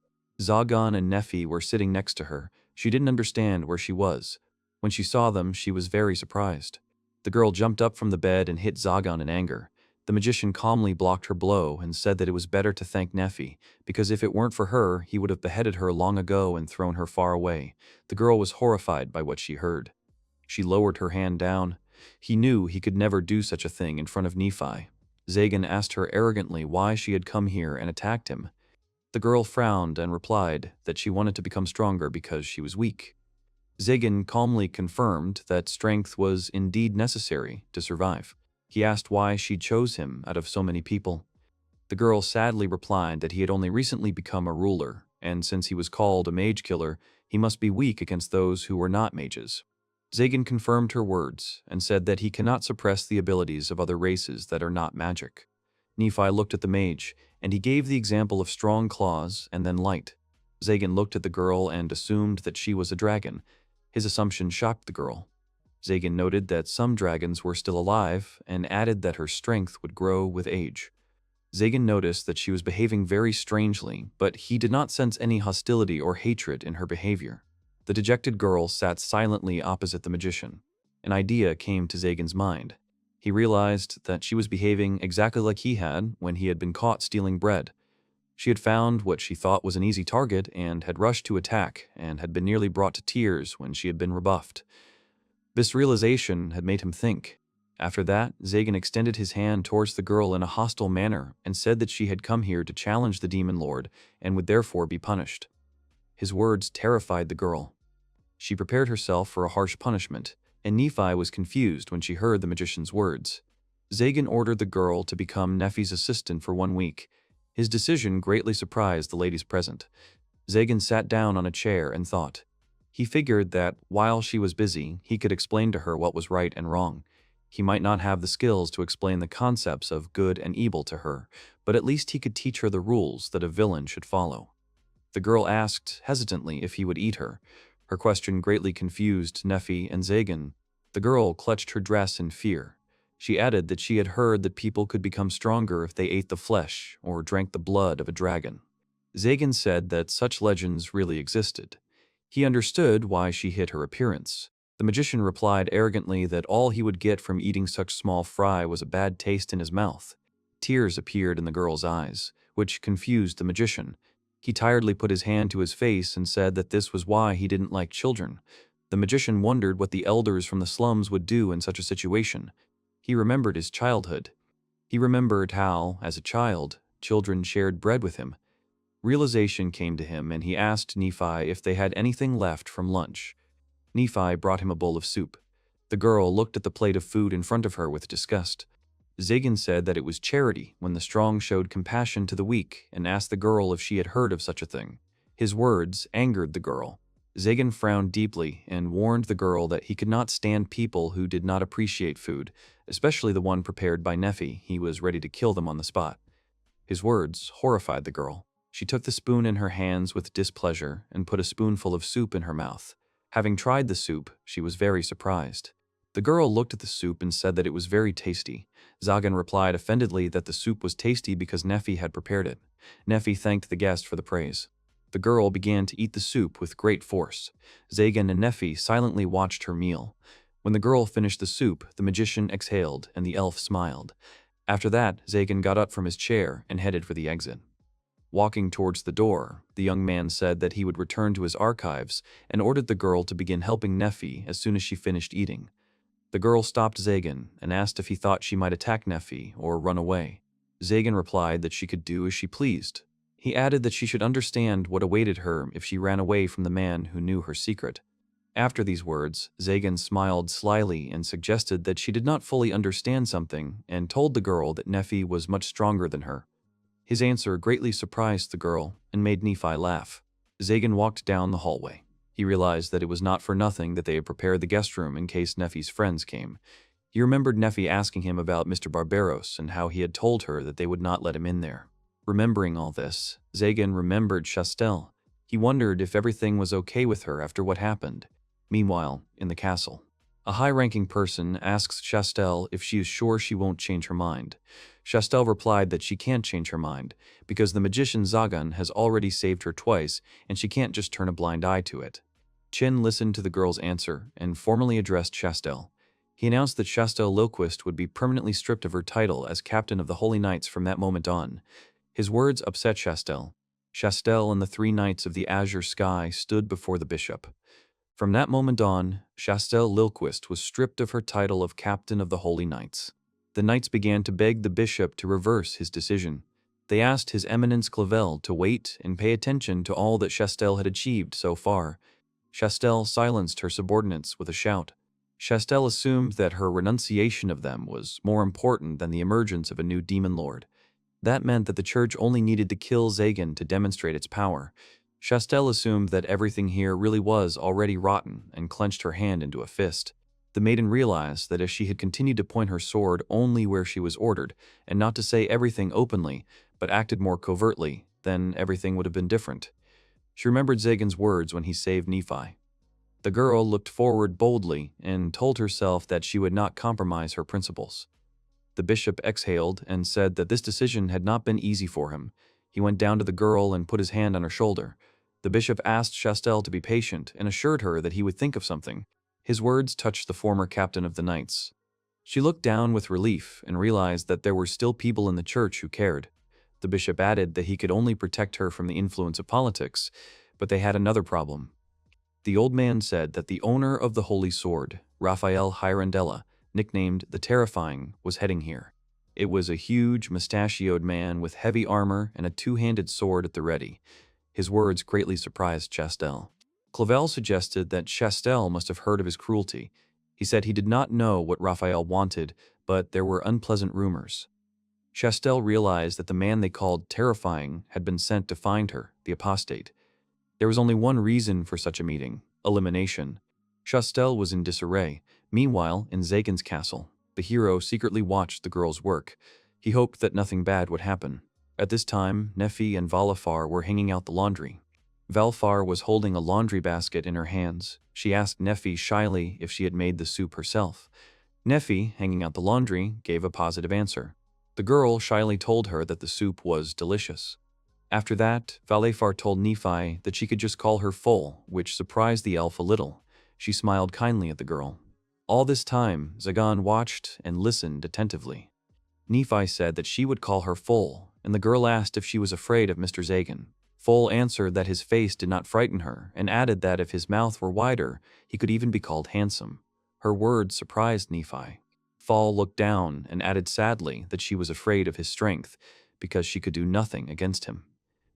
Zagan and Nephi were sitting next to her. She didn't understand where she was. When she saw them, she was very surprised. The girl jumped up from the bed and hit Zagan in anger. The magician calmly blocked her blow and said that it was better to thank Nephi, because if it weren't for her, he would have beheaded her long ago and thrown her far away. The girl was horrified by what she heard. She lowered her hand down. He knew he could never do such a thing in front of Nephi. Zagan asked her arrogantly why she had come here and attacked him. The girl frowned and replied that she wanted to become stronger because she was weak. Zagan calmly confirmed that strength was indeed necessary to survive. He asked why she chose him out of so many people. The girl sadly replied that he had only recently become a ruler, and since he was called a mage killer, he must be weak against those who were not mages. Zagan confirmed her words and said that he cannot suppress the abilities of other races that are not magic. Nephi looked at the mage, and he gave the example of strong claws and then light. Zagan looked at the girl and assumed that she was a dragon. His assumption shocked the girl. Zagan noted that some dragons were still alive and added that her strength would grow with age. Zagan noticed that she was behaving very strangely, but he did not sense any hostility or hatred in her behavior. The dejected girl sat silently opposite the magician. An idea came to Zagan's mind. He realized that she was behaving exactly like he had when he had been caught stealing bread. She had found what she thought was an easy target and had rushed to attack and had been nearly brought to tears when she had been rebuffed. This realization had made him think. After that, Zagan extended his hand towards the girl in a hostile manner and said that she had come here to challenge the demon lord and would therefore be punished. His words terrified the girl. She prepared herself for a harsh punishment, and Nephi was confused when she heard the magician's words. Zagan ordered the girl to become Nephi's assistant for 1 week. His decision greatly surprised the ladies present. Zagan sat down on a chair and thought. He figured that, while she was busy, he could explain to her what was right and wrong. He might not have the skills to explain the concepts of good and evil to her, but at least he could teach her the rules that a villain should follow. The girl asked, hesitantly, if he would eat her. Her question greatly confused Nephi and Zagan. The girl clutched her dress in fear. She added that she had heard that people could become stronger if they ate the flesh or drank the blood of a dragon. Zagan said that such legends really existed. He understood why she hid her appearance. The magician replied arrogantly that all he would get from eating such small fry was a bad taste in his mouth. Tears appeared in the girl's eyes, which confused the magician. He tiredly put his hand to his face and said that this was why he didn't like children. The magician wondered what the elders from the slums would do in such a situation. He remembered his childhood. He remembered how, as a child, children shared bread with him. Realization came to him, and he asked Nephi if they had anything left from lunch. Nephi brought him a bowl of soup. The girl looked at the plate of food in front of her with disgust. Zagan said that it was charity when the strong showed compassion to the weak and asked the girl if she had heard of such a thing. His words angered the girl. Zagan frowned deeply and warned the girl that he could not stand people who did not appreciate food, especially the one prepared by Nephi. He was ready to kill them on the spot. His words horrified the girl. She took the spoon in her hands with displeasure and put a spoonful of soup in her mouth. Having tried the soup, she was very surprised. The girl looked at the soup and said that it was very tasty. Zagan replied offendedly that the soup was tasty because Nephi had prepared it. Nephi thanked the guest for the praise. The girl began to eat the soup with great force. Zagan and Nephi silently watched her meal. When the girl finished the soup, the magician exhaled and the elf smiled. After that, Zagan got up from his chair and headed for the exit. Walking towards the door, the young man said that he would return to his archives and ordered the girl to begin helping Nephi as soon as she finished eating. The girl stopped Zagan and asked if he thought she might attack Nephi or run away. Zagan replied that she could do as she pleased. He added that she should understand what awaited her if she ran away from the man who knew her secret. After these words, Zagan smiled slyly and suggested that she did not fully understand something and told the girl that Nephi was much stronger than her. His answer greatly surprised the girl and made Nephi laugh. Zagan walked down the hallway. He realized that it was not for nothing that they had prepared the guest room in case Nephi's friends came. He remembered Nephi asking him about Mr. Barbaros and how he had told her that they would not let him in there. Remembering all this, Zagan remembered Chastel. He wondered if everything was okay with her after what happened. Meanwhile, in the castle, a high-ranking person asks Chastel if she is sure she won't change her mind. Chastel replied that she can't change her mind, because the magician Zagan has already saved her twice, and she can't just turn a blind eye to it. Chin listened to the girl's answer and formally addressed Chastel. He announced that Chastel Lilquist would be permanently stripped of her title as captain of the Holy Knights from that moment on. His words upset Chastel. Chastel and the 3 knights of the azure sky stood before the bishop. From that moment on, Chastel Lilquist was stripped of her title of captain of the Holy Knights. The knights began to beg the bishop to reverse his decision. They asked His Eminence Clavel to wait and pay attention to all that Chastel had achieved so far. Chastel silenced her subordinates with a shout. Chastel assumed that her renunciation of them was more important than the emergence of a new demon lord. That meant that the church only needed to kill Zagan to demonstrate its power. Chastel assumed that everything here really was already rotten and clenched her hand into a fist. The maiden realized that if she had continued to point her sword only where she was ordered, and not to say everything openly, but acted more covertly, then everything would have been different. She remembered Zagan's words when he saved Nephi. The girl looked forward boldly and told herself that she would not compromise her principles. The bishop exhaled and said that this decision had not been easy for him. He went down to the girl and put his hand on her shoulder. The bishop asked Chastel to be patient and assured her that he would think of something. His words touched the former captain of the knights. She looked down with relief and realized that there were still people in the church who cared. The bishop added that he could only protect her from the influence of politics, but they had another problem. The old man said that the owner of the Holy Sword, Raphael Hirondella, nicknamed the Terrifying, was heading here. It was a huge, mustachioed man with heavy armor and a 2-handed sword at the ready. His words greatly surprised Chastel. Clavel suggested that Chastel must have heard of his cruelty. He said he did not know what Raphael wanted, but there were unpleasant rumors. Chastel realized that the man they called Terrifying had been sent to find her, the apostate. There was only one reason for such a meeting: elimination. Chastel was in disarray. Meanwhile, in Zagan's castle, the hero secretly watched the girl's work. He hoped that nothing bad would happen. At this time, Nephi and Valafar were hanging out the laundry. Valfar was holding a laundry basket in her hands. She asked Nephi shyly if she had made the soup herself. Nephi, hanging out the laundry, gave a positive answer. The girl shyly told her that the soup was delicious. After that, Valafar told Nephi that she could just call her Foal, which surprised the elf a little. She smiled kindly at the girl. All this time, Zagan watched and listened attentively. Nephi said that she would call her Foal, and the girl asked if she was afraid of Mr. Zagan. Foal answered that his face did not frighten her, and added that if his mouth were wider, he could even be called handsome. Her words surprised Nephi. Foal looked down and added sadly that she was afraid of his strength, because she could do nothing against him.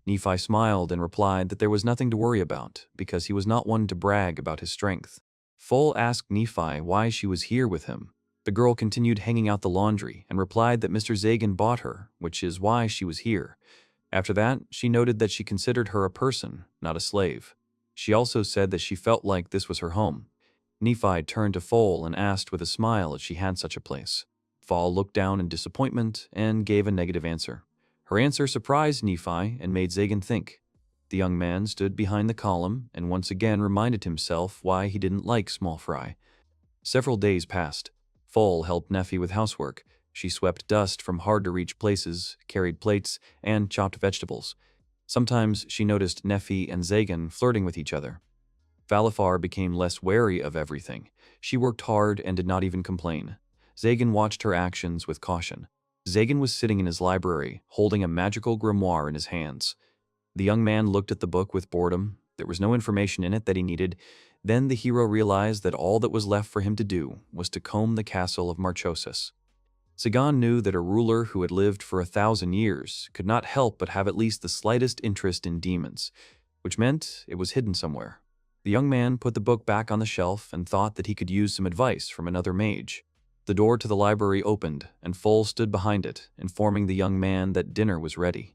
Nephi smiled and replied that there was nothing to worry about, because he was not one to brag about his strength. Foal asked Nephi why she was here with him. The girl continued hanging out the laundry and replied that Mr. Zagan bought her, which is why she was here. After that, she noted that she considered her a person, not a slave. She also said that she felt like this was her home. Nephi turned to Foal and asked with a smile if she had such a place. Foal looked down in disappointment and gave a negative answer. Her answer surprised Nephi and made Zagan think. The young man stood behind the column and once again reminded himself why he didn't like small fry. Several days passed. Foal helped Nephi with housework. She swept dust from hard-to-reach places, carried plates, and chopped vegetables. Sometimes she noticed Nephi and Zagan flirting with each other. Valafar became less wary of everything. She worked hard and did not even complain. Zagan watched her actions with caution. Zagan was sitting in his library, holding a magical grimoire in his hands. The young man looked at the book with boredom. There was no information in it that he needed. Then the hero realized that all that was left for him to do was to comb the castle of Marchosis. Zagan knew that a ruler who had lived for 1,000 years could not help but have at least the slightest interest in demons, which meant it was hidden somewhere. The young man put the book back on the shelf and thought that he could use some advice from another mage. The door to the library opened, and Foal stood behind it, informing the young man that dinner was ready.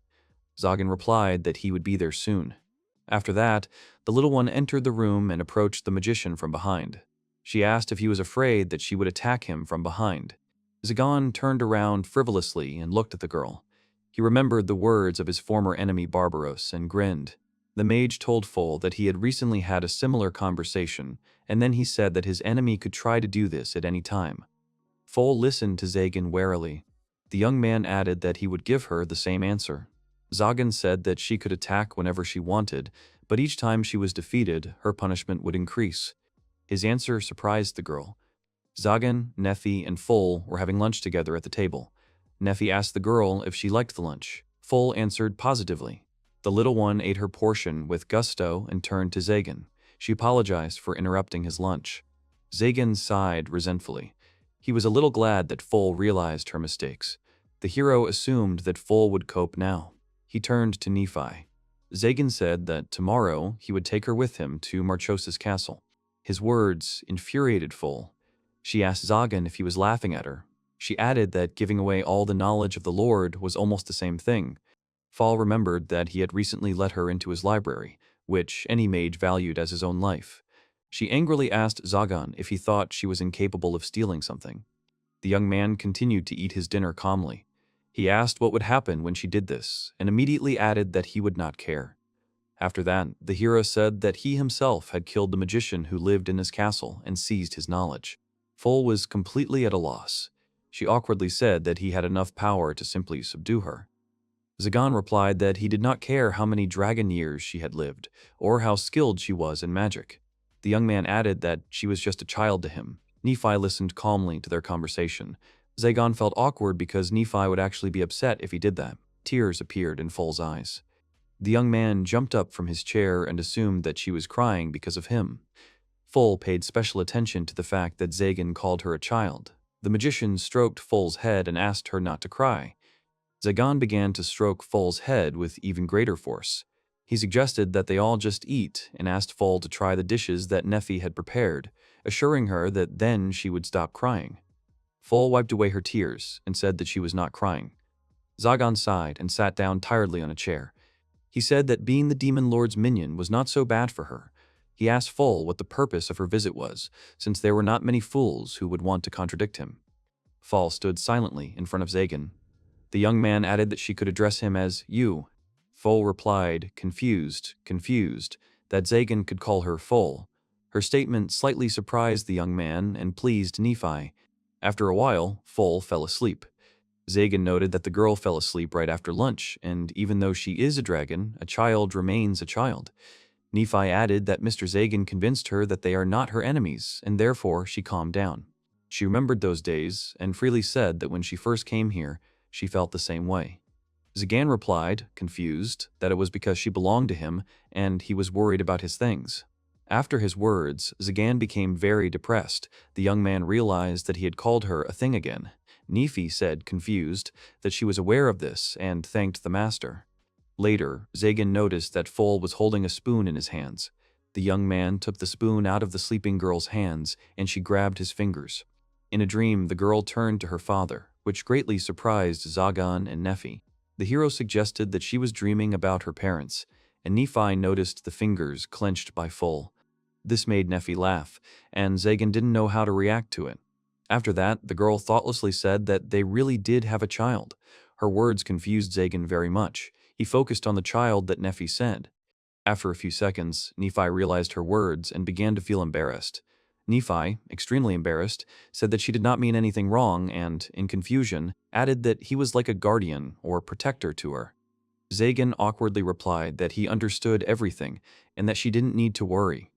Zagan replied that he would be there soon. After that, the little one entered the room and approached the magician from behind. She asked if he was afraid that she would attack him from behind. Zagan turned around frivolously and looked at the girl. He remembered the words of his former enemy Barbaros and grinned. The mage told Foal that he had recently had a similar conversation, and then he said that his enemy could try to do this at any time. Foal listened to Zagan warily. The young man added that he would give her the same answer. Zagan said that she could attack whenever she wanted, but each time she was defeated, her punishment would increase. His answer surprised the girl. Zagan, Nephi, and Full were having lunch together at the table. Nephi asked the girl if she liked the lunch. Full answered positively. The little one ate her portion with gusto and turned to Zagan. She apologized for interrupting his lunch. Zagan sighed resentfully. He was a little glad that Full realized her mistakes. The hero assumed that Full would cope now. He turned to Nephi. Zagan said that tomorrow he would take her with him to Marchos's castle. His words infuriated Full. She asked Zagan if he was laughing at her. She added that giving away all the knowledge of the Lord was almost the same thing. Fall remembered that he had recently let her into his library, which any mage valued as his own life. She angrily asked Zagan if he thought she was incapable of stealing something. The young man continued to eat his dinner calmly. He asked what would happen when she did this, and immediately added that he would not care. After that, the hero said that he himself had killed the magician who lived in his castle and seized his knowledge. Full was completely at a loss. She awkwardly said that he had enough power to simply subdue her. Zagan replied that he did not care how many dragon years she had lived, or how skilled she was in magic. The young man added that she was just a child to him. Nephi listened calmly to their conversation. Zagan felt awkward because Nephi would actually be upset if he did that. Tears appeared in Full's eyes. The young man jumped up from his chair and assumed that she was crying because of him. Full paid special attention to the fact that Zagan called her a child. The magician stroked Full's head and asked her not to cry. Zagan began to stroke Full's head with even greater force. He suggested that they all just eat and asked Full to try the dishes that Nephi had prepared, assuring her that then she would stop crying. Full wiped away her tears and said that she was not crying. Zagan sighed and sat down tiredly on a chair. He said that being the demon lord's minion was not so bad for her. He asked Full what the purpose of her visit was, since there were not many fools who would want to contradict him. Full stood silently in front of Zagan. The young man added that she could address him as you. Full replied, confused, that Zagan could call her Full. Her statement slightly surprised the young man and pleased Nephi. After a while, Full fell asleep. Zagan noted that the girl fell asleep right after lunch, and even though she is a dragon, a child remains a child. Nephi added that Mr. Zagan convinced her that they are not her enemies, and therefore she calmed down. She remembered those days, and freely said that when she first came here, she felt the same way. Zagan replied, confused, that it was because she belonged to him, and he was worried about his things. After his words, Zagan became very depressed. The young man realized that he had called her a thing again. Nephi said, confused, that she was aware of this and thanked the master. Later, Zagan noticed that Full was holding a spoon in his hands. The young man took the spoon out of the sleeping girl's hands, and she grabbed his fingers. In a dream, the girl turned to her father, which greatly surprised Zagan and Nephi. The hero suggested that she was dreaming about her parents, and Nephi noticed the fingers clenched by Full. This made Nephi laugh, and Zagan didn't know how to react to it. After that, the girl thoughtlessly said that they really did have a child. Her words confused Zagan very much. He focused on the child that Nephi said. After a few seconds, Nephi realized her words and began to feel embarrassed. Nephi, extremely embarrassed, said that she did not mean anything wrong and, in confusion, added that he was like a guardian or protector to her. Zagan awkwardly replied that he understood everything and that she didn't need to worry.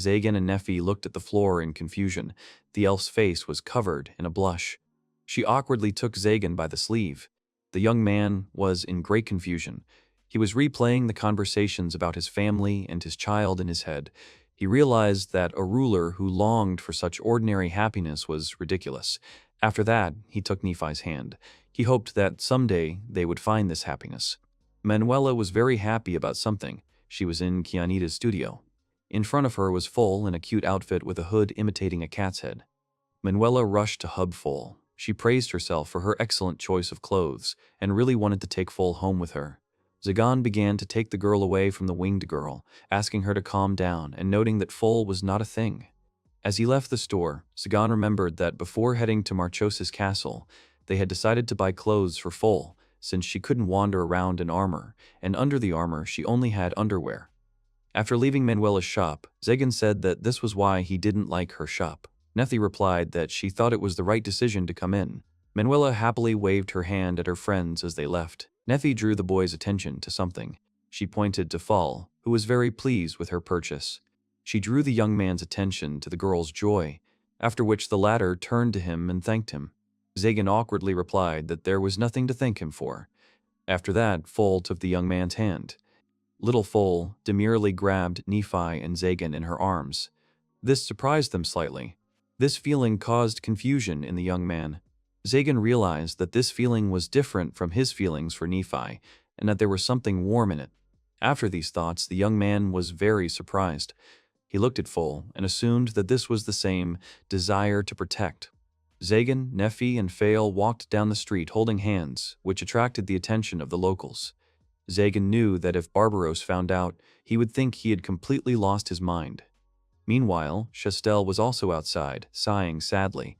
Zagan and Nephi looked at the floor in confusion. The elf's face was covered in a blush. She awkwardly took Zagan by the sleeve. The young man was in great confusion. He was replaying the conversations about his family and his child in his head. He realized that a ruler who longed for such ordinary happiness was ridiculous. After that, he took Nephi's hand. He hoped that someday they would find this happiness. Manuela was very happy about something. She was in Kianita's studio. In front of her was Full in a cute outfit with a hood imitating a cat's head. Manuela rushed to hug Full. She praised herself for her excellent choice of clothes and really wanted to take Full home with her. Zagan began to take the girl away from the winged girl, asking her to calm down and noting that Full was not a thing. As he left the store, Zagan remembered that before heading to Marchos's castle, they had decided to buy clothes for Full, since she couldn't wander around in armor, and under the armor she only had underwear. After leaving Manuela's shop, Zagan said that this was why he didn't like her shop. Nephi replied that she thought it was the right decision to come in. Manuela happily waved her hand at her friends as they left. Nephi drew the boy's attention to something. She pointed to Fall, who was very pleased with her purchase. She drew the young man's attention to the girl's joy, after which the latter turned to him and thanked him. Zagan awkwardly replied that there was nothing to thank him for. After that, Fall took the young man's hand. Little Fall demurely grabbed Nephi and Zagan in her arms. This surprised them slightly. This feeling caused confusion in the young man. Zagan realized that this feeling was different from his feelings for Nephi, and that there was something warm in it. After these thoughts, the young man was very surprised. He looked at Fall and assumed that this was the same desire to protect. Zagan, Nephi, and Fael walked down the street holding hands, which attracted the attention of the locals. Zagan knew that if Barbaros found out, he would think he had completely lost his mind. Meanwhile, Chastel was also outside, sighing sadly.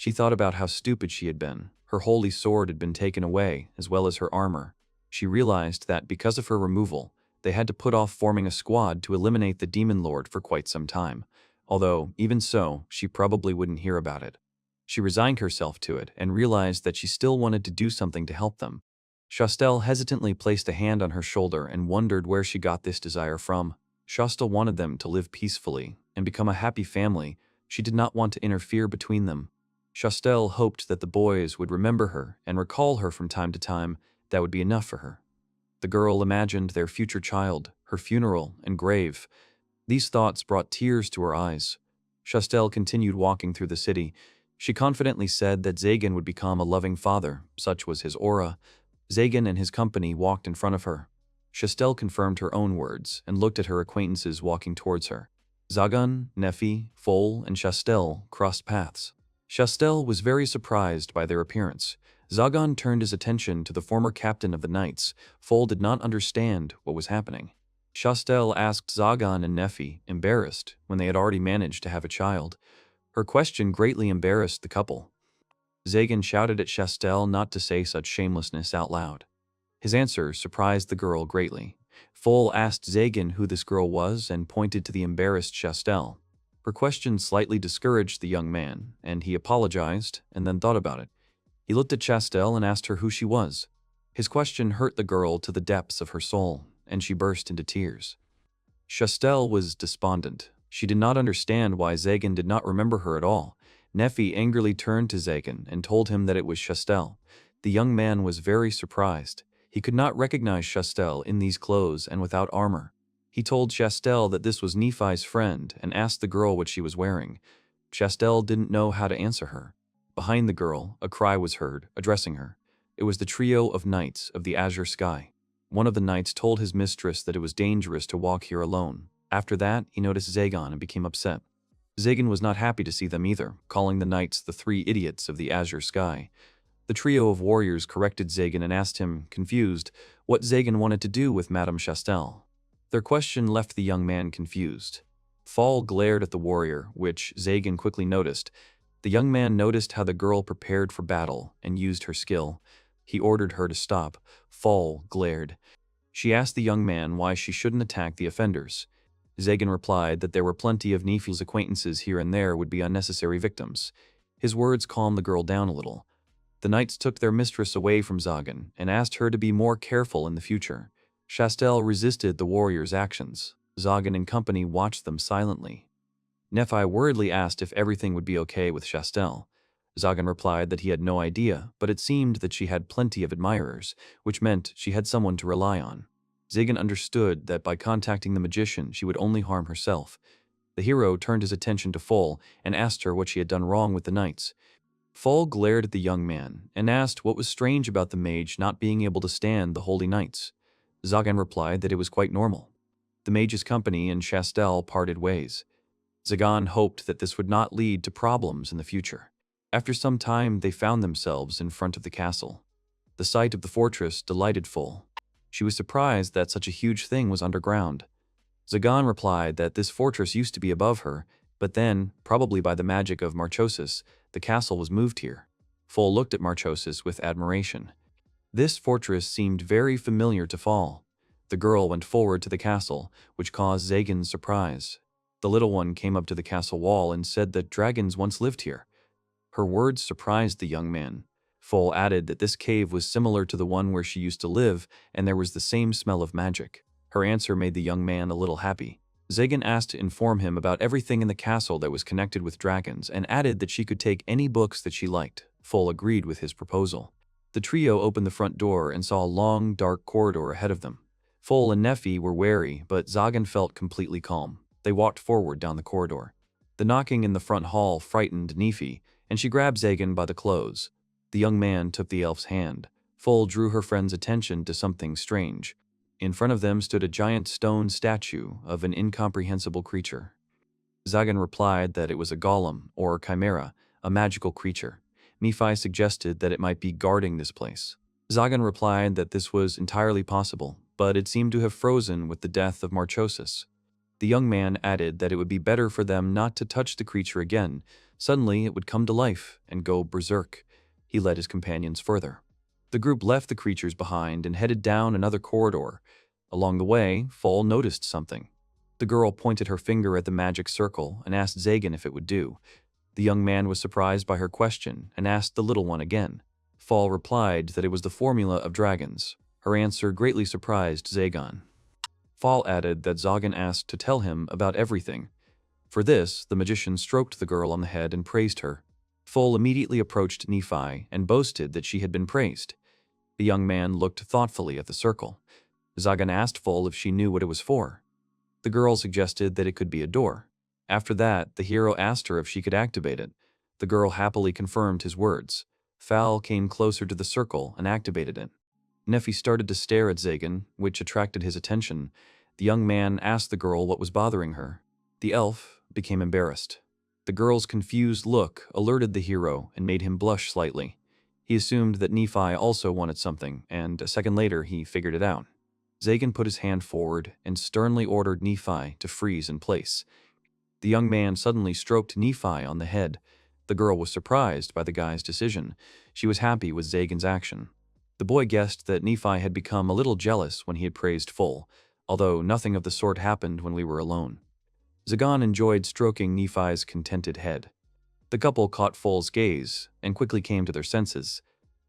She thought about how stupid she had been. Her holy sword had been taken away, as well as her armor. She realized that because of her removal, they had to put off forming a squad to eliminate the Demon Lord for quite some time. Although, even so, she probably wouldn't hear about it. She resigned herself to it and realized that she still wanted to do something to help them. Chastel hesitantly placed a hand on her shoulder and wondered where she got this desire from. Chastel wanted them to live peacefully and become a happy family. She did not want to interfere between them. Chastel hoped that the boys would remember her and recall her from time to time. That would be enough for her. The girl imagined their future child, her funeral, and grave. These thoughts brought tears to her eyes. Chastel continued walking through the city. She confidently said that Zagan would become a loving father. Such was his aura. Zagan and his company walked in front of her. Chastel confirmed her own words and looked at her acquaintances walking towards her. Zagan, Nephi, Foal, and Chastel crossed paths. Chastel was very surprised by their appearance. Zagan turned his attention to the former captain of the Knights. Foal did not understand what was happening. Chastel asked Zagan and Nephi, embarrassed, when they had already managed to have a child. Her question greatly embarrassed the couple. Zagan shouted at Chastel not to say such shamelessness out loud. His answer surprised the girl greatly. Foal asked Zagan who this girl was and pointed to the embarrassed Chastel. Her question slightly discouraged the young man, and he apologized and then thought about it. He looked at Chastel and asked her who she was. His question hurt the girl to the depths of her soul, and she burst into tears. Chastel was despondent. She did not understand why Zagan did not remember her at all. Nephi angrily turned to Zagan and told him that it was Chastel. The young man was very surprised. He could not recognize Chastel in these clothes and without armor. He told Chastel that this was Nephi's friend and asked the girl what she was wearing. Chastel didn't know how to answer her. Behind the girl, a cry was heard, addressing her. It was the trio of knights of the azure sky. One of the knights told his mistress that it was dangerous to walk here alone. After that, he noticed Zagan and became upset. Zagan was not happy to see them either, calling the knights the three idiots of the azure sky. The trio of warriors corrected Zagan and asked him, confused, what Zagan wanted to do with Madame Chastel. Their question left the young man confused. Fall glared at the warrior, which Zagan quickly noticed. The young man noticed how the girl prepared for battle and used her skill. He ordered her to stop. Fall glared. She asked the young man why she shouldn't attack the offenders. Zagan replied that there were plenty of Nephi's acquaintances here and there would be unnecessary victims. His words calmed the girl down a little. The knights took their mistress away from Zagan and asked her to be more careful in the future. Chastel resisted the warriors' actions. Zagan and company watched them silently. Nephi worriedly asked if everything would be okay with Chastel. Zagan replied that he had no idea, but it seemed that she had plenty of admirers, which meant she had someone to rely on. Zagan understood that by contacting the magician, she would only harm herself. The hero turned his attention to Foal and asked her what she had done wrong with the knights. Foal glared at the young man and asked what was strange about the mage not being able to stand the holy knights. Zagan replied that it was quite normal. The mage's company and Chastel parted ways. Zagan hoped that this would not lead to problems in the future. After some time, they found themselves in front of the castle. The sight of the fortress delighted Foal. She was surprised that such a huge thing was underground. Zagan replied that this fortress used to be above her, but then, probably by the magic of Marchosis, the castle was moved here. Foal looked at Marchosis with admiration. This fortress seemed very familiar to Foal. The girl went forward to the castle, which caused Zagan's surprise. The little one came up to the castle wall and said that dragons once lived here. Her words surprised the young man. Foal added that this cave was similar to the one where she used to live, and there was the same smell of magic. Her answer made the young man a little happy. Zagan asked to inform him about everything in the castle that was connected with dragons and added that she could take any books that she liked. Foal agreed with his proposal. The trio opened the front door and saw a long, dark corridor ahead of them. Foal and Nephi were wary, but Zagan felt completely calm. They walked forward down the corridor. The knocking in the front hall frightened Nephi, and she grabbed Zagan by the clothes. The young man took the elf's hand. Foal drew her friend's attention to something strange. In front of them stood a giant stone statue of an incomprehensible creature. Zagan replied that it was a golem, or chimera, a magical creature. Nephi suggested that it might be guarding this place. Zagan replied that this was entirely possible, but it seemed to have frozen with the death of Marchosis. The young man added that it would be better for them not to touch the creature again. Suddenly it would come to life and go berserk. He led his companions further. The group left the creatures behind and headed down another corridor. Along the way, Foal noticed something. The girl pointed her finger at the magic circle and asked Zagan if it would do. The young man was surprised by her question and asked the little one again. Foal replied that it was the formula of dragons. Her answer greatly surprised Zagan. Foal added that Zagan asked to tell him about everything. For this, the magician stroked the girl on the head and praised her. Foal immediately approached Nephi and boasted that she had been praised. The young man looked thoughtfully at the circle. Zagan asked Foal if she knew what it was for. The girl suggested that it could be a door. After that, the hero asked her if she could activate it. The girl happily confirmed his words. Foal came closer to the circle and activated it. Nephi started to stare at Zagan, which attracted his attention. The young man asked the girl what was bothering her. The elf became embarrassed. The girl's confused look alerted the hero and made him blush slightly. He assumed that Nephi also wanted something, and a second later he figured it out. Zagan put his hand forward and sternly ordered Nephi to freeze in place. The young man suddenly stroked Nephi on the head. The girl was surprised by the guy's decision. She was happy with Zagan's action. The boy guessed that Nephi had become a little jealous when he had praised Foal, although nothing of the sort happened when we were alone. Zagan enjoyed stroking Nephi's contented head. The couple caught Foal's gaze and quickly came to their senses.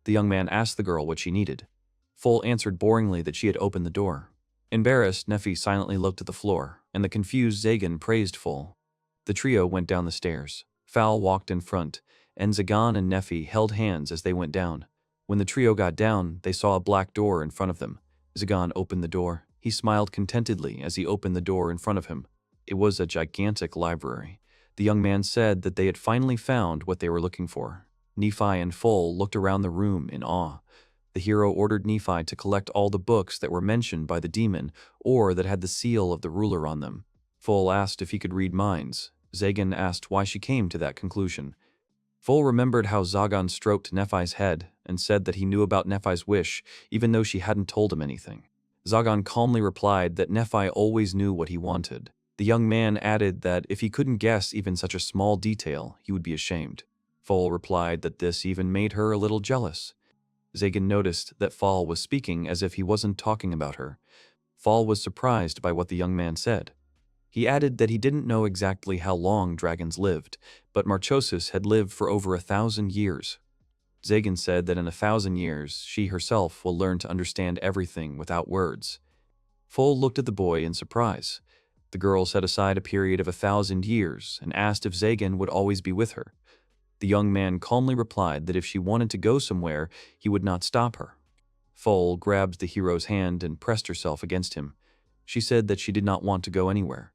The young man asked the girl what she needed. Foal answered boringly that she had opened the door. Embarrassed, Nephi silently looked at the floor, and the confused Zagan praised Foal. The trio went down the stairs. Foal walked in front, and Zagan and Nephi held hands as they went down. When the trio got down, they saw a black door in front of them. Zagan opened the door. He smiled contentedly as he opened the door in front of him. It was a gigantic library. The young man said that they had finally found what they were looking for. Nephi and Foal looked around the room in awe. The hero ordered Nephi to collect all the books that were mentioned by the demon or that had the seal of the ruler on them. Foal asked if he could read minds. Zagan asked why she came to that conclusion. Foal remembered how Zagan stroked Nephi's head and said that he knew about Nephi's wish, even though she hadn't told him anything. Zagan calmly replied that Nephi always knew what he wanted. The young man added that if he couldn't guess even such a small detail, he would be ashamed. Foal replied that this even made her a little jealous. Zagan noticed that Foal was speaking as if he wasn't talking about her. Foal was surprised by what the young man said. He added that he didn't know exactly how long dragons lived, but Marchosis had lived for over 1,000 years. Zagan said that in 1,000 years, she herself will learn to understand everything without words. Foal looked at the boy in surprise. The girl set aside a period of 1,000 years and asked if Zagan would always be with her. The young man calmly replied that if she wanted to go somewhere, he would not stop her. Foal grabbed the hero's hand and pressed herself against him. She said that she did not want to go anywhere.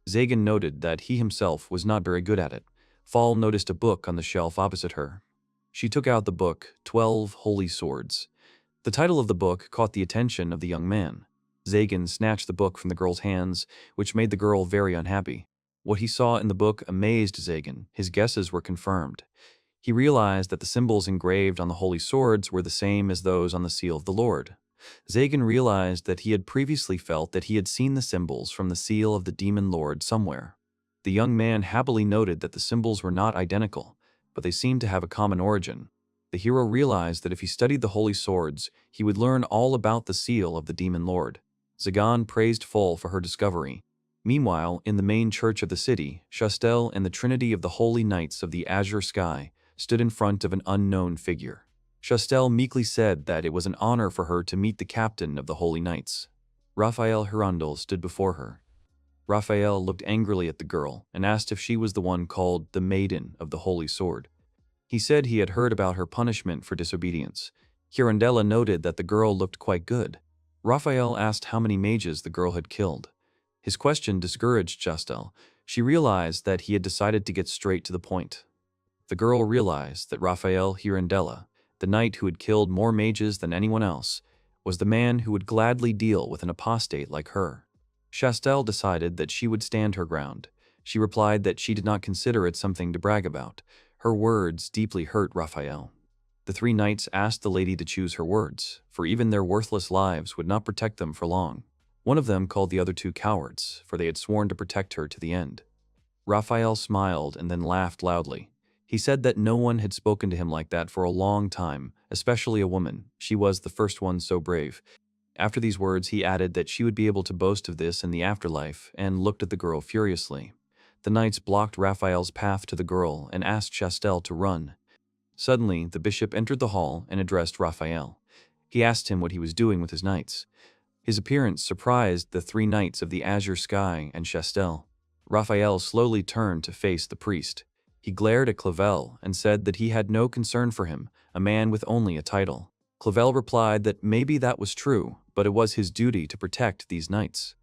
Zagan noted that he himself was not very good at it. Foal noticed a book on the shelf opposite her. She took out the book, 12 Holy Swords. The title of the book caught the attention of the young man. Zagan snatched the book from the girl's hands, which made the girl very unhappy. What he saw in the book amazed Zagan. His guesses were confirmed. He realized that the symbols engraved on the holy swords were the same as those on the seal of the Lord. Zagan realized that he had previously felt that he had seen the symbols from the seal of the demon lord somewhere. The young man happily noted that the symbols were not identical, but they seemed to have a common origin. The hero realized that if he studied the holy swords, he would learn all about the seal of the demon lord. Zagan praised Foal for her discovery. Meanwhile, in the main church of the city, Chastel and the Trinity of the Holy Knights of the Azure Sky stood in front of an unknown figure. Chastel meekly said that it was an honor for her to meet the captain of the Holy Knights. Raphael Hirondel stood before her. Raphael looked angrily at the girl and asked if she was the one called the Maiden of the Holy Sword. He said he had heard about her punishment for disobedience. Hirondella noted that the girl looked quite good. Raphael asked how many mages the girl had killed. His question discouraged Chastel. She realized that he had decided to get straight to the point. The girl realized that Raphael Hirondella, the knight who had killed more mages than anyone else, was the man who would gladly deal with an apostate like her. Chastel decided that she would stand her ground. She replied that she did not consider it something to brag about. Her words deeply hurt Raphael. The three knights asked the lady to choose her words, for even their worthless lives would not protect them for long. One of them called the other two cowards, for they had sworn to protect her to the end. Raphael smiled and then laughed loudly. He said that no one had spoken to him like that for a long time, especially a woman. She was the first one so brave. After these words, he added that she would be able to boast of this in the afterlife, and looked at the girl furiously. The knights blocked Raphael's path to the girl and asked Chastel to run. Suddenly, the bishop entered the hall and addressed Raphael. He asked him what he was doing with his knights. His appearance surprised the three knights of the azure sky and Chastel. Raphael slowly turned to face the priest. He glared at Clavel and said that he had no concern for him, a man with only a title. Clavel replied that maybe that was true, but it was his duty to protect these knights.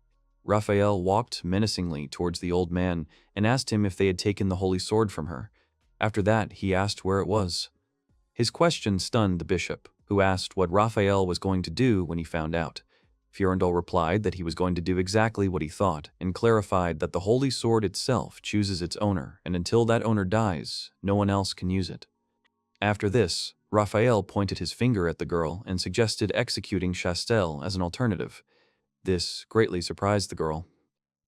Raphael walked menacingly towards the old man and asked him if they had taken the holy sword from her. After that, he asked where it was. His question stunned the bishop, who asked what Raphael was going to do when he found out. Furundel replied that he was going to do exactly what he thought, and clarified that the holy sword itself chooses its owner, and until that owner dies, no one else can use it. After this, Raphael pointed his finger at the girl and suggested executing Chastel as an alternative. This greatly surprised the girl.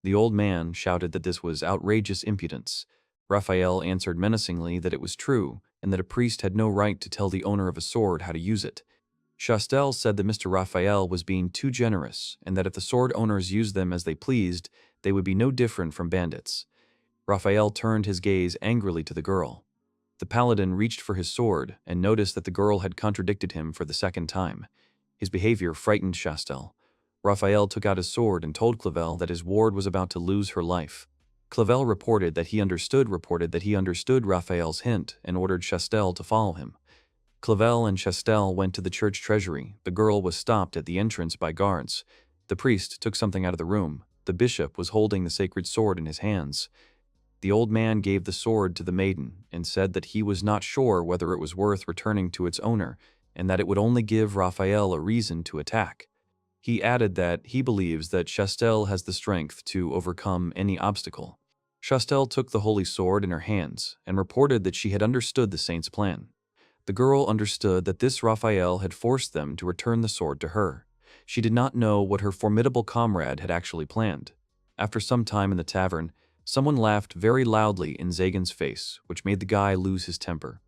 The old man shouted that this was outrageous impudence. Raphael answered menacingly that it was true, and that a priest had no right to tell the owner of a sword how to use it. Chastel said that Mr. Raphael was being too generous, and that if the sword owners used them as they pleased, they would be no different from bandits. Raphael turned his gaze angrily to the girl. The paladin reached for his sword and noticed that the girl had contradicted him for the second time. His behavior frightened Chastel. Raphael took out his sword and told Clavel that his ward was about to lose her life. Clavel reported that he understood Raphael's hint and ordered Chastel to follow him. Clavel and Chastel went to the church treasury. The girl was stopped at the entrance by guards. The priest took something out of the room. The bishop was holding the sacred sword in his hands. The old man gave the sword to the maiden and said that he was not sure whether it was worth returning to its owner, and that it would only give Raphael a reason to attack. He added that he believes that Chastel has the strength to overcome any obstacle. Chastel took the holy sword in her hands and reported that she had understood the saint's plan. The girl understood that this Raphael had forced them to return the sword to her. She did not know what her formidable comrade had actually planned. After some time in the tavern, someone laughed very loudly in Zagan's face, which made the guy lose his temper.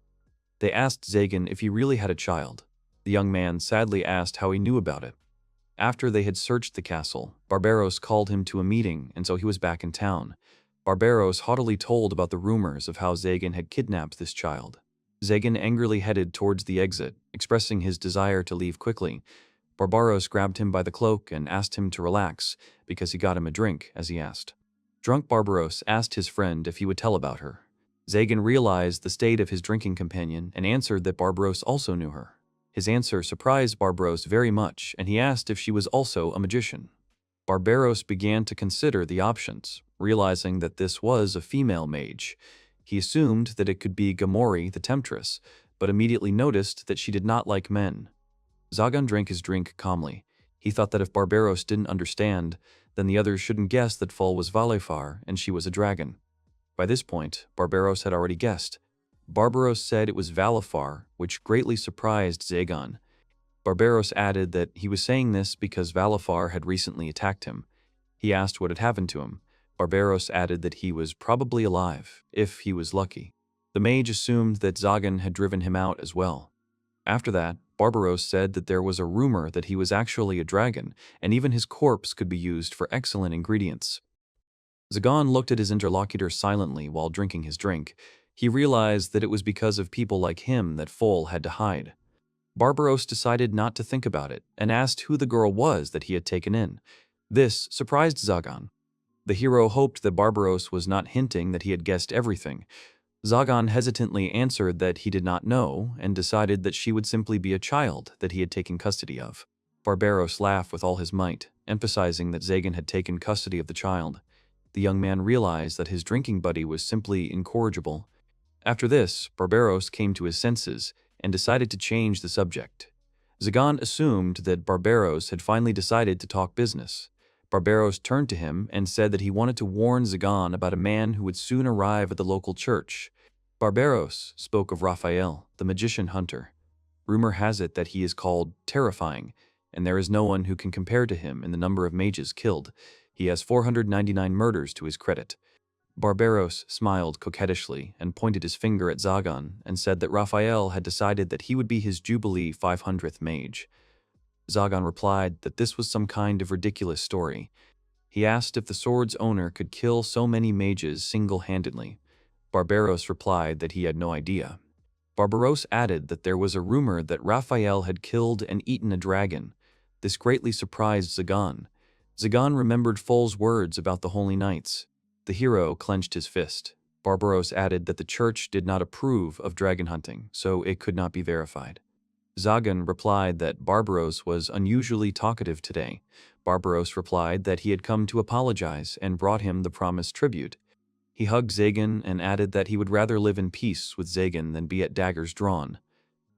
They asked Zagan if he really had a child. The young man sadly asked how he knew about it. After they had searched the castle, Barbaros called him to a meeting, and so he was back in town. Barbaros haughtily told about the rumors of how Zagan had kidnapped this child. Zagan angrily headed towards the exit, expressing his desire to leave quickly. Barbaros grabbed him by the cloak and asked him to relax, because he got him a drink, as he asked. Drunk Barbaros asked his friend if he would tell about her. Zagan realized the state of his drinking companion and answered that Barbaros also knew her. His answer surprised Barbaros very much, and he asked if she was also a magician. Barbaros began to consider the options, realizing that this was a female mage. He assumed that it could be Gamori, the temptress, but immediately noticed that she did not like men. Zagan drank his drink calmly. He thought that if Barbaros didn't understand, then the others shouldn't guess that Fol was Valefar and she was a dragon. By this point, Barbaros had already guessed. Barbaros said it was Valefar, which greatly surprised Zagan. Barbaros added that he was saying this because Valefar had recently attacked him. He asked what had happened to him. Barbaros added that he was probably alive, if he was lucky. The mage assumed that Zagan had driven him out as well. After that, Barbaros said that there was a rumor that he was actually a dragon, and even his corpse could be used for excellent ingredients. Zagan looked at his interlocutor silently while drinking his drink. He realized that it was because of people like him that Fol had to hide. Barbaros decided not to think about it and asked who the girl was that he had taken in. This surprised Zagan. The hero hoped that Barbaros was not hinting that he had guessed everything. Zagan hesitantly answered that he did not know and decided that she would simply be a child that he had taken custody of. Barbaros laughed with all his might, emphasizing that Zagan had taken custody of the child. The young man realized that his drinking buddy was simply incorrigible. After this, Barbaros came to his senses and decided to change the subject. Zagan assumed that Barbaros had finally decided to talk business. Barbaros turned to him and said that he wanted to warn Zagan about a man who would soon arrive at the local church. Barbaros spoke of Raphael, the magician hunter. Rumor has it that he is called terrifying, and there is no one who can compare to him in the number of mages killed. He has 499 murders to his credit. Barbaros smiled coquettishly and pointed his finger at Zagan and said that Raphael had decided that he would be his Jubilee 500th mage. Zagan replied that this was some kind of ridiculous story. He asked if the sword's owner could kill so many mages single-handedly. Barbaros replied that he had no idea. Barbaros added that there was a rumor that Raphael had killed and eaten a dragon. This greatly surprised Zagan. Zagan remembered Foal's words about the Holy Knights. The hero clenched his fist. Barbaros added that the church did not approve of dragon hunting, so it could not be verified. Zagan replied that Barbaros was unusually talkative today. Barbaros replied that he had come to apologize and brought him the promised tribute. He hugged Zagan and added that he would rather live in peace with Zagan than be at daggers drawn.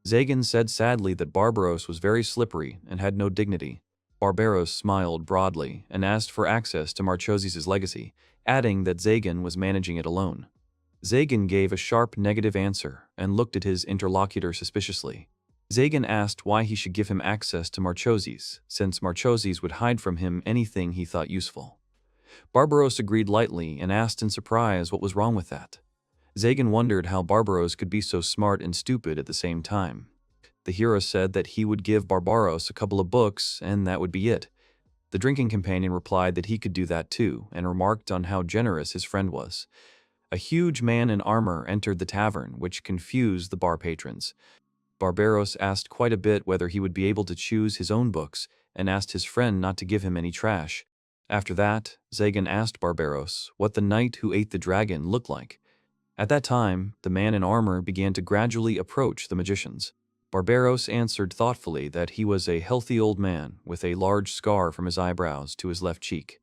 Zagan said sadly that Barbaros was very slippery and had no dignity. Barbaros smiled broadly and asked for access to Marchoses' legacy, adding that Zagan was managing it alone. Zagan gave a sharp negative answer and looked at his interlocutor suspiciously. Zagan asked why he should give him access to Marchoses, since Marchoses would hide from him anything he thought useful. Barbaros agreed lightly and asked in surprise what was wrong with that. Zagan wondered how Barbaros could be so smart and stupid at the same time. The hero said that he would give Barbaros a couple of books and that would be it. The drinking companion replied that he could do that too and remarked on how generous his friend was. A huge man in armor entered the tavern, which confused the bar patrons. Barbaros asked quite a bit whether he would be able to choose his own books and asked his friend not to give him any trash. After that, Zagan asked Barbaros what the knight who ate the dragon looked like. At that time, the man in armor began to gradually approach the magicians. Barbaros answered thoughtfully that he was a healthy old man with a large scar from his eyebrows to his left cheek.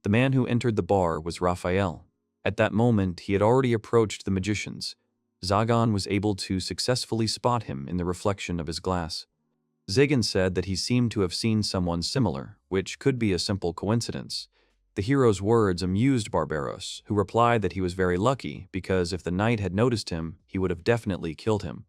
The man who entered the bar was Raphael. At that moment, he had already approached the magicians. Zagan was able to successfully spot him in the reflection of his glass. Zagan said that he seemed to have seen someone similar, which could be a simple coincidence. The hero's words amused Barbaros, who replied that he was very lucky because if the knight had noticed him, he would have definitely killed him.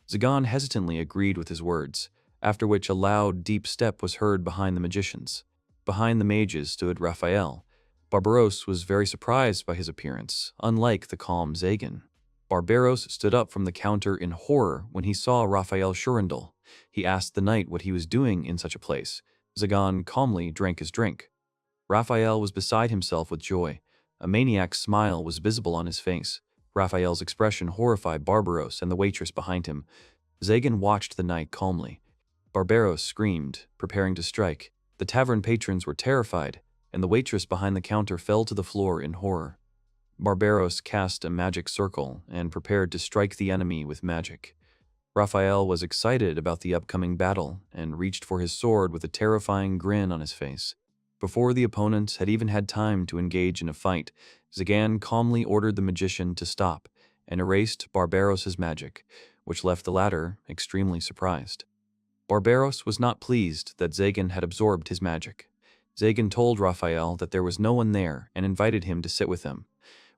Zagan hesitantly agreed with his words, after which a loud, deep step was heard behind the magicians. Behind the mages stood Raphael. Barbaros was very surprised by his appearance, unlike the calm Zagan. Barbaros stood up from the counter in horror when he saw Raphael Shurindel. He asked the knight what he was doing in such a place. Zagan calmly drank his drink. Raphael was beside himself with joy. A maniac's smile was visible on his face. Raphael's expression horrified Barbaros and the waitress behind him. Zagan watched the knight calmly. Barbaros screamed, preparing to strike. The tavern patrons were terrified, and the waitress behind the counter fell to the floor in horror. Barbaros cast a magic circle and prepared to strike the enemy with magic. Raphael was excited about the upcoming battle and reached for his sword with a terrifying grin on his face. Before the opponents had even had time to engage in a fight, Zagan calmly ordered the magician to stop and erased Barbaros's magic, which left the latter extremely surprised. Barbaros was not pleased that Zagan had absorbed his magic. Zagan told Raphael that there was no one there and invited him to sit with him.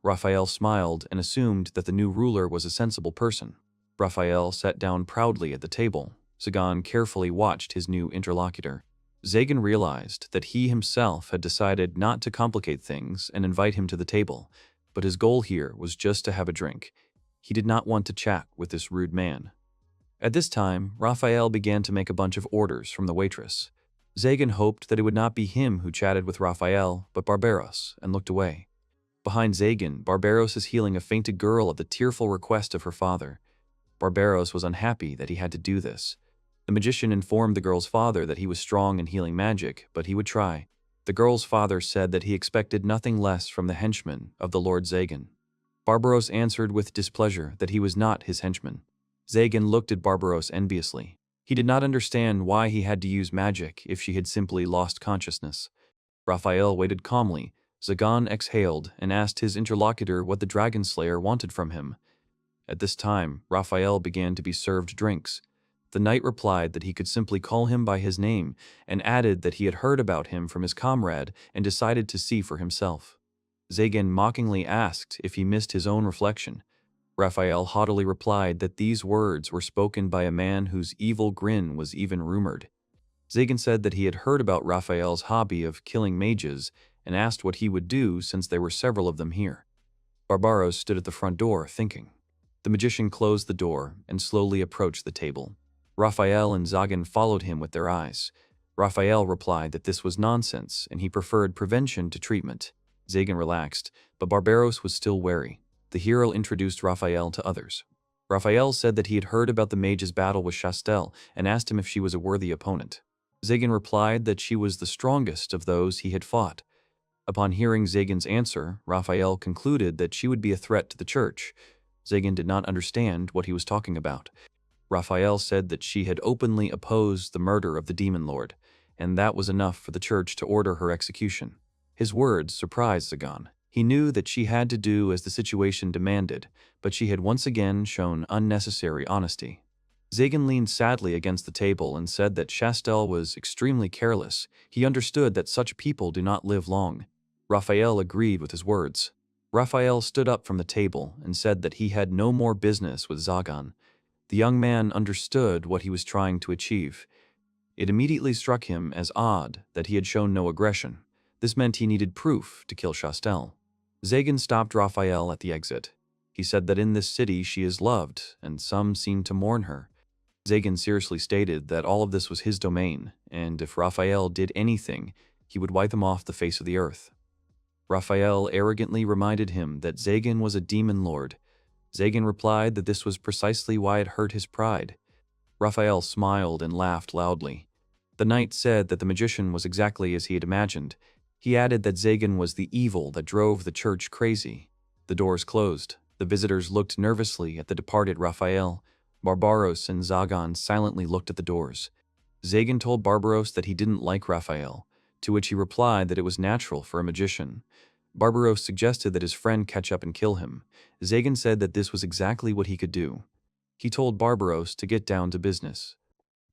Raphael smiled and assumed that the new ruler was a sensible person. Raphael sat down proudly at the table. Zagan carefully watched his new interlocutor. Zagan realized that he himself had decided not to complicate things and invite him to the table, but his goal here was just to have a drink. He did not want to chat with this rude man. At this time, Raphael began to make a bunch of orders from the waitress. Zagan hoped that it would not be him who chatted with Raphael, but Barbaros, and looked away. Behind Zagan, Barbaros is healing a fainted girl at the tearful request of her father. Barbaros was unhappy that he had to do this. The magician informed the girl's father that he was strong in healing magic, but he would try. The girl's father said that he expected nothing less from the henchman of the Lord Zagan. Barbaros answered with displeasure that he was not his henchman. Zagan looked at Barbaros enviously. He did not understand why he had to use magic if she had simply lost consciousness. Raphael waited calmly. Zagan exhaled and asked his interlocutor what the dragon slayer wanted from him. At this time, Raphael began to be served drinks. The knight replied that he could simply call him by his name, and added that he had heard about him from his comrade and decided to see for himself. Zagan mockingly asked if he missed his own reflection. Raphael haughtily replied that these words were spoken by a man whose evil grin was even rumored. Zagan said that he had heard about Raphael's hobby of killing mages and asked what he would do since there were several of them here. Barbaros stood at the front door, thinking. The magician closed the door and slowly approached the table. Raphael and Zagan followed him with their eyes. Raphael replied that this was nonsense and he preferred prevention to treatment. Zagan relaxed, but Barbaros was still wary. The hero introduced Raphael to others. Raphael said that he had heard about the mage's battle with Chastel and asked him if she was a worthy opponent. Zagan replied that she was the strongest of those he had fought. Upon hearing Zagan's answer, Raphael concluded that she would be a threat to the church. Zagan did not understand what he was talking about. Raphael said that she had openly opposed the murder of the demon lord, and that was enough for the church to order her execution. His words surprised Zagan. He knew that she had to do as the situation demanded, but she had once again shown unnecessary honesty. Zagan leaned sadly against the table and said that Chastel was extremely careless. He understood that such people do not live long. Raphael agreed with his words. Raphael stood up from the table and said that he had no more business with Zagan. The young man understood what he was trying to achieve. It immediately struck him as odd that he had shown no aggression. This meant he needed proof to kill Chastel. Zagan stopped Raphael at the exit. He said that in this city she is loved, and some seem to mourn her. Zagan seriously stated that all of this was his domain, and if Raphael did anything, he would wipe him off the face of the earth. Raphael arrogantly reminded him that Zagan was a demon lord. Zagan replied that this was precisely why it hurt his pride. Raphael smiled and laughed loudly. The knight said that the magician was exactly as he had imagined. He added that Zagan was the evil that drove the church crazy. The doors closed. The visitors looked nervously at the departed Raphael. Barbaros and Zagan silently looked at the doors. Zagan told Barbaros that he didn't like Raphael, to which he replied that it was natural for a magician. Barbaros suggested that his friend catch up and kill him. Zagan said that this was exactly what he could do. He told Barbaros to get down to business.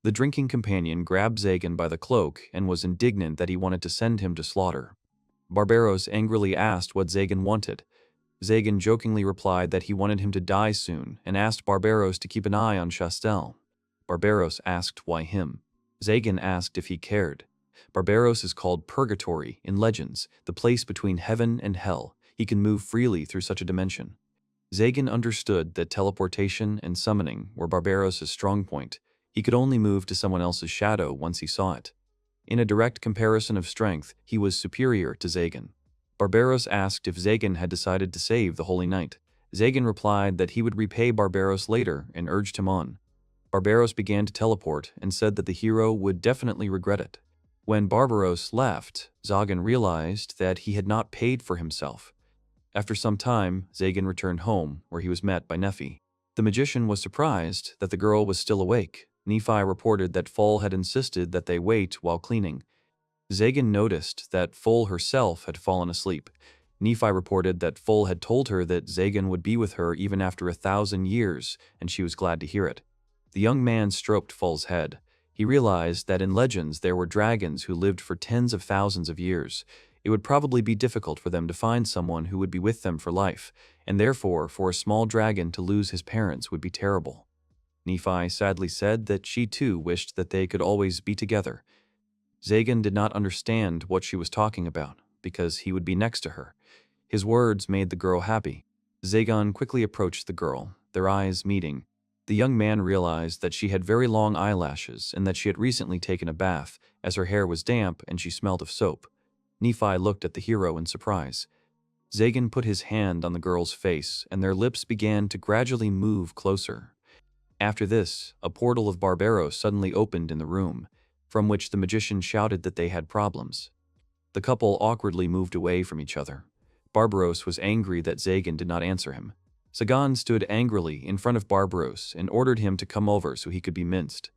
The drinking companion grabbed Zagan by the cloak and was indignant that he wanted to send him to slaughter. Barbaros angrily asked what Zagan wanted. Zagan jokingly replied that he wanted him to die soon and asked Barbaros to keep an eye on Chastel. Barbaros asked why him. Zagan asked if he cared. Barbaros is called Purgatory in legends, the place between heaven and hell. He can move freely through such a dimension. Zagan understood that teleportation and summoning were Barbaros' strong point. He could only move to someone else's shadow once he saw it. In a direct comparison of strength, he was superior to Zagan. Barbaros asked if Zagan had decided to save the Holy Knight. Zagan replied that he would repay Barbaros later and urged him on. Barbaros began to teleport and said that the hero would definitely regret it. When Barbaros left, Zagan realized that he had not paid for himself. After some time, Zagan returned home, where he was met by Nephi. The magician was surprised that the girl was still awake. Nephi reported that Foal had insisted that they wait while cleaning. Zagan noticed that Foal herself had fallen asleep. Nephi reported that Foal had told her that Zagan would be with her even after 1,000 years, and she was glad to hear it. The young man stroked Foal's head. He realized that in legends there were dragons who lived for tens of thousands of years. It would probably be difficult for them to find someone who would be with them for life, and therefore for a small dragon to lose his parents would be terrible. Nephi sadly said that she too wished that they could always be together. Zagan did not understand what she was talking about, because he would be next to her. His words made the girl happy. Zagan quickly approached the girl, their eyes meeting. The young man realized that she had very long eyelashes and that she had recently taken a bath, as her hair was damp and she smelled of soap. Nephi looked at the hero in surprise. Zagan put his hand on the girl's face, and their lips began to gradually move closer. After this, a portal of Barbaros suddenly opened in the room, from which the magician shouted that they had problems. The couple awkwardly moved away from each other. Barbaros was angry that Zagan did not answer him. Zagan stood angrily in front of Barbaros and ordered him to come over so he could be minced.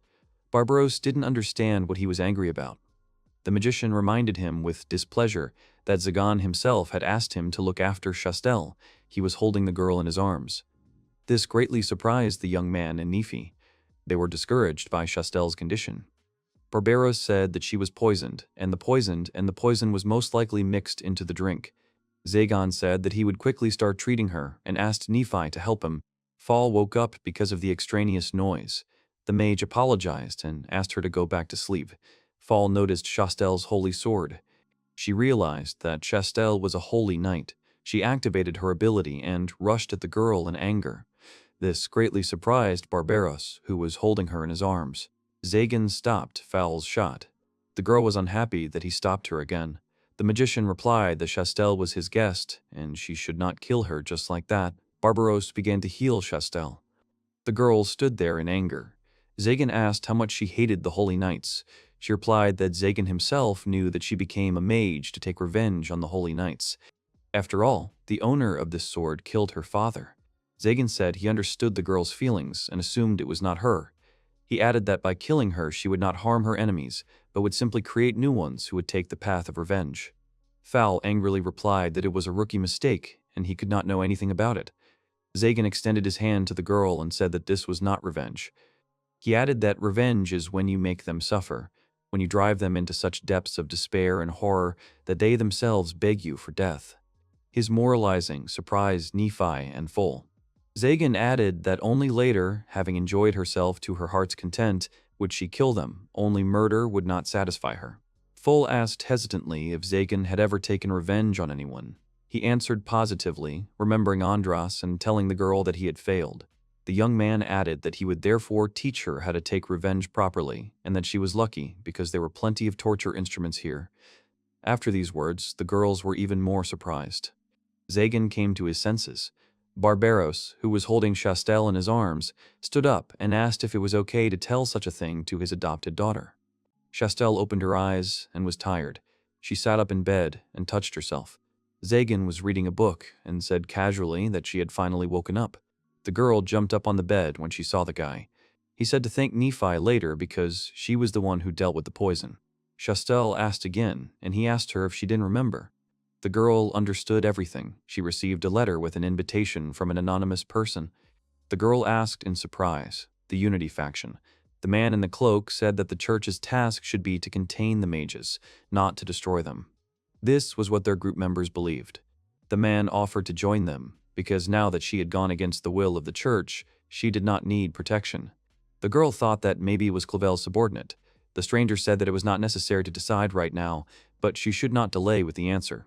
Barbaros didn't understand what he was angry about. The magician reminded him with displeasure that Zagan himself had asked him to look after Chastel. He was holding the girl in his arms. This greatly surprised the young man and Nephi. They were discouraged by Chastel's condition. Barbaros said that she was poisoned, and the poison was most likely mixed into the drink. Zagan said that he would quickly start treating her and asked Nephi to help him. Fall woke up because of the extraneous noise. The mage apologized and asked her to go back to sleep. Fall noticed Chastel's holy sword. She realized that Chastel was a holy knight. She activated her ability and rushed at the girl in anger. This greatly surprised Barbaros, who was holding her in his arms. Zagan stopped Fall's shot. The girl was unhappy that he stopped her again. The magician replied that Chastel was his guest, and she should not kill her just like that. Barbaros began to heal Chastel. The girl stood there in anger. Zagan asked how much she hated the Holy Knights. She replied that Zagan himself knew that she became a mage to take revenge on the Holy Knights. After all, the owner of this sword killed her father. Zagan said he understood the girl's feelings and assumed it was not her. He added that by killing her she would not harm her enemies, but would simply create new ones who would take the path of revenge. Fall angrily replied that it was a rookie mistake and he could not know anything about it. Zagan extended his hand to the girl and said that this was not revenge. He added that revenge is when you make them suffer, when you drive them into such depths of despair and horror that they themselves beg you for death. His moralizing surprised Nephi and Full. Zagan added that only later, having enjoyed herself to her heart's content, would she kill them. Only murder would not satisfy her. Full asked hesitantly if Zagan had ever taken revenge on anyone. He answered positively, remembering Andras and telling the girl that he had failed. The young man added that he would therefore teach her how to take revenge properly, and that she was lucky because there were plenty of torture instruments here. After these words, the girls were even more surprised. Zagan came to his senses. Barbaros, who was holding Chastel in his arms, stood up and asked if it was okay to tell such a thing to his adopted daughter. Chastel opened her eyes and was tired. She sat up in bed and touched herself. Zagan was reading a book and said casually that she had finally woken up. The girl jumped up on the bed when she saw the guy. He said to thank Nephi later because she was the one who dealt with the poison. Chastel asked again, and he asked her if she didn't remember. The girl understood everything. She received a letter with an invitation from an anonymous person. The girl asked in surprise, the Unity faction. The man in the cloak said that the church's task should be to contain the mages, not to destroy them. This was what their group members believed. The man offered to join them, because now that she had gone against the will of the church, she did not need protection. The girl thought that maybe it was Clavel's subordinate. The stranger said that it was not necessary to decide right now, but she should not delay with the answer.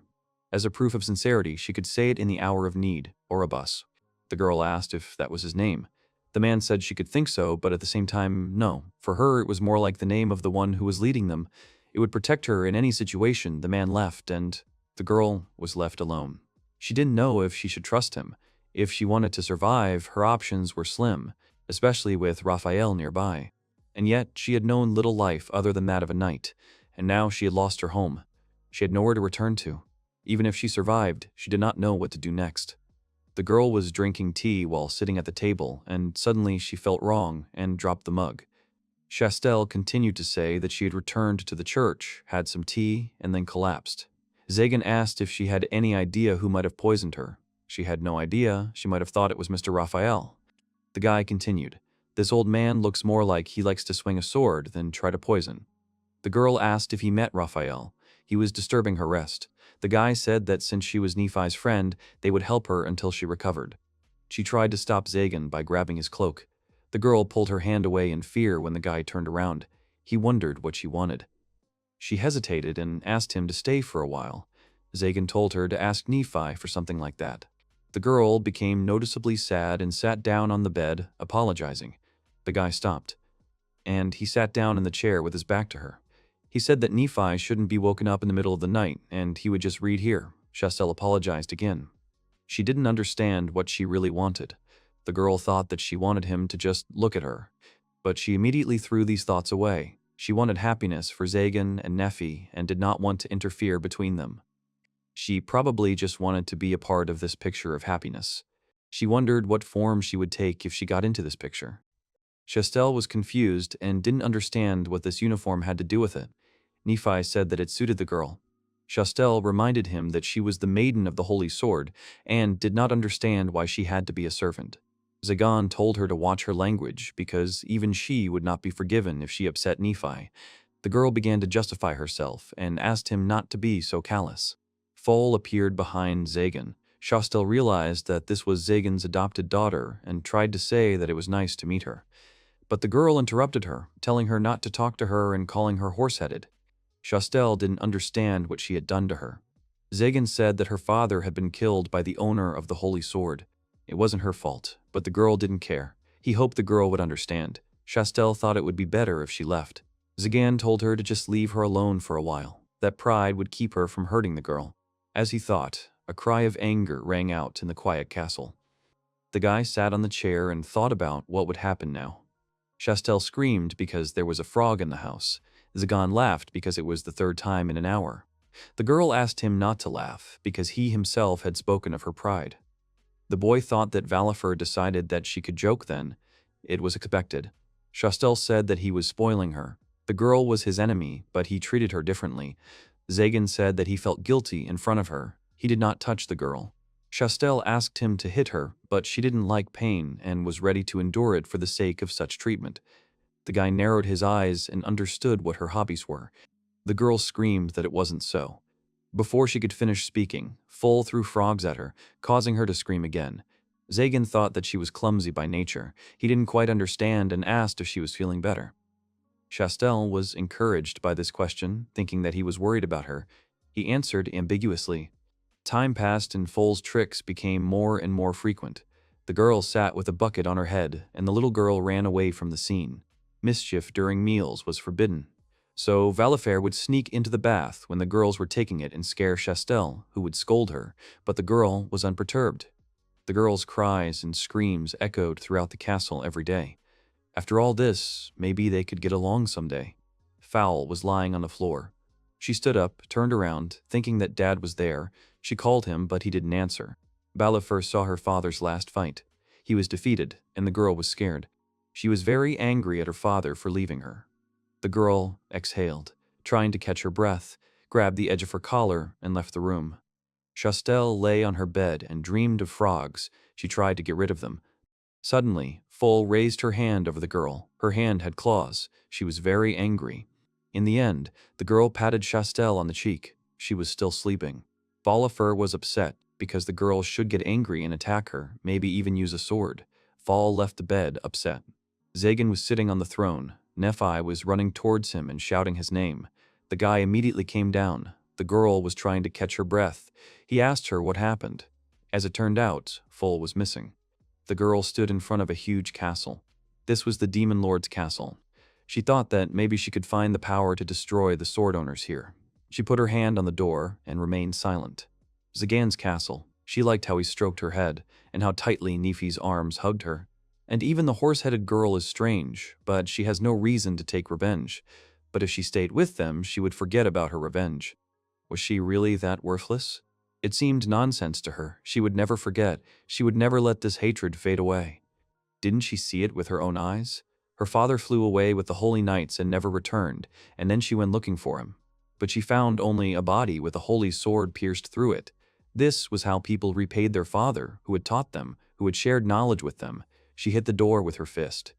As a proof of sincerity, she could say it in the hour of need, Oribus. The girl asked if that was his name. The man said she could think so, but at the same time, no. For her, it was more like the name of the one who was leading them. It would protect her in any situation. The man left, and the girl was left alone. She didn't know if she should trust him. If she wanted to survive, her options were slim, especially with Raphael nearby. And yet, she had known little life other than that of a knight, and now she had lost her home. She had nowhere to return to. Even if she survived, she did not know what to do next. The girl was drinking tea while sitting at the table, and suddenly she felt wrong and dropped the mug. Chastel continued to say that she had returned to the church, had some tea, and then collapsed. Zagan asked if she had any idea who might have poisoned her. She had no idea. She might have thought it was Mr. Raphael. The guy continued, "This old man looks more like he likes to swing a sword than try to poison." The girl asked if he met Raphael. He was disturbing her rest. The guy said that since she was Nephi's friend, they would help her until she recovered. She tried to stop Zagan by grabbing his cloak. The girl pulled her hand away in fear when the guy turned around. He wondered what she wanted. She hesitated and asked him to stay for a while. Zagan told her to ask Nephi for something like that. The girl became noticeably sad and sat down on the bed, apologizing. The guy stopped, and he sat down in the chair with his back to her. He said that Nephi shouldn't be woken up in the middle of the night, and he would just read here. Chastel apologized again. She didn't understand what she really wanted. The girl thought that she wanted him to just look at her, but she immediately threw these thoughts away. She wanted happiness for Zagan and Nephi and did not want to interfere between them. She probably just wanted to be a part of this picture of happiness. She wondered what form she would take if she got into this picture. Chastel was confused and didn't understand what this uniform had to do with it. Nephi said that it suited the girl. Chastel reminded him that she was the maiden of the Holy Sword and did not understand why she had to be a servant. Zagan told her to watch her language because even she would not be forgiven if she upset Nephi. The girl began to justify herself and asked him not to be so callous. Foal appeared behind Zagan. Chastel realized that this was Zagan's adopted daughter and tried to say that it was nice to meet her. But the girl interrupted her, telling her not to talk to her and calling her horse-headed. Chastel didn't understand what she had done to her. Zagan said that her father had been killed by the owner of the Holy Sword. It wasn't her fault, but the girl didn't care. He hoped the girl would understand. Chastel thought it would be better if she left. Zagan told her to just leave her alone for a while. That pride would keep her from hurting the girl. As he thought, a cry of anger rang out in the quiet castle. The guy sat on the chair and thought about what would happen now. Chastel screamed because there was a frog in the house. Zagan laughed because it was the third time in an hour. The girl asked him not to laugh because he himself had spoken of her pride. The boy thought that Valifer decided that she could joke then. It was expected. Chastel said that he was spoiling her. The girl was his enemy, but he treated her differently. Zagan said that he felt guilty in front of her. He did not touch the girl. Chastel asked him to hit her, but she didn't like pain and was ready to endure it for the sake of such treatment. The guy narrowed his eyes and understood what her hobbies were. The girl screamed that it wasn't so. Before she could finish speaking, Foal threw frogs at her, causing her to scream again. Zagan thought that she was clumsy by nature. He didn't quite understand and asked if she was feeling better. Chastel was encouraged by this question, thinking that he was worried about her. He answered ambiguously. Time passed and Foal's tricks became more and more frequent. The girl sat with a bucket on her head, and the little girl ran away from the scene. Mischief during meals was forbidden. So Valifer would sneak into the bath when the girls were taking it and scare Chastel, who would scold her, but the girl was unperturbed. The girl's cries and screams echoed throughout the castle every day. After all this, maybe they could get along someday. Fowl was lying on the floor. She stood up, turned around, thinking that Dad was there. She called him, but he didn't answer. Valifer saw her father's last fight. He was defeated, and the girl was scared. She was very angry at her father for leaving her. The girl exhaled, trying to catch her breath, grabbed the edge of her collar, and left the room. Chastel lay on her bed and dreamed of frogs. She tried to get rid of them. Suddenly, Foal raised her hand over the girl. Her hand had claws. She was very angry. In the end, the girl patted Chastel on the cheek. She was still sleeping. Valifer was upset because the girl should get angry and attack her, maybe even use a sword. Fall left the bed, upset. Zagan was sitting on the throne. Nephi was running towards him and shouting his name. The guy immediately came down. The girl was trying to catch her breath. He asked her what happened. As it turned out, Foal was missing. The girl stood in front of a huge castle. This was the Demon Lord's castle. She thought that maybe she could find the power to destroy the sword owners here. She put her hand on the door and remained silent. Zagan's castle. She liked how he stroked her head and how tightly Nephi's arms hugged her. And even the horse-headed girl is strange, but she has no reason to take revenge. But if she stayed with them, she would forget about her revenge. Was she really that worthless? It seemed nonsense to her. She would never forget. She would never let this hatred fade away. Didn't she see it with her own eyes? Her father flew away with the holy knights and never returned, and then she went looking for him. But she found only a body with a holy sword pierced through it. This was how people repaid their father, who had taught them, who had shared knowledge with them. She hit the door with her fist.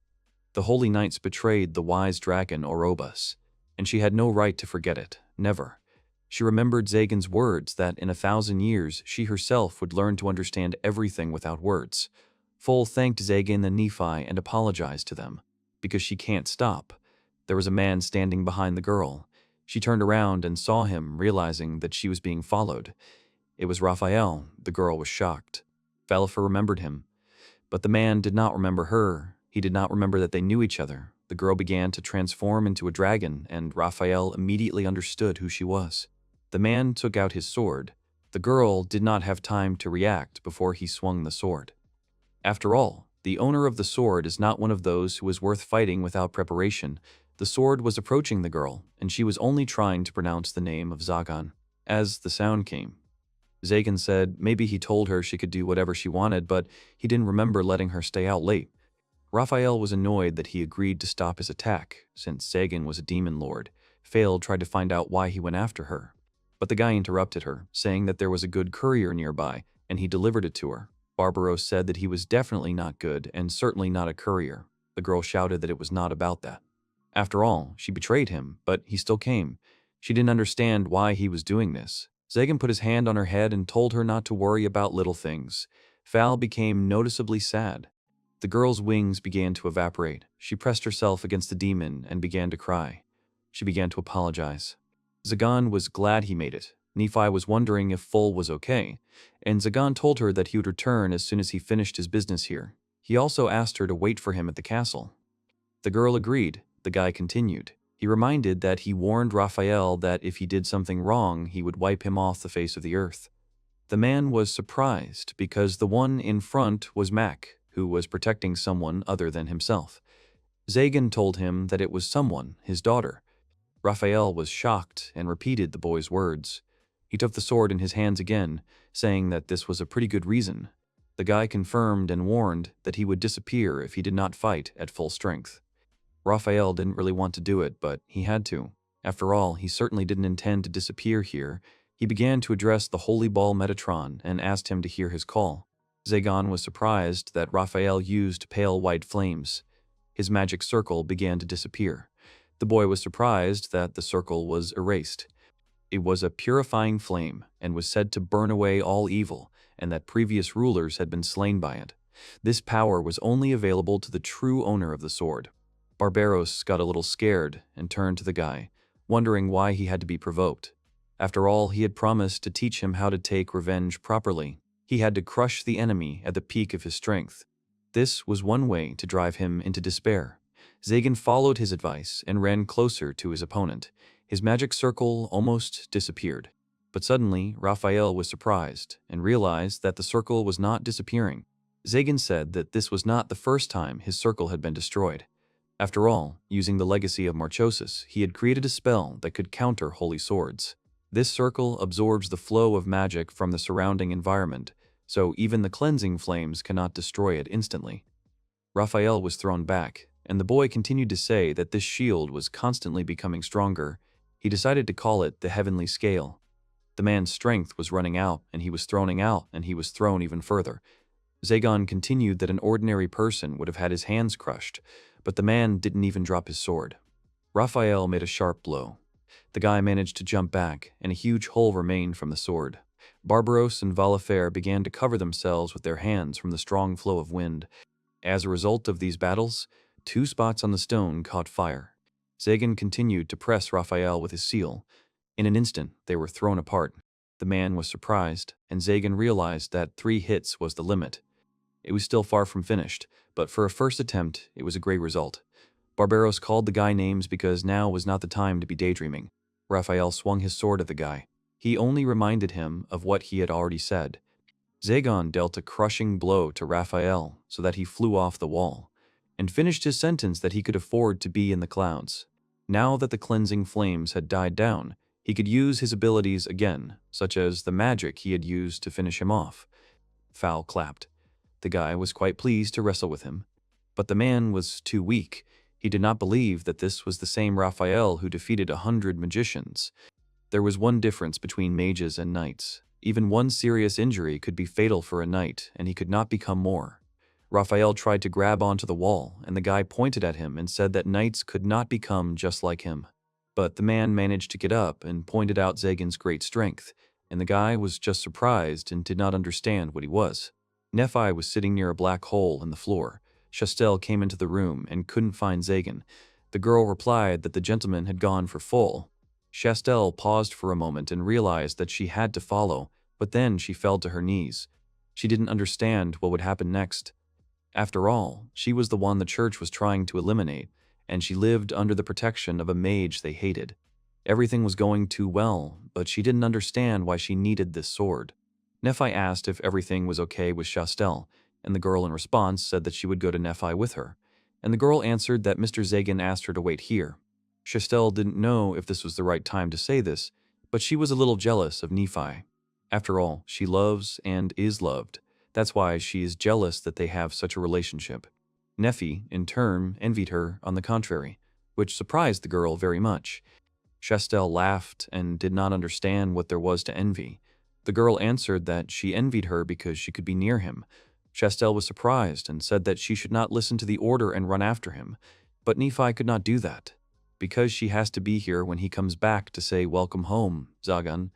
The holy knights betrayed the wise dragon Orobus, and she had no right to forget it, never. She remembered Zagan's words that in 1,000 years she herself would learn to understand everything without words. Foal thanked Zagan and Nephi and apologized to them, because she can't stop. There was a man standing behind the girl. She turned around and saw him, realizing that she was being followed. It was Raphael. The girl was shocked. Valifer remembered him. But the man did not remember her. He did not remember that they knew each other. The girl began to transform into a dragon, and Raphael immediately understood who she was. The man took out his sword. The girl did not have time to react before he swung the sword. After all, The owner of the sword is not one of those who is worth fighting without preparation. The sword was approaching the girl, and she was only trying to pronounce the name of Zagan. As the sound came, Zagan said maybe he told her she could do whatever she wanted, but he didn't remember letting her stay out late. Raphael was annoyed that he agreed to stop his attack, since Zagan was a demon lord. Fail tried to find out why he went after her. But the guy interrupted her, saying that there was a good courier nearby, and he delivered it to her. Barbaros said that he was definitely not good and certainly not a courier. The girl shouted that it was not about that. After all, she betrayed him, but he still came. She didn't understand why he was doing this. Zagan put his hand on her head and told her not to worry about little things. Val became noticeably sad. The girl's wings began to evaporate. She pressed herself against the demon and began to cry. She began to apologize. Zagan was glad he made it. Nephi was wondering if Full was okay, and Zagan told her that he would return as soon as he finished his business here. He also asked her to wait for him at the castle. The girl agreed. The guy continued. He reminded that he warned Raphael that if he did something wrong, he would wipe him off the face of the earth. The man was surprised because the one in front was Mac, who was protecting someone other than himself. Zagan told him that it was someone, his daughter. Raphael was shocked and repeated the boy's words. He took the sword in his hands again, saying that this was a pretty good reason. The guy confirmed and warned that he would disappear if he did not fight at full strength. Raphael didn't really want to do it, but he had to. After all, he certainly didn't intend to disappear here. He began to address the Holy Ball Metatron and asked him to hear his call. Zagan was surprised that Raphael used pale white flames. His magic circle began to disappear. The boy was surprised that the circle was erased. It was a purifying flame and was said to burn away all evil, and that previous rulers had been slain by it. This power was only available to the true owner of the sword. Barbaros got a little scared and turned to the guy, wondering why he had to be provoked. After all, he had promised to teach him how to take revenge properly. He had to crush the enemy at the peak of his strength. This was one way to drive him into despair. Zagan followed his advice and ran closer to his opponent. His magic circle almost disappeared. But suddenly, Raphael was surprised and realized that the circle was not disappearing. Zagan said that this was not the first time his circle had been destroyed. After all, using the legacy of Marchosis, he had created a spell that could counter holy swords. This circle absorbs the flow of magic from the surrounding environment, so even the cleansing flames cannot destroy it instantly. Raphael was thrown back, and the boy continued to say that this shield was constantly becoming stronger. He decided to call it the Heavenly Scale. The man's strength was running out, and he was thrown out, and he was thrown even further. Zagan continued that an ordinary person would have had his hands crushed, but the man didn't even drop his sword. Raphael made a sharp blow. The guy managed to jump back, and a huge hole remained from the sword. Barbaros and Valifer began to cover themselves with their hands from the strong flow of wind. As a result of these battles, 2 spots on the stone caught fire. Zagan continued to press Raphael with his seal. In an instant, they were thrown apart. The man was surprised, and Zagan realized that 3 hits was the limit. It was still far from finished, but for a first attempt, it was a great result. Barbaros called the guy names because now was not the time to be daydreaming. Raphael swung his sword at the guy. He only reminded him of what he had already said. Zagan dealt a crushing blow to Raphael so that he flew off the wall, and finished his sentence that he could afford to be in the clouds. Now that the cleansing flames had died down, he could use his abilities again, such as the magic he had used to finish him off. Foul clapped. The guy was quite pleased to wrestle with him, but the man was too weak. He did not believe that this was the same Raphael who defeated 100 magicians. There was one difference between mages and knights. Even one serious injury could be fatal for a knight, and he could not become more. Raphael tried to grab onto the wall, and the guy pointed at him and said that knights could not become just like him. But the man managed to get up and pointed out Zagan's great strength, and the guy was just surprised and did not understand what he was. Nephi was sitting near a black hole in the floor. Chastel came into the room and couldn't find Zagan. The girl replied that the gentleman had gone for Full. Chastel paused for a moment and realized that she had to follow, but then she fell to her knees. She didn't understand what would happen next. After all, she was the one the church was trying to eliminate, and she lived under the protection of a mage they hated. Everything was going too well, but she didn't understand why she needed this sword. Nephi asked if everything was okay with Chastel, and the girl in response said that she would go to Nephi with her, and the girl answered that Mr. Zagan asked her to wait here. Chastel didn't know if this was the right time to say this, but she was a little jealous of Nephi. After all, she loves and is loved. That's why she is jealous that they have such a relationship. Nephi, in turn, envied her on the contrary, which surprised the girl very much. Chastel laughed and did not understand what there was to envy. The girl answered that she envied her because she could be near him. Chastel was surprised and said that she should not listen to the order and run after him, but Nephi could not do that. Because she has to be here when he comes back to say welcome home, Zagan.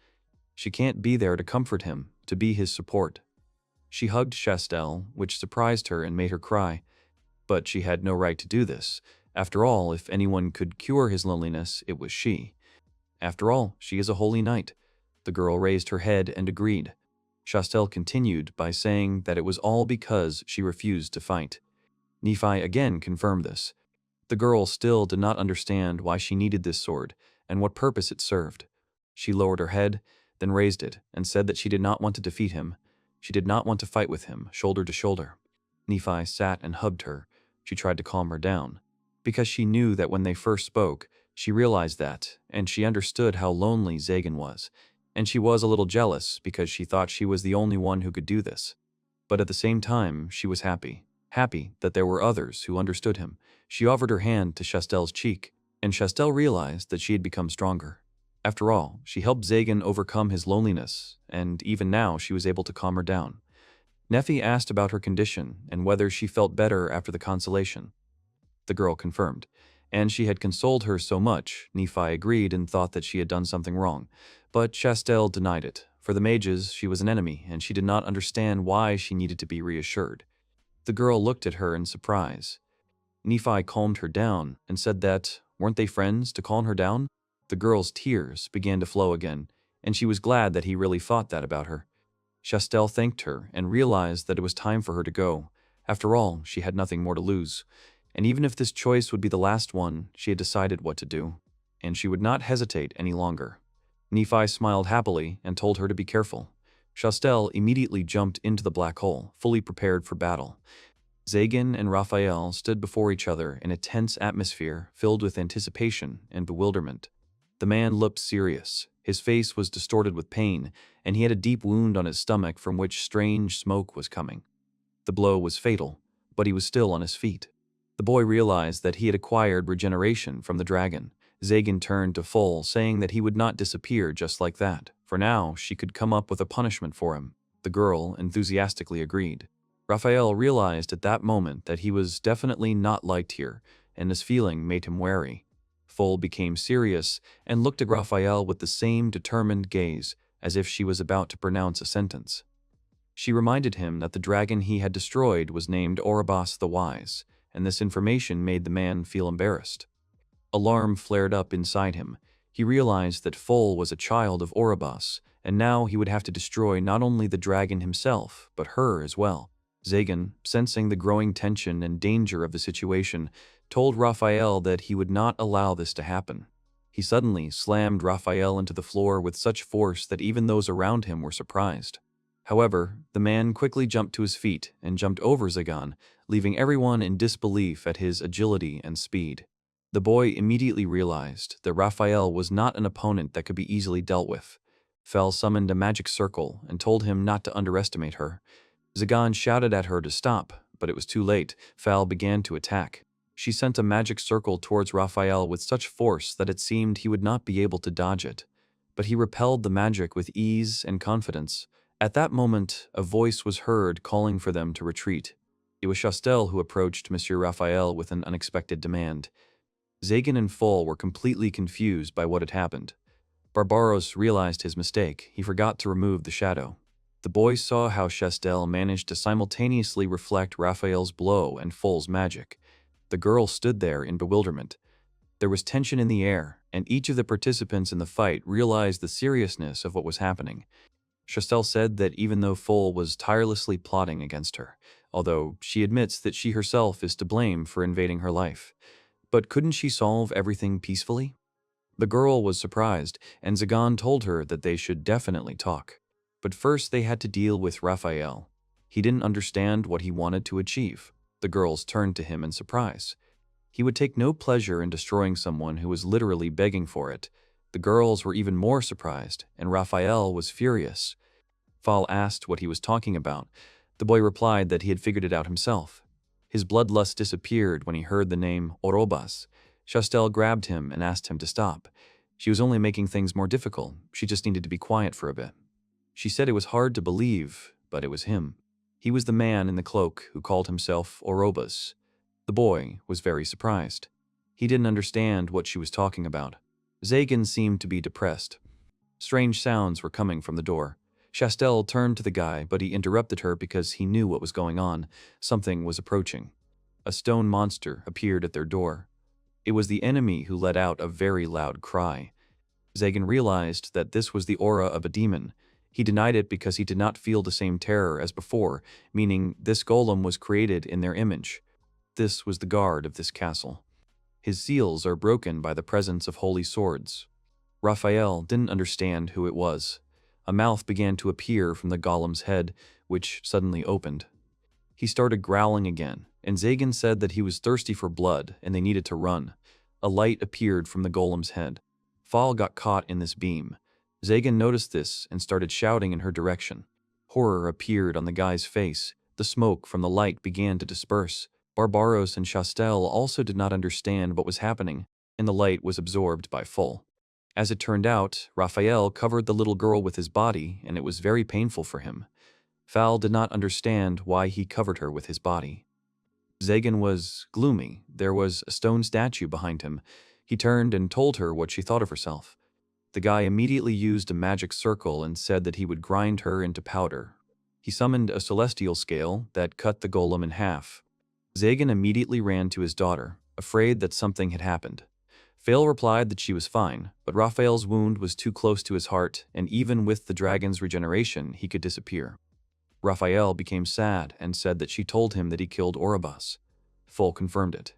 She can't be there to comfort him, to be his support. She hugged Chastel, which surprised her and made her cry. But she had no right to do this. After all, if anyone could cure his loneliness, it was she. After all, she is a holy knight. The girl raised her head and agreed. Chastel continued by saying that it was all because she refused to fight. Nephi again confirmed this. The girl still did not understand why she needed this sword and what purpose it served. She lowered her head, then raised it, and said that she did not want to defeat him. She did not want to fight with him, shoulder to shoulder. Nephi sat and hugged her. She tried to calm her down. Because she knew that when they first spoke, she realized that, and she understood how lonely Zagan was. And she was a little jealous because she thought she was the only one who could do this. But at the same time, she was happy. Happy that there were others who understood him. She offered her hand to Chastel's cheek, and Chastel realized that she had become stronger. After all, she helped Zagan overcome his loneliness, and even now she was able to calm her down. Nephi asked about her condition and whether she felt better after the consolation. The girl confirmed, and she had consoled her so much, Nephi agreed and thought that she had done something wrong. But Chastel denied it. For the mages, she was an enemy, and she did not understand why she needed to be reassured. The girl looked at her in surprise. Nephi calmed her down and said that, weren't they friends to calm her down? The girl's tears began to flow again, and she was glad that he really thought that about her. Chastel thanked her and realized that it was time for her to go. After all, she had nothing more to lose. And even if this choice would be the last one, she had decided what to do, and she would not hesitate any longer. Nephi smiled happily and told her to be careful. Chastel immediately jumped into the black hole, fully prepared for battle. Zagan and Raphael stood before each other in a tense atmosphere filled with anticipation and bewilderment. The man looked serious. His face was distorted with pain, and he had a deep wound on his stomach from which strange smoke was coming. The blow was fatal, but he was still on his feet. The boy realized that he had acquired regeneration from the dragon. Zagan turned to Full, saying that he would not disappear just like that. For now, she could come up with a punishment for him. The girl enthusiastically agreed. Raphael realized at that moment that he was definitely not liked here, and this feeling made him wary. Full became serious and looked at Raphael with the same determined gaze, as if she was about to pronounce a sentence. She reminded him that the dragon he had destroyed was named Oribas the Wise, and this information made the man feel embarrassed. Alarm flared up inside him. He realized that Full was a child of Oribas, and now he would have to destroy not only the dragon himself, but her as well. Zagan, sensing the growing tension and danger of the situation, told Raphael that he would not allow this to happen. He suddenly slammed Raphael into the floor with such force that even those around him were surprised. However, the man quickly jumped to his feet and jumped over Zagan, leaving everyone in disbelief at his agility and speed. The boy immediately realized that Raphael was not an opponent that could be easily dealt with. Fel summoned a magic circle and told him not to underestimate her. Zagan shouted at her to stop, but it was too late. Fel began to attack. She sent a magic circle towards Raphael with such force that it seemed he would not be able to dodge it. But he repelled the magic with ease and confidence. At that moment, a voice was heard calling for them to retreat. It was Chastel who approached Monsieur Raphael with an unexpected demand. Zagan and Full were completely confused by what had happened. Barbaros realized his mistake. He forgot to remove the shadow. The boys saw how Chastel managed to simultaneously reflect Raphael's blow and Full's magic. The girl stood there in bewilderment. There was tension in the air, and each of the participants in the fight realized the seriousness of what was happening. Chastel said that even though Full was tirelessly plotting against her, although she admits that she herself is to blame for invading her life. But couldn't she solve everything peacefully? The girl was surprised, and Zagan told her that they should definitely talk. But first they had to deal with Raphael. He didn't understand what he wanted to achieve. The girls turned to him in surprise. He would take no pleasure in destroying someone who was literally begging for it. The girls were even more surprised, and Raphael was furious. Fall asked what he was talking about. The boy replied that he had figured it out himself. His bloodlust disappeared when he heard the name Orobas. Chastel grabbed him and asked him to stop. She was only making things more difficult. She just needed to be quiet for a bit. She said it was hard to believe, but it was him. He was the man in the cloak who called himself Orobas. The boy was very surprised. He didn't understand what she was talking about. Zagan seemed to be depressed. Strange sounds were coming from the door. Chastel turned to the guy, but he interrupted her because he knew what was going on. Something was approaching. A stone monster appeared at their door. It was the enemy who let out a very loud cry. Zagan realized that this was the aura of a demon. He denied it because he did not feel the same terror as before, meaning this golem was created in their image. This was the guard of this castle. His seals are broken by the presence of holy swords. Raphael didn't understand who it was. A mouth began to appear from the golem's head, which suddenly opened. He started growling again, and Zagan said that he was thirsty for blood and they needed to run. A light appeared from the golem's head. Fall got caught in this beam. Zagan noticed this and started shouting in her direction. Horror appeared on the guy's face. The smoke from the light began to disperse. Barbaros and Chastel also did not understand what was happening, and the light was absorbed by Full. As it turned out, Raphael covered the little girl with his body, and it was very painful for him. Fal did not understand why he covered her with his body. Zagan was gloomy. There was a stone statue behind him. He turned and told her what she thought of herself. The guy immediately used a magic circle and said that he would grind her into powder. He summoned a celestial scale that cut the golem in half. Zagan immediately ran to his daughter, afraid that something had happened. Fail replied that she was fine, but Raphael's wound was too close to his heart, and even with the dragon's regeneration, he could disappear. Raphael became sad and said that she told him that he killed Orobas. Full confirmed it.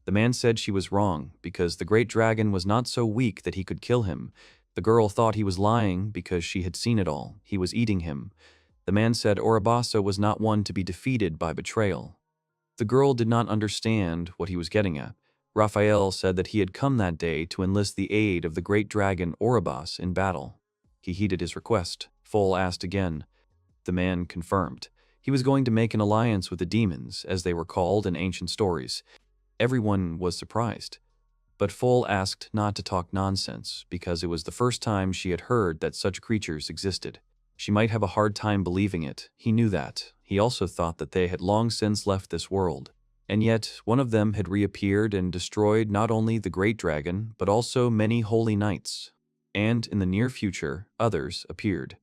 The man said she was wrong, because the great dragon was not so weak that he could kill him. The girl thought he was lying because she had seen it all. He was eating him. The man said Orobasa was not one to be defeated by betrayal. The girl did not understand what he was getting at. Raphael said that he had come that day to enlist the aid of the great dragon Orobas in battle. He heeded his request. Full asked again. The man confirmed. He was going to make an alliance with the demons, as they were called in ancient stories. Everyone was surprised. But Full asked not to talk nonsense, because it was the first time she had heard that such creatures existed. She might have a hard time believing it. He knew that. He also thought that they had long since left this world. And yet, one of them had reappeared and destroyed not only the great dragon, but also many holy knights. And in the near future, others appeared.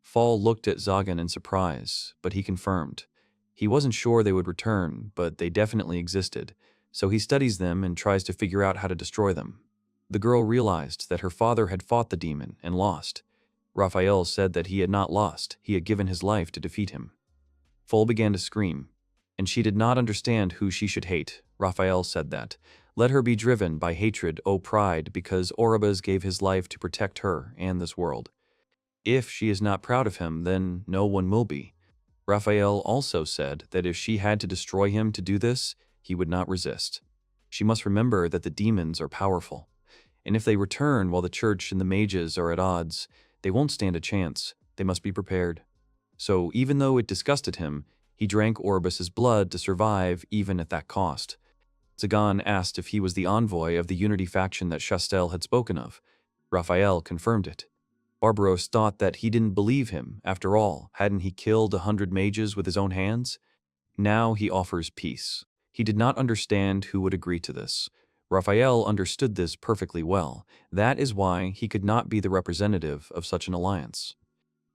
Fall looked at Zagan in surprise, but he confirmed. He wasn't sure they would return, but they definitely existed, so he studies them and tries to figure out how to destroy them. The girl realized that her father had fought the demon and lost. Raphael said that he had not lost, he had given his life to defeat him. Full began to scream, and she did not understand who she should hate. Raphael said that. Let her be driven by hatred, O pride, because Orobas gave his life to protect her and this world. If she is not proud of him, then no one will be. Raphael also said that if she had to destroy him to do this, he would not resist. She must remember that the demons are powerful, and if they return while the church and the mages are at odds, they won't stand a chance. They must be prepared. So even though it disgusted him, he drank Orobas's blood to survive even at that cost. Zagan asked if he was the envoy of the Unity faction that Chastel had spoken of. Raphael confirmed it. Barbaros thought that he didn't believe him. After all, hadn't he killed 100 mages with his own hands? Now he offers peace. He did not understand who would agree to this. Raphael understood this perfectly well. That is why he could not be the representative of such an alliance.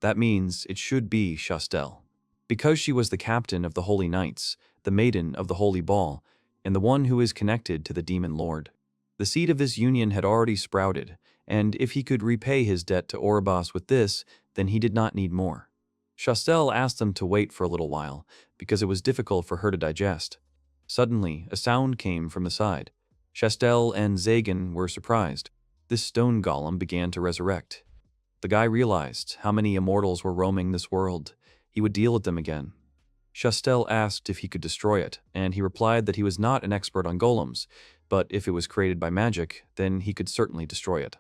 That means it should be Chastel. Because she was the captain of the Holy Knights, the maiden of the Holy Ball, and the one who is connected to the Demon Lord. The seed of this union had already sprouted, and if he could repay his debt to Orobas with this, then he did not need more. Chastel asked them to wait for a little while, because it was difficult for her to digest. Suddenly, a sound came from the side. Chastel and Zagan were surprised. This stone golem began to resurrect. The guy realized how many immortals were roaming this world. He would deal with them again. Chastel asked if he could destroy it, and he replied that he was not an expert on golems, but if it was created by magic, then he could certainly destroy it.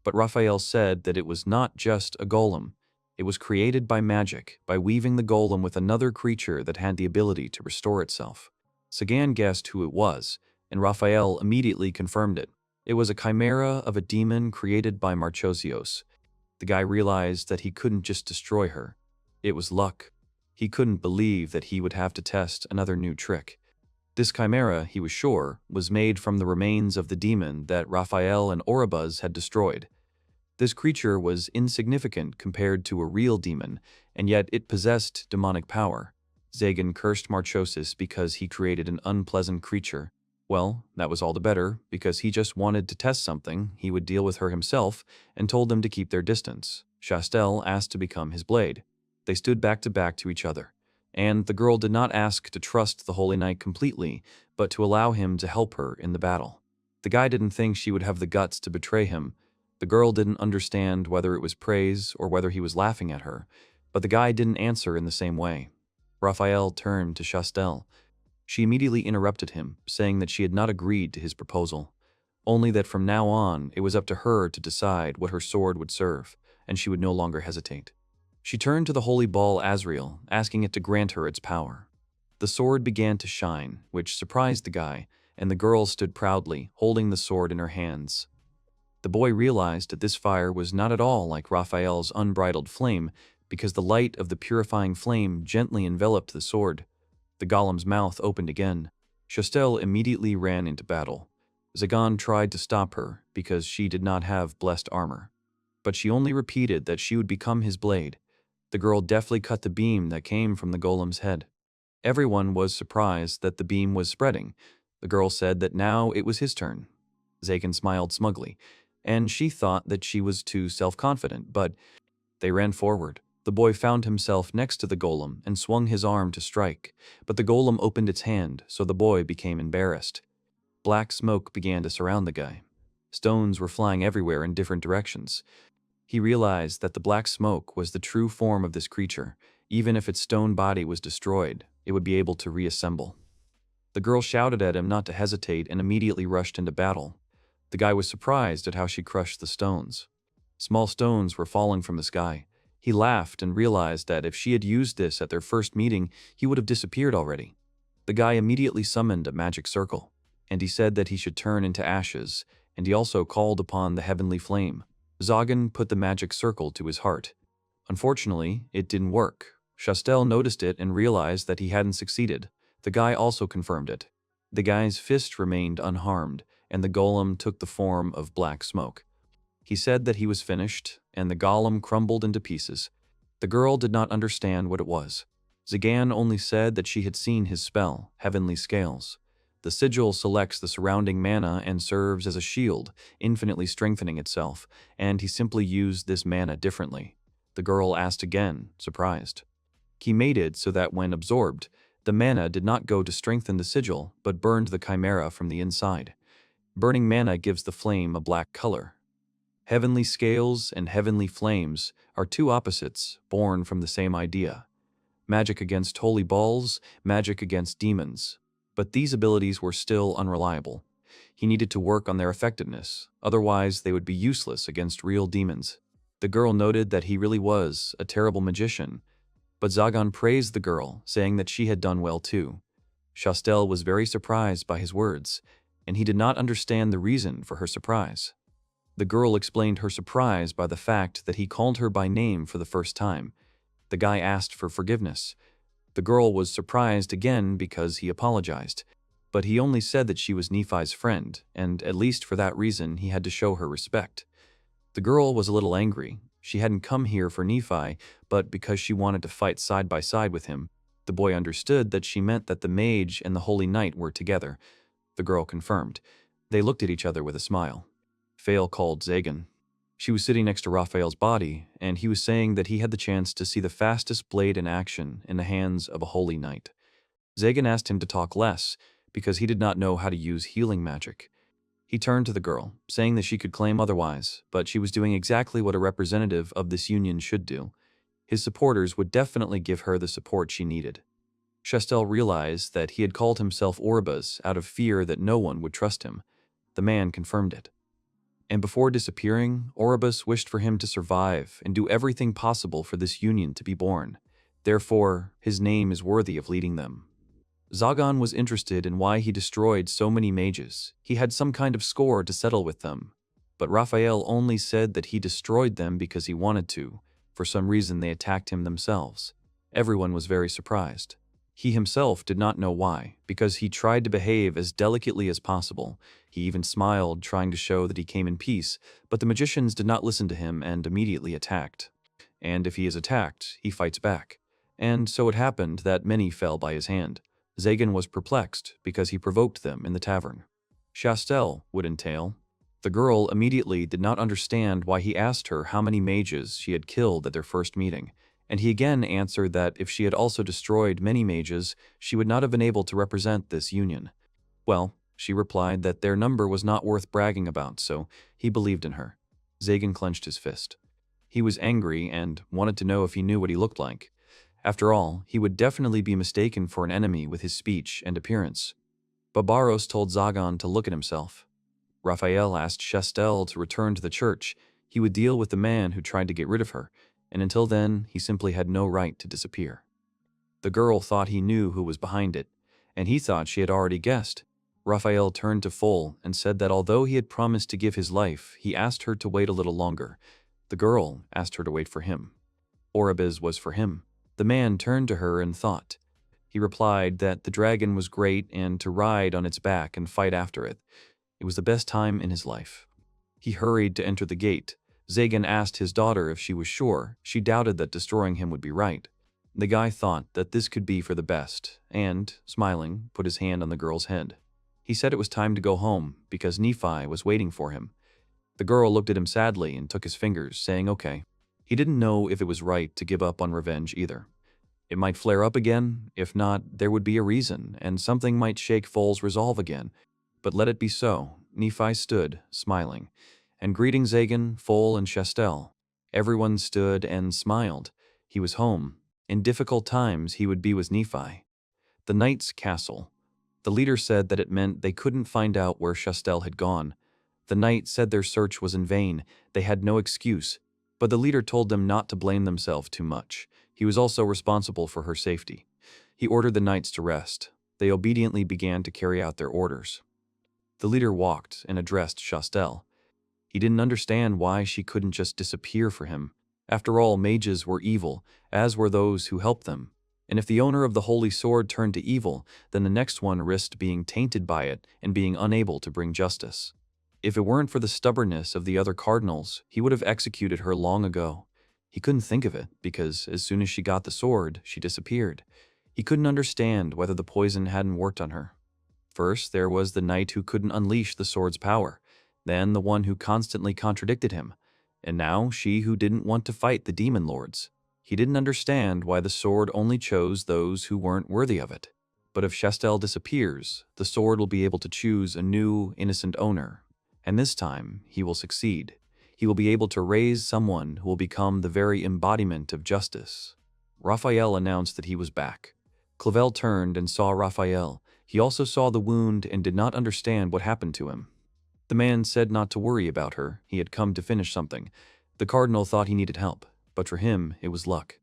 But Raphael said that it was not just a golem. It was created by magic, by weaving the golem with another creature that had the ability to restore itself. Zagan guessed who it was, and Raphael immediately confirmed it. It was a chimera of a demon created by Marchosios. The guy realized that he couldn't just destroy her. It was luck. He couldn't believe that he would have to test another new trick. This chimera, he was sure, was made from the remains of the demon that Raphael and Oribus had destroyed. This creature was insignificant compared to a real demon, and yet it possessed demonic power. Zagan cursed Marchosis because he created an unpleasant creature. Well, that was all the better, because he just wanted to test something. He would deal with her himself, and told them to keep their distance. Chastel asked to become his blade. They stood back to each other, and the girl did not ask to trust the Holy Knight completely, but to allow him to help her in the battle. The guy didn't think she would have the guts to betray him. The girl didn't understand whether it was praise or whether he was laughing at her, but the guy didn't answer in the same way. Raphael turned to Chastel. She immediately interrupted him, saying that she had not agreed to his proposal, only that from now on it was up to her to decide what her sword would serve, and she would no longer hesitate. She turned to the holy ball Azrael, asking it to grant her its power. The sword began to shine, which surprised the guy, and the girl stood proudly, holding the sword in her hands. The boy realized that this fire was not at all like Raphael's unbridled flame, because the light of the purifying flame gently enveloped the sword. The golem's mouth opened again. Chastel immediately ran into battle. Zagan tried to stop her because she did not have blessed armor, but she only repeated that she would become his blade. The girl deftly cut the beam that came from the golem's head. Everyone was surprised that the beam was spreading. The girl said that now it was his turn. Zagan smiled smugly, and she thought that she was too self-confident, but they ran forward. The boy found himself next to the golem and swung his arm to strike, but the golem opened its hand, so the boy became embarrassed. Black smoke began to surround the guy. Stones were flying everywhere in different directions. He realized that the black smoke was the true form of this creature. Even if its stone body was destroyed, it would be able to reassemble. The girl shouted at him not to hesitate and immediately rushed into battle. The guy was surprised at how she crushed the stones. Small stones were falling from the sky. He laughed and realized that if she had used this at their first meeting, he would have disappeared already. The guy immediately summoned a magic circle, and he said that he should turn into ashes, and he also called upon the heavenly flame. Zagan put the magic circle to his heart. Unfortunately, it didn't work. Chastel noticed it and realized that he hadn't succeeded. The guy also confirmed it. The guy's fist remained unharmed, and the golem took the form of black smoke. He said that he was finished, and the golem crumbled into pieces. The girl did not understand what it was. Zagan only said that she had seen his spell, Heavenly Scales. The sigil selects the surrounding mana and serves as a shield, infinitely strengthening itself, and he simply used this mana differently. The girl asked again, surprised. He made it so that when absorbed, the mana did not go to strengthen the sigil, but burned the chimera from the inside. Burning mana gives the flame a black color. Heavenly Scales and Heavenly Flames are two opposites born from the same idea. Magic against holy balls, magic against demons. But these abilities were still unreliable. He needed to work on their effectiveness, otherwise they would be useless against real demons. The girl noted that he really was a terrible magician, but Zagan praised the girl, saying that she had done well too. Chastel was very surprised by his words, and he did not understand the reason for her surprise. The girl explained her surprise by the fact that he called her by name for the first time. The guy asked for forgiveness. The girl was surprised again because he apologized, but he only said that she was Nephi's friend, and at least for that reason he had to show her respect. The girl was a little angry. She hadn't come here for Nephi, but because she wanted to fight side by side with him. The boy understood that she meant that the mage and the holy knight were together. The girl confirmed. They looked at each other with a smile. Raphael called Zagan. She was sitting next to Raphael's body, and he was saying that he had the chance to see the fastest blade in action in the hands of a holy knight. Zagan asked him to talk less, because he did not know how to use healing magic. He turned to the girl, saying that she could claim otherwise, but she was doing exactly what a representative of this union should do. His supporters would definitely give her the support she needed. Chastel realized that he had called himself Orbas out of fear that no one would trust him. The man confirmed it. And before disappearing, Orbas wished for him to survive and do everything possible for this union to be born. Therefore, his name is worthy of leading them. Zagan was interested in why he destroyed so many mages. He had some kind of score to settle with them. But Raphael only said that he destroyed them because he wanted to. For some reason they attacked him themselves. Everyone was very surprised. He himself did not know why, because he tried to behave as delicately as possible. He even smiled, trying to show that he came in peace, but the magicians did not listen to him and immediately attacked. And if he is attacked, he fights back. And so it happened that many fell by his hand. Zagan was perplexed because he provoked them in the tavern. Chastel would entail. The girl immediately did not understand why he asked her how many mages she had killed at their first meeting, and he again answered that if she had also destroyed many mages, she would not have been able to represent this union. Well, she replied that their number was not worth bragging about, so he believed in her. Zagan clenched his fist. He was angry and wanted to know if he knew what he looked like. After all, he would definitely be mistaken for an enemy with his speech and appearance. Barbaros told Zagan to look at himself. Raphael asked Chastel to return to the church. He would deal with the man who tried to get rid of her, and until then, he simply had no right to disappear. The girl thought he knew who was behind it, and he thought she had already guessed. Raphael turned to Foal and said that although he had promised to give his life, he asked her to wait a little longer. The girl asked her to wait for him. Oribes was for him. The man turned to her and thought. He replied that the dragon was great and to ride on its back and fight after it. It was the best time in his life. He hurried to enter the gate. Zagan asked his daughter if she was sure. She doubted that destroying him would be right. The guy thought that this could be for the best, and, smiling, put his hand on the girl's head. He said it was time to go home, because Nephi was waiting for him. The girl looked at him sadly and took his fingers, saying okay. He didn't know if it was right to give up on revenge either. It might flare up again. If not, there would be a reason, and something might shake Foal's resolve again. But let it be so. Nephi stood, smiling, and greeting Zagan, Foal, and Chastel. Everyone stood and smiled. He was home. In difficult times, he would be with Nephi. The knight's castle. The leader said that it meant they couldn't find out where Chastel had gone. The knight said their search was in vain. They had no excuse. But the leader told them not to blame themselves too much. He was also responsible for her safety. He ordered the knights to rest. They obediently began to carry out their orders. The leader walked and addressed Chastel. He didn't understand why she couldn't just disappear for him. After all, mages were evil, as were those who helped them. And if the owner of the holy sword turned to evil, then the next one risked being tainted by it and being unable to bring justice. If it weren't for the stubbornness of the other cardinals, he would have executed her long ago. He couldn't think of it, because as soon as she got the sword, she disappeared. He couldn't understand whether the poison hadn't worked on her. First, there was the knight who couldn't unleash the sword's power, then the one who constantly contradicted him, and now she who didn't want to fight the demon lords. He didn't understand why the sword only chose those who weren't worthy of it. But if Chastel disappears, the sword will be able to choose a new, innocent owner, and this time he will succeed. He will be able to raise someone who will become the very embodiment of justice. Raphael announced that he was back. Clavel turned and saw Raphael. He also saw the wound and did not understand what happened to him. The man said not to worry about her. He had come to finish something. The cardinal thought he needed help, but for him, it was luck.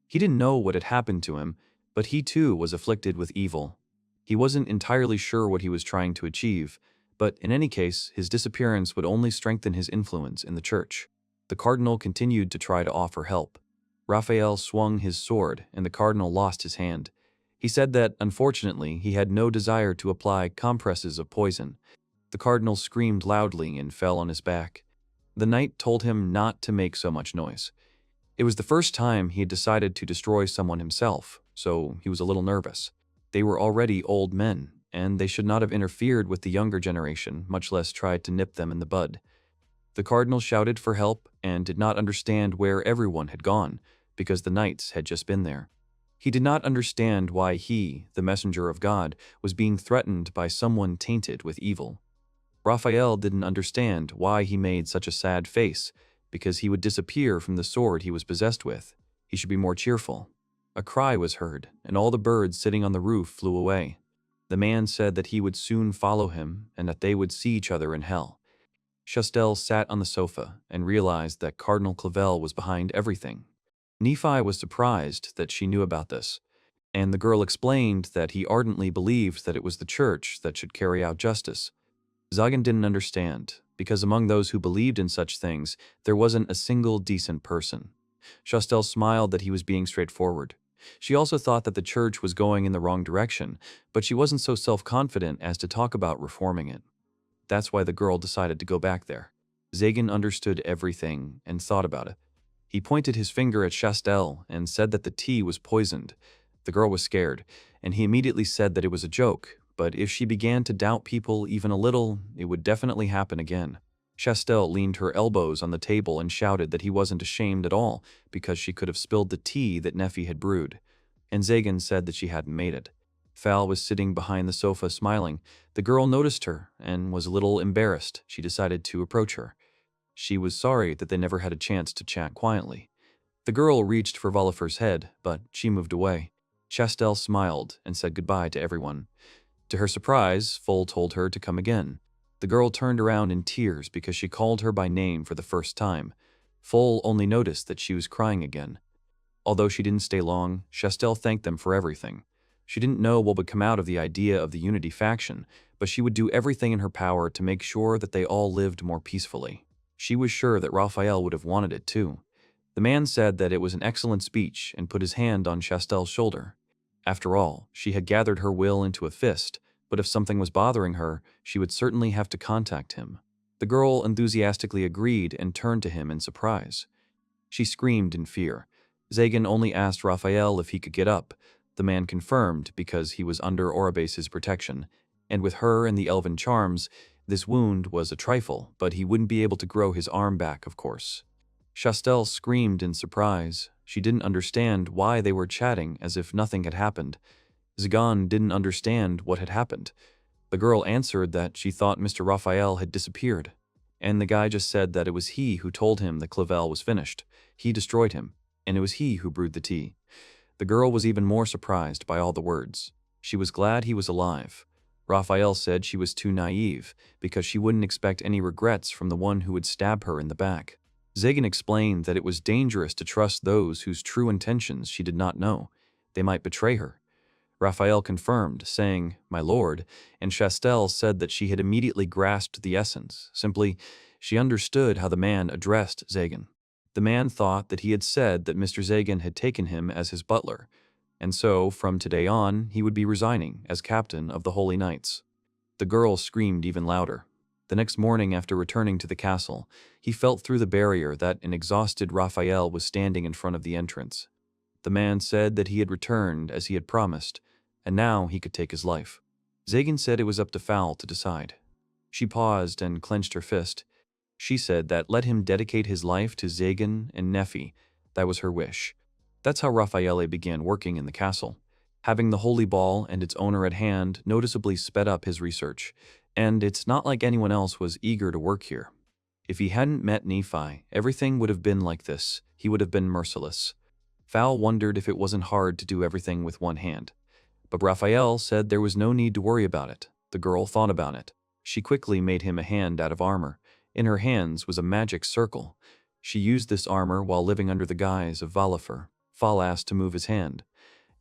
He didn't know what had happened to him, but he too was afflicted with evil. He wasn't entirely sure what he was trying to achieve, but in any case, his disappearance would only strengthen his influence in the church. The cardinal continued to try to offer help. Raphael swung his sword, and the cardinal lost his hand. He said that, unfortunately, he had no desire to apply compresses of poison. The cardinal screamed loudly and fell on his back. The knight told him not to make so much noise. It was the first time he had decided to destroy someone himself, so he was a little nervous. They were already old men, and they should not have interfered with the younger generation, much less tried to nip them in the bud. The cardinal shouted for help and did not understand where everyone had gone, because the knights had just been there. He did not understand why he, the messenger of God, was being threatened by someone tainted with evil. Raphael didn't understand why he made such a sad face, because he would disappear from the sword he was possessed with. He should be more cheerful. A cry was heard, and all the birds sitting on the roof flew away. The man said that he would soon follow him and that they would see each other in hell. Chastel sat on the sofa and realized that Cardinal Clavel was behind everything. Nephi was surprised that she knew about this, and the girl explained that he ardently believed that it was the church that should carry out justice. Zagan didn't understand, because among those who believed in such things, there wasn't a single decent person. Chastel smiled that he was being straightforward. She also thought that the church was going in the wrong direction, but she wasn't so self-confident as to talk about reforming it. That's why the girl decided to go back there. Zagan understood everything and thought about it. He pointed his finger at Chastel and said that the tea was poisoned. The girl was scared, and he immediately said that it was a joke, but if she began to doubt people even a little, it would definitely happen again. Chastel leaned her elbows on the table and shouted that he wasn't ashamed at all because she could have spilled the tea that Nephi had brewed. And Zagan said that she hadn't made it. Fal was sitting behind the sofa smiling. The girl noticed her and was a little embarrassed. She decided to approach her. She was sorry that they never had a chance to chat quietly. The girl reached for Volifer's head, but she moved away. Chastel smiled and said goodbye to everyone. To her surprise, Foal told her to come again. The girl turned around in tears because she called her by name for the first time. Foal only noticed that she was crying again. Although she didn't stay long, Chastel thanked them for everything. She didn't know what would come out of the idea of the Unity faction, but she would do everything in her power to make sure that they all lived more peacefully. She was sure that Raphael would have wanted it too. The man said that it was an excellent speech and put his hand on Chastel's shoulder. After all, she had gathered her will into a fist, but if something was bothering her, she would certainly have to contact him. The girl enthusiastically agreed and turned to him in surprise. She screamed in fear. Zagan only asked Raphael if he could get up. The man confirmed because he was under Oribas's protection, and with her and the elven charms, this wound was a trifle, but he wouldn't be able to grow his arm back, of course. Chastel screamed in surprise. She didn't understand why they were chatting as if nothing had happened. Zagan didn't understand what had happened. The girl answered that she thought Mr. Raphael had disappeared, and the guy just said that it was he who told him that Clavel was finished. He destroyed him, and it was he who brewed the tea. The girl was even more surprised by all the words. She was glad he was alive. Raphael said she was too naive, because she wouldn't expect any regrets from the one who would stab her in the back. Zagan explained that it was dangerous to trust those whose true intentions she did not know. They might betray her. Raphael confirmed, saying, "My lord," and Chastel said that she had immediately grasped the essence. Simply, she understood how the man addressed Zagan. The man thought that he had said that Mr. Zagan had taken him as his butler, and so, from today on, he would be resigning as captain of the Holy Knights. The girl screamed even louder. The next morning after returning to the castle, he felt through the barrier that an exhausted Raphael was standing in front of the entrance. The man said that he had returned as he had promised, and now he could take his life. Zagan said it was up to Fal to decide. She paused and clenched her fist. She said that let him dedicate his life to Zagan and Nephi. That was her wish. That's how Raphael began working in the castle. Having the holy ball and its owner at hand noticeably sped up his research, and it's not like anyone else was eager to work here. If he hadn't met Nephi, everything would have been like this. He would have been merciless. Fal wondered if it wasn't hard to do everything with one hand. But Raphael said there was no need to worry about it. The girl thought about it. She quickly made him a hand out of armor. In her hands was a magic circle. She used this armor while living under the guise of Volifer. Fal asked to move his hand,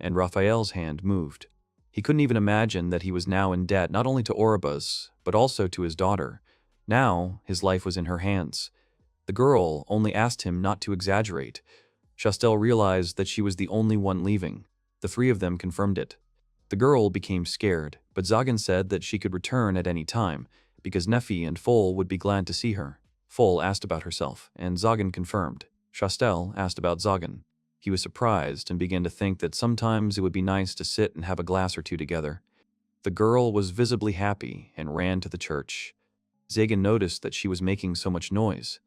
and Raphael's hand moved. He couldn't even imagine that he was now in debt not only to Oribas, but also to his daughter. Now, his life was in her hands. The girl only asked him not to exaggerate. Chastel realized that she was the only one leaving. The three of them confirmed it. The girl became scared, but Zagan said that she could return at any time, because Nephi and Foal would be glad to see her. Foal asked about herself, and Zagan confirmed. Chastel asked about Zagan. He was surprised and began to think that sometimes it would be nice to sit and have a glass or two together. The girl was visibly happy and ran to the church. Zagan noticed that she was making so much noise.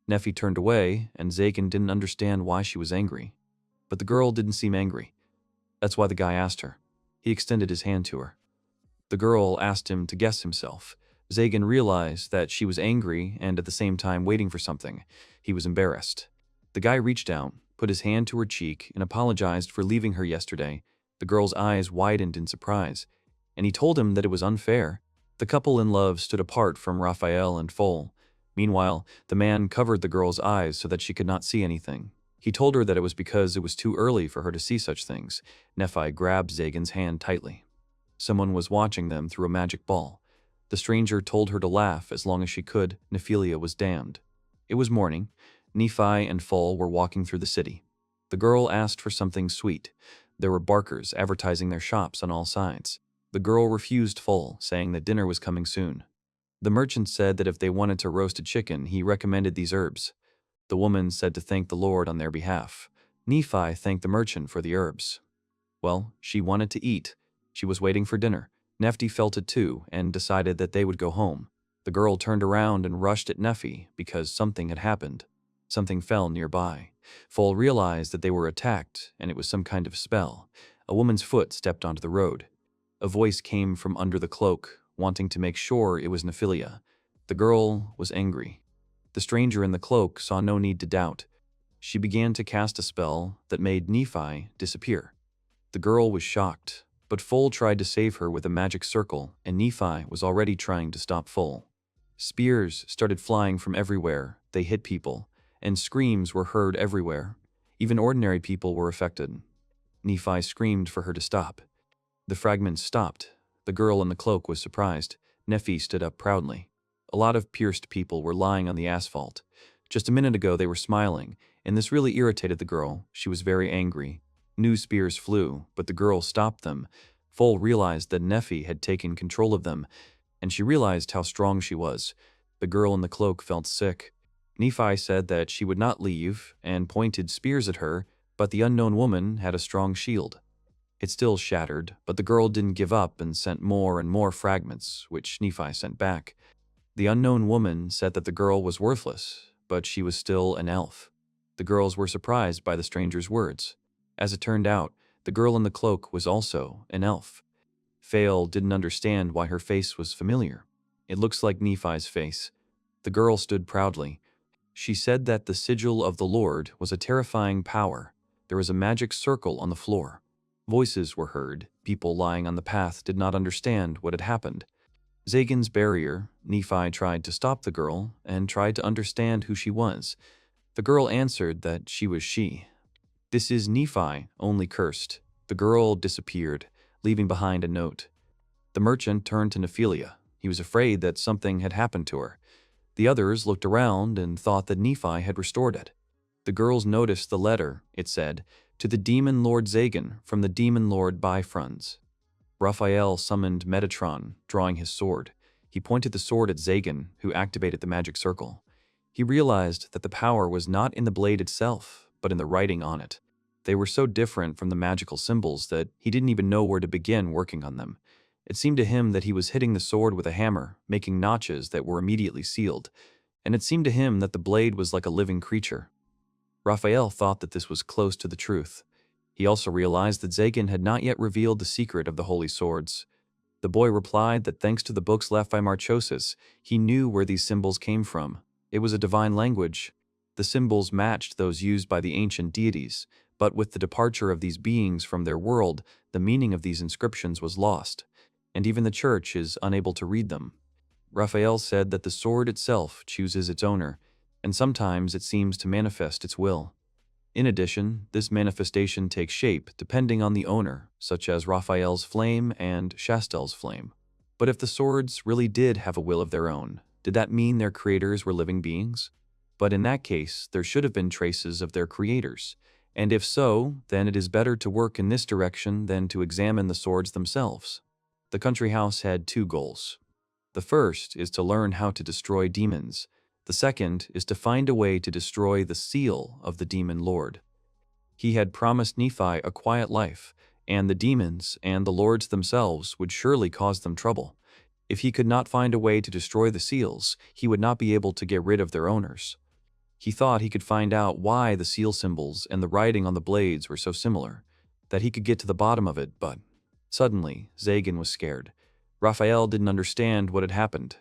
Nephi turned away, and Zagan didn't understand why she was angry. But the girl didn't seem angry. That's why the guy asked her. He extended his hand to her. The girl asked him to guess himself. Zagan realized that she was angry and at the same time waiting for something. He was embarrassed. The guy reached down, put his hand to her cheek, and apologized for leaving her yesterday. The girl's eyes widened in surprise, and he told him that it was unfair. The couple in love stood apart from Raphael and Foal. Meanwhile, the man covered the girl's eyes so that she could not see anything. He told her that it was because it was too early for her to see such things. Nephi grabbed Zagan's hand tightly. Someone was watching them through a magic ball. The stranger told her to laugh as long as she could. Nefilia was damned. It was morning. Nephi and Foal were walking through the city. The girl asked for something sweet. There were barkers advertising their shops on all sides. The girl refused Foal, saying that dinner was coming soon. The merchant said that if they wanted to roast a chicken, he recommended these herbs. The woman said to thank the Lord on their behalf. Nephi thanked the merchant for the herbs. Well, she wanted to eat. She was waiting for dinner. Nephi felt it too and decided that they would go home. The girl turned around and rushed at Nephi because something had happened. Something fell nearby. Foal realized that they were attacked, and it was some kind of spell. A woman's foot stepped onto the road. A voice came from under the cloak, wanting to make sure it was Nefilia. The girl was angry. The stranger in the cloak saw no need to doubt. She began to cast a spell that made Nephi disappear. The girl was shocked, but Foal tried to save her with a magic circle, and Nephi was already trying to stop Foal. Spears started flying from everywhere. They hit people, and screams were heard everywhere. Even ordinary people were affected. Nephi screamed for her to stop. The fragments stopped. The girl in the cloak was surprised. Nephi stood up proudly. A lot of pierced people were lying on the asphalt. Just a minute ago they were smiling, and this really irritated the girl. She was very angry. New spears flew, but the girl stopped them. Foal realized that Nephi had taken control of them, and she realized how strong she was. The girl in the cloak felt sick. Nephi said that she would not leave and pointed spears at her, but the unknown woman had a strong shield. It still shattered, but the girl didn't give up and sent more and more fragments, which Nephi sent back. The unknown woman said that the girl was worthless, but she was still an elf. The girls were surprised by the stranger's words. As it turned out, the girl in the cloak was also an elf. Raphael didn't understand why her face was familiar. It looks like Nephi's face. The girl stood proudly. She said that the sigil of the Lord was a terrifying power. There was a magic circle on the floor. Voices were heard. People lying on the path did not understand what had happened. Zagan's barrier. Nephi tried to stop the girl and tried to understand who she was. The girl answered that she was she. This is Nephi, only cursed. The girl disappeared, leaving behind a note. The merchant turned to Nefilia. He was afraid that something had happened to her. The others looked around and thought that Nephi had restored it. The girls noticed the letter. It said, "To the demon lord Zagan, from the demon lord Bifrons." Raphael summoned Metatron, drawing his sword. He pointed the sword at Zagan, who activated the magic circle. He realized that the power was not in the blade itself, but in the writing on it. They were so different from the magical symbols that he didn't even know where to begin working on them. It seemed to him that he was hitting the sword with a hammer, making notches that were immediately sealed, and it seemed to him that the blade was like a living creature. Raphael thought that this was close to the truth. He also realized that Zagan had not yet revealed the secret of the holy swords. The boy replied that thanks to the books left by Marchosis, he knew where these symbols came from. It was a divine language. The symbols matched those used by the ancient deities, but with the departure of these beings from their world, the meaning of these inscriptions was lost, and even the church is unable to read them. Raphael said that the sword itself chooses its owner, and sometimes it seems to manifest its will. In addition, this manifestation takes shape depending on the owner, such as Raphael's flame and Shastel's flame. But if the swords really did have a will of their own, did that mean their creators were living beings? But in that case, there should have been traces of their creators. And if so, then it is better to work in this direction than to examine the swords themselves. The country house had two goals. The first is to learn how to destroy demons. The second is to find a way to destroy the seal of the demon lord. He had promised Nephi a quiet life, and the demons and the lords themselves would surely cause them trouble. If he could not find a way to destroy the seals, he would not be able to get rid of their owners. He thought he could find out why the seal symbols and the writing on the blades were so similar, that he could get to the bottom of it, but suddenly, Zagan was scared. Raphael didn't understand what had happened.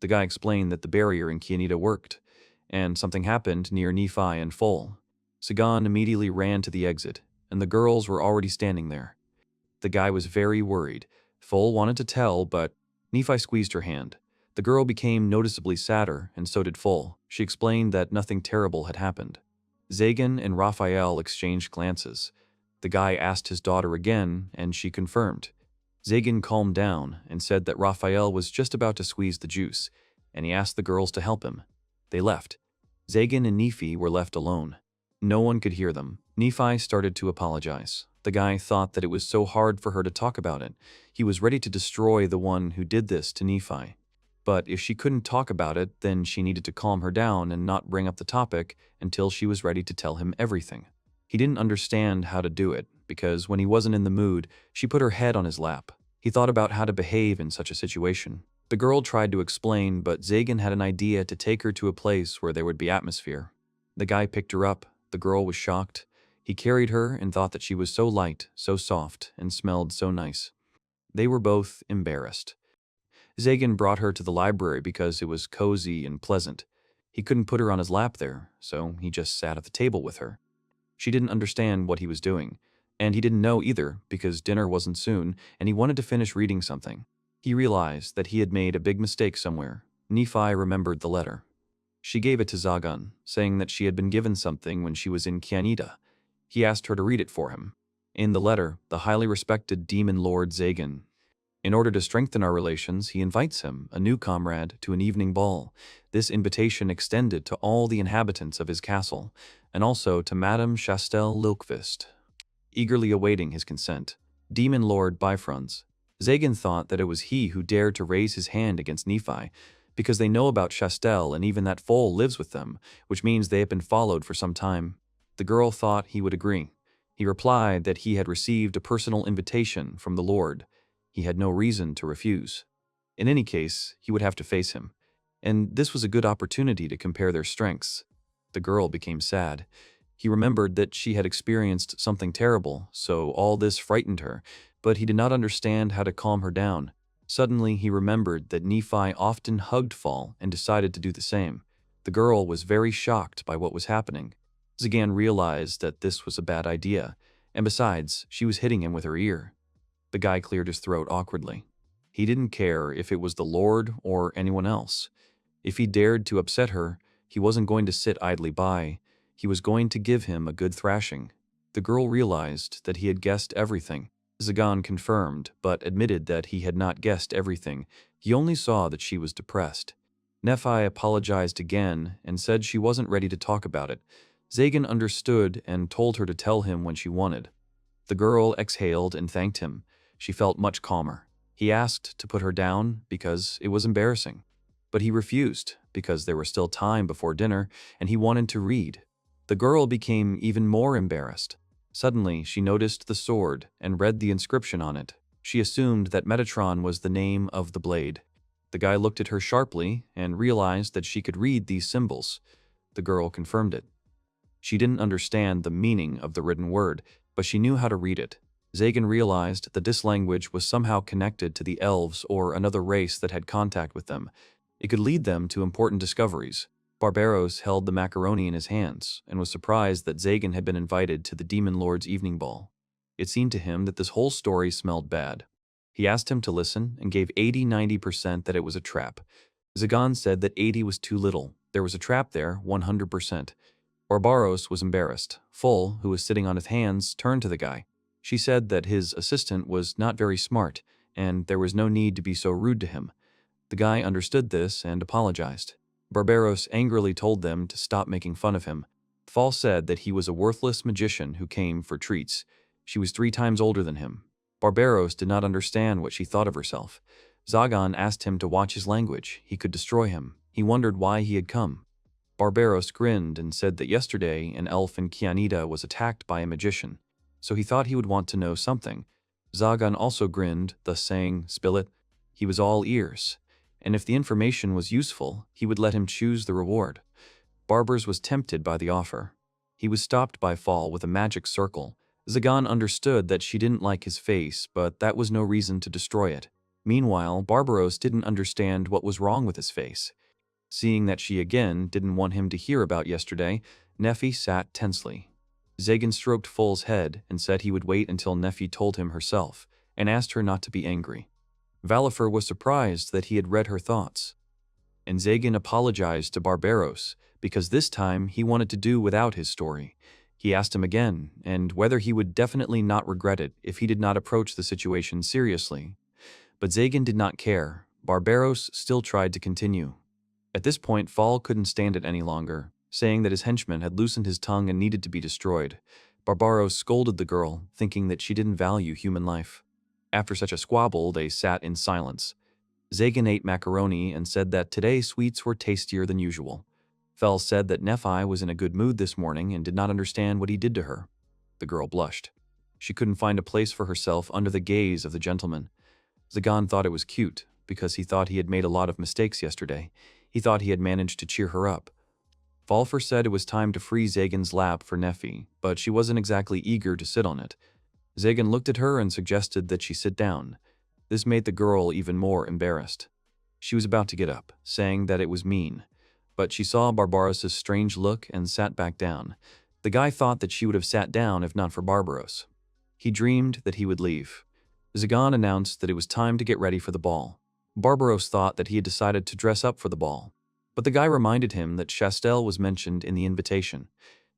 The guy explained that the barrier in Kianita worked, and something happened near Nephi and Foal. Zagan immediately ran to the exit, and the girls were already standing there. The guy was very worried. Full wanted to tell, but Nephi squeezed her hand. The girl became noticeably sadder, and so did Full. She explained that nothing terrible had happened. Zagan and Raphael exchanged glances. The guy asked his daughter again, and she confirmed. Zagan calmed down and said that Raphael was just about to squeeze the juice, and he asked the girls to help him. They left. Zagan and Nephi were left alone. No one could hear them. Nephi started to apologize. The guy thought that it was so hard for her to talk about it. He was ready to destroy the one who did this to Nephi. But if she couldn't talk about it, then she needed to calm her down and not bring up the topic until she was ready to tell him everything. He didn't understand how to do it, because when he wasn't in the mood, she put her head on his lap. He thought about how to behave in such a situation. The girl tried to explain, but Zagan had an idea to take her to a place where there would be atmosphere. The guy picked her up. The girl was shocked. He carried her and thought that she was so light, so soft, and smelled so nice. They were both embarrassed. Zagan brought her to the library because it was cozy and pleasant. He couldn't put her on his lap there, so he just sat at the table with her. She didn't understand what he was doing, and he didn't know either because dinner wasn't soon and he wanted to finish reading something. He realized that he had made a big mistake somewhere. Nephi remembered the letter. She gave it to Zagan, saying that she had been given something when she was in Canada. He asked her to read it for him. In the letter, the highly respected demon lord Zagan. In order to strengthen our relations, he invites him, a new comrade, to an evening ball. This invitation extended to all the inhabitants of his castle, and also to Madame Chastel Lilkvist, eagerly awaiting his consent. Demon Lord Bifrons. Zagan thought that it was he who dared to raise his hand against Nephi, because they know about Chastel and even that foal lives with them, which means they have been followed for some time. The girl thought he would agree. He replied that he had received a personal invitation from the Lord. He had no reason to refuse. In any case, he would have to face him, and this was a good opportunity to compare their strengths. The girl became sad. He remembered that she had experienced something terrible, so all this frightened her, but he did not understand how to calm her down. Suddenly, he remembered that Nephi often hugged Fall and decided to do the same. The girl was very shocked by what was happening. Zagan realized that this was a bad idea, and besides, she was hitting him with her ear. The guy cleared his throat awkwardly. He didn't care if it was the Lord or anyone else. If he dared to upset her, he wasn't going to sit idly by. He was going to give him a good thrashing. The girl realized that he had guessed everything. Zagan confirmed, but admitted that he had not guessed everything. He only saw that she was depressed. Nephi apologized again and said she wasn't ready to talk about it. Zagan understood and told her to tell him when she wanted. The girl exhaled and thanked him. She felt much calmer. He asked to put her down because it was embarrassing. But he refused because there was still time before dinner and he wanted to read. The girl became even more embarrassed. Suddenly, she noticed the sword and read the inscription on it. She assumed that Metatron was the name of the blade. The guy looked at her sharply and realized that she could read these symbols. The girl confirmed it. She didn't understand the meaning of the written word, but she knew how to read it. Zagan realized that this language was somehow connected to the elves or another race that had contact with them. It could lead them to important discoveries. Barbaros held the macaroni in his hands and was surprised that Zagan had been invited to the Demon Lord's evening ball. It seemed to him that this whole story smelled bad. He asked him to listen and gave 80–90% that it was a trap. Zagan said that 80 was too little. There was a trap there, 100%. Barbaros was embarrassed. Full, who was sitting on his hands, turned to the guy. She said that his assistant was not very smart, and there was no need to be so rude to him. The guy understood this and apologized. Barbaros angrily told them to stop making fun of him. Fall said that he was a worthless magician who came for treats. She was 3 times older than him. Barbaros did not understand what she thought of herself. Zagan asked him to watch his language. He could destroy him. He wondered why he had come. Barbaros grinned and said that yesterday an elf in Kianida was attacked by a magician, so he thought he would want to know something. Zagan also grinned, thus saying, "Spill it." He was all ears, and if the information was useful, he would let him choose the reward. Barbers was tempted by the offer. He was stopped by Fall with a magic circle. Zagan understood that she didn't like his face, but that was no reason to destroy it. Meanwhile, Barbaros didn't understand what was wrong with his face. Seeing that she again didn't want him to hear about yesterday, Nephi sat tensely. Zagan stroked Foal's head and said he would wait until Nephi told him herself, and asked her not to be angry. Valifer was surprised that he had read her thoughts. And Zagan apologized to Barbaros, because this time he wanted to do without his story. He asked him again, and whether he would definitely not regret it if he did not approach the situation seriously. But Zagan did not care. Barbaros still tried to continue. At this point, Fall couldn't stand it any longer, saying that his henchman had loosened his tongue and needed to be destroyed. Barbaros scolded the girl, thinking that she didn't value human life. After such a squabble, they sat in silence. Zagan ate macaroni and said that today's sweets were tastier than usual. Fell said that Nephi was in a good mood this morning and did not understand what he did to her. The girl blushed. She couldn't find a place for herself under the gaze of the gentleman. Zagan thought it was cute, because he thought he had made a lot of mistakes yesterday. He thought he had managed to cheer her up. Valfer said it was time to free Zagan's lap for Nephi, but she wasn't exactly eager to sit on it. Zagan looked at her and suggested that she sit down. This made the girl even more embarrassed. She was about to get up, saying that it was mean, but she saw Barbaros's strange look and sat back down. The guy thought that she would have sat down if not for Barbaros. He dreamed that he would leave. Zagan announced that it was time to get ready for the ball. Barbaros thought that he had decided to dress up for the ball, but the guy reminded him that Chastel was mentioned in the invitation.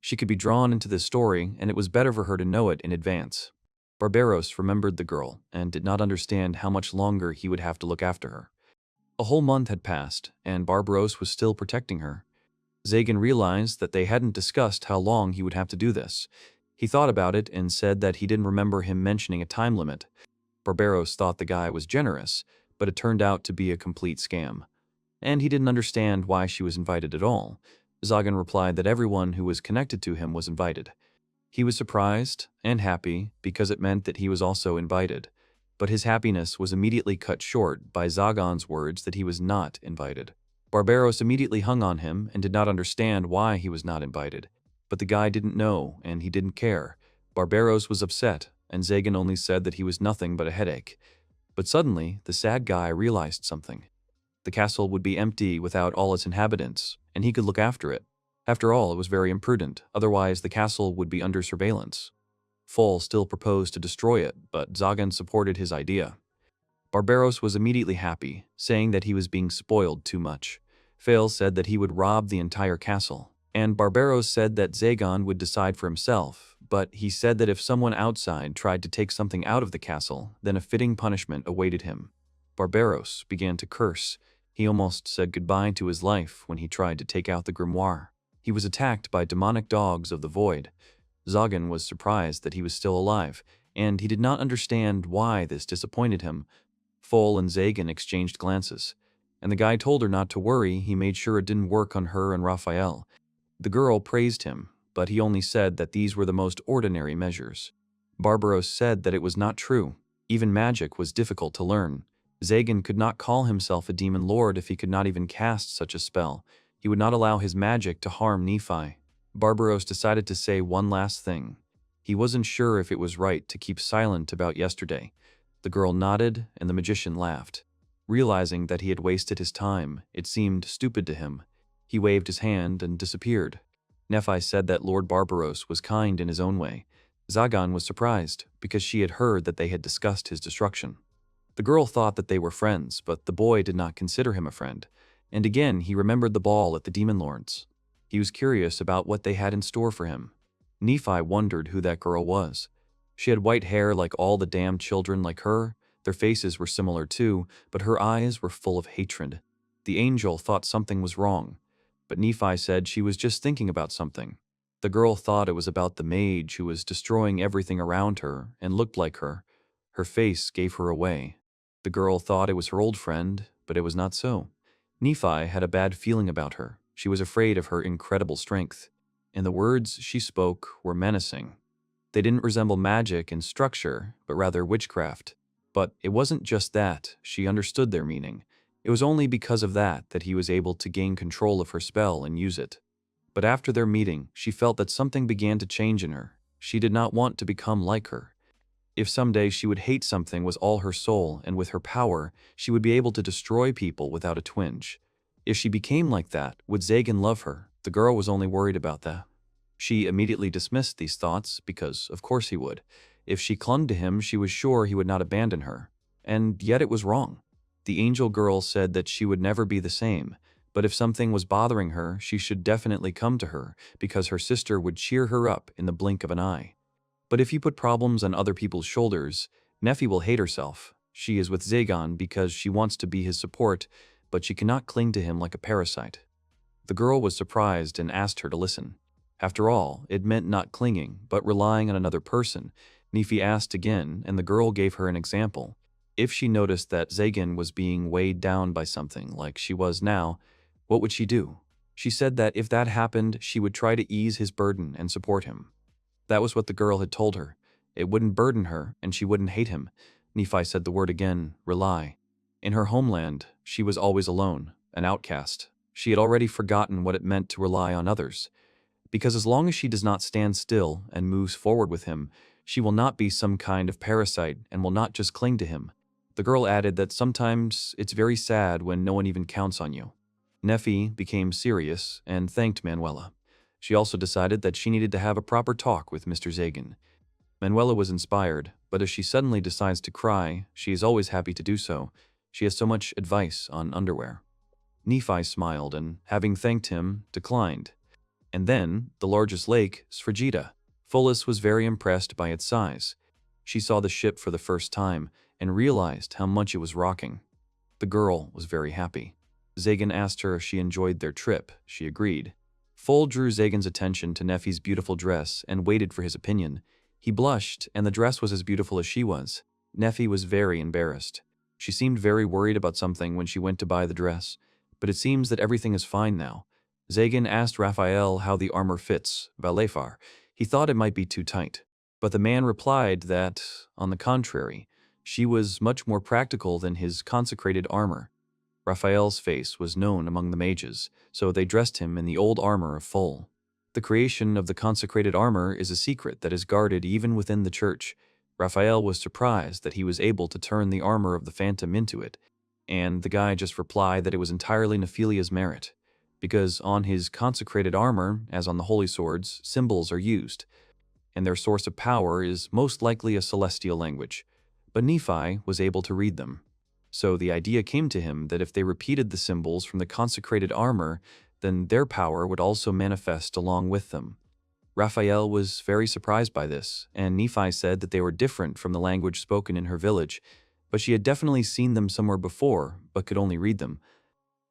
She could be drawn into this story, and it was better for her to know it in advance. Barbaros remembered the girl and did not understand how much longer he would have to look after her. A whole month had passed, and Barbaros was still protecting her. Zagan realized that they hadn't discussed how long he would have to do this. He thought about it and said that he didn't remember him mentioning a time limit. Barbaros thought the guy was generous, but it turned out to be a complete scam. And he didn't understand why she was invited at all. Zagan replied that everyone who was connected to him was invited. He was surprised and happy because it meant that he was also invited. But his happiness was immediately cut short by Zagan's words that he was not invited. Barbaros immediately hung on him and did not understand why he was not invited. But the guy didn't know, and he didn't care. Barbaros was upset, and Zagan only said that he was nothing but a headache. But suddenly, the sad guy realized something. The castle would be empty without all its inhabitants, and he could look after it. After all, it was very imprudent, otherwise the castle would be under surveillance. Fall still proposed to destroy it, but Zagan supported his idea. Barbaros was immediately happy, saying that he was being spoiled too much. Fail said that he would rob the entire castle, and Barbaros said that Zagan would decide for himself, but he said that if someone outside tried to take something out of the castle, then a fitting punishment awaited him. Barbaros began to curse. He almost said goodbye to his life when he tried to take out the grimoire. He was attacked by demonic dogs of the void. Zagan was surprised that he was still alive, and he did not understand why this disappointed him. Foal and Zagan exchanged glances, and the guy told her not to worry. He made sure it didn't work on her and Raphael. The girl praised him, but he only said that these were the most ordinary measures. Barbaros said that it was not true. Even magic was difficult to learn. Zagan could not call himself a demon lord if he could not even cast such a spell. He would not allow his magic to harm Nephi. Barbaros decided to say one last thing. He wasn't sure if it was right to keep silent about yesterday. The girl nodded, and the magician laughed. Realizing that he had wasted his time, it seemed stupid to him. He waved his hand and disappeared. Nephi said that Lord Barbaros was kind in his own way. Zagan was surprised, because she had heard that they had discussed his destruction. The girl thought that they were friends, but the boy did not consider him a friend. And again he remembered the ball at the Demon Lord's. He was curious about what they had in store for him. Nephi wondered who that girl was. She had white hair like all the damned children like her. Their faces were similar too, but her eyes were full of hatred. The angel thought something was wrong, but Nephi said she was just thinking about something. The girl thought it was about the mage who was destroying everything around her and looked like her. Her face gave her away. The girl thought it was her old friend, but it was not so. Nephi had a bad feeling about her. She was afraid of her incredible strength, and the words she spoke were menacing. They didn't resemble magic in structure, but rather witchcraft. But it wasn't just that she understood their meaning. It was only because of that he was able to gain control of her spell and use it. But after their meeting, she felt that something began to change in her. She did not want to become like her. If someday she would hate something with all her soul, and with her power, she would be able to destroy people without a twinge. If she became like that, would Zagan love her? The girl was only worried about that. She immediately dismissed these thoughts because, of course, he would. If she clung to him, she was sure he would not abandon her. And yet it was wrong. The angel girl said that she would never be the same, but if something was bothering her, she should definitely come to her because her sister would cheer her up in the blink of an eye. But if you put problems on other people's shoulders, Nephi will hate herself. She is with Zagan because she wants to be his support, but she cannot cling to him like a parasite. The girl was surprised and asked her to listen. After all, it meant not clinging, but relying on another person. Nephi asked again, and the girl gave her an example. If she noticed that Zagan was being weighed down by something, like she was now, what would she do? She said that if that happened, she would try to ease his burden and support him. That was what the girl had told her. It wouldn't burden her, and she wouldn't hate him. Nephi said the word again, rely. In her homeland, she was always alone, an outcast. She had already forgotten what it meant to rely on others. Because as long as she does not stand still and moves forward with him, she will not be some kind of parasite and will not just cling to him. The girl added that sometimes it's very sad when no one even counts on you. Nephi became serious and thanked Manuela. She also decided that she needed to have a proper talk with Mr. Zagan. Manuela was inspired, but if she suddenly decides to cry, she is always happy to do so. She has so much advice on underwear. Nephi smiled and, having thanked him, declined. And then, the largest lake, Sfragita. Pholus was very impressed by its size. She saw the ship for the first time and realized how much it was rocking. The girl was very happy. Zagan asked her if she enjoyed their trip. She agreed. Phol drew Zagan's attention to Nephi's beautiful dress and waited for his opinion. He blushed, and the dress was as beautiful as she was. Nephi was very embarrassed. She seemed very worried about something when she went to buy the dress, but it seems that everything is fine now. Zagan asked Raphael how the armor fits, Valefar. He thought it might be too tight. But the man replied that, on the contrary, she was much more practical than his consecrated armor. Raphael's face was known among the mages, so they dressed him in the old armor of Phol. The creation of the consecrated armor is a secret that is guarded even within the church. Raphael was surprised that he was able to turn the armor of the Phantom into it, and the guy just replied that it was entirely Nefilia's merit. Because on his consecrated armor, as on the holy swords, symbols are used, and their source of power is most likely a celestial language. But Nephi was able to read them. So the idea came to him that if they repeated the symbols from the consecrated armor, then their power would also manifest along with them. Raphael was very surprised by this, and Nephi said that they were different from the language spoken in her village, but she had definitely seen them somewhere before, but could only read them.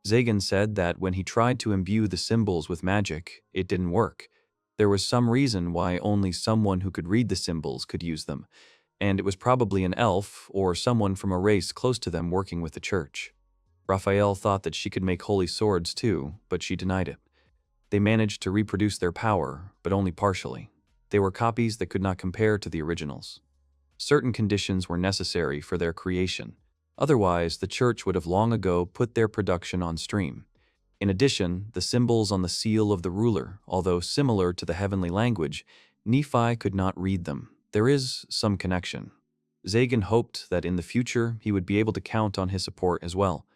Zagan said that when he tried to imbue the symbols with magic, it didn't work. There was some reason why only someone who could read the symbols could use them, and it was probably an elf or someone from a race close to them working with the church. Raphael thought that she could make holy swords too, but she denied it. They managed to reproduce their power, but only partially. They were copies that could not compare to the originals. Certain conditions were necessary for their creation. Otherwise, the church would have long ago put their production on stream. In addition, the symbols on the seal of the ruler, although similar to the heavenly language, Nephi could not read them. There is some connection. Zagan hoped that in the future he would be able to count on his support as well.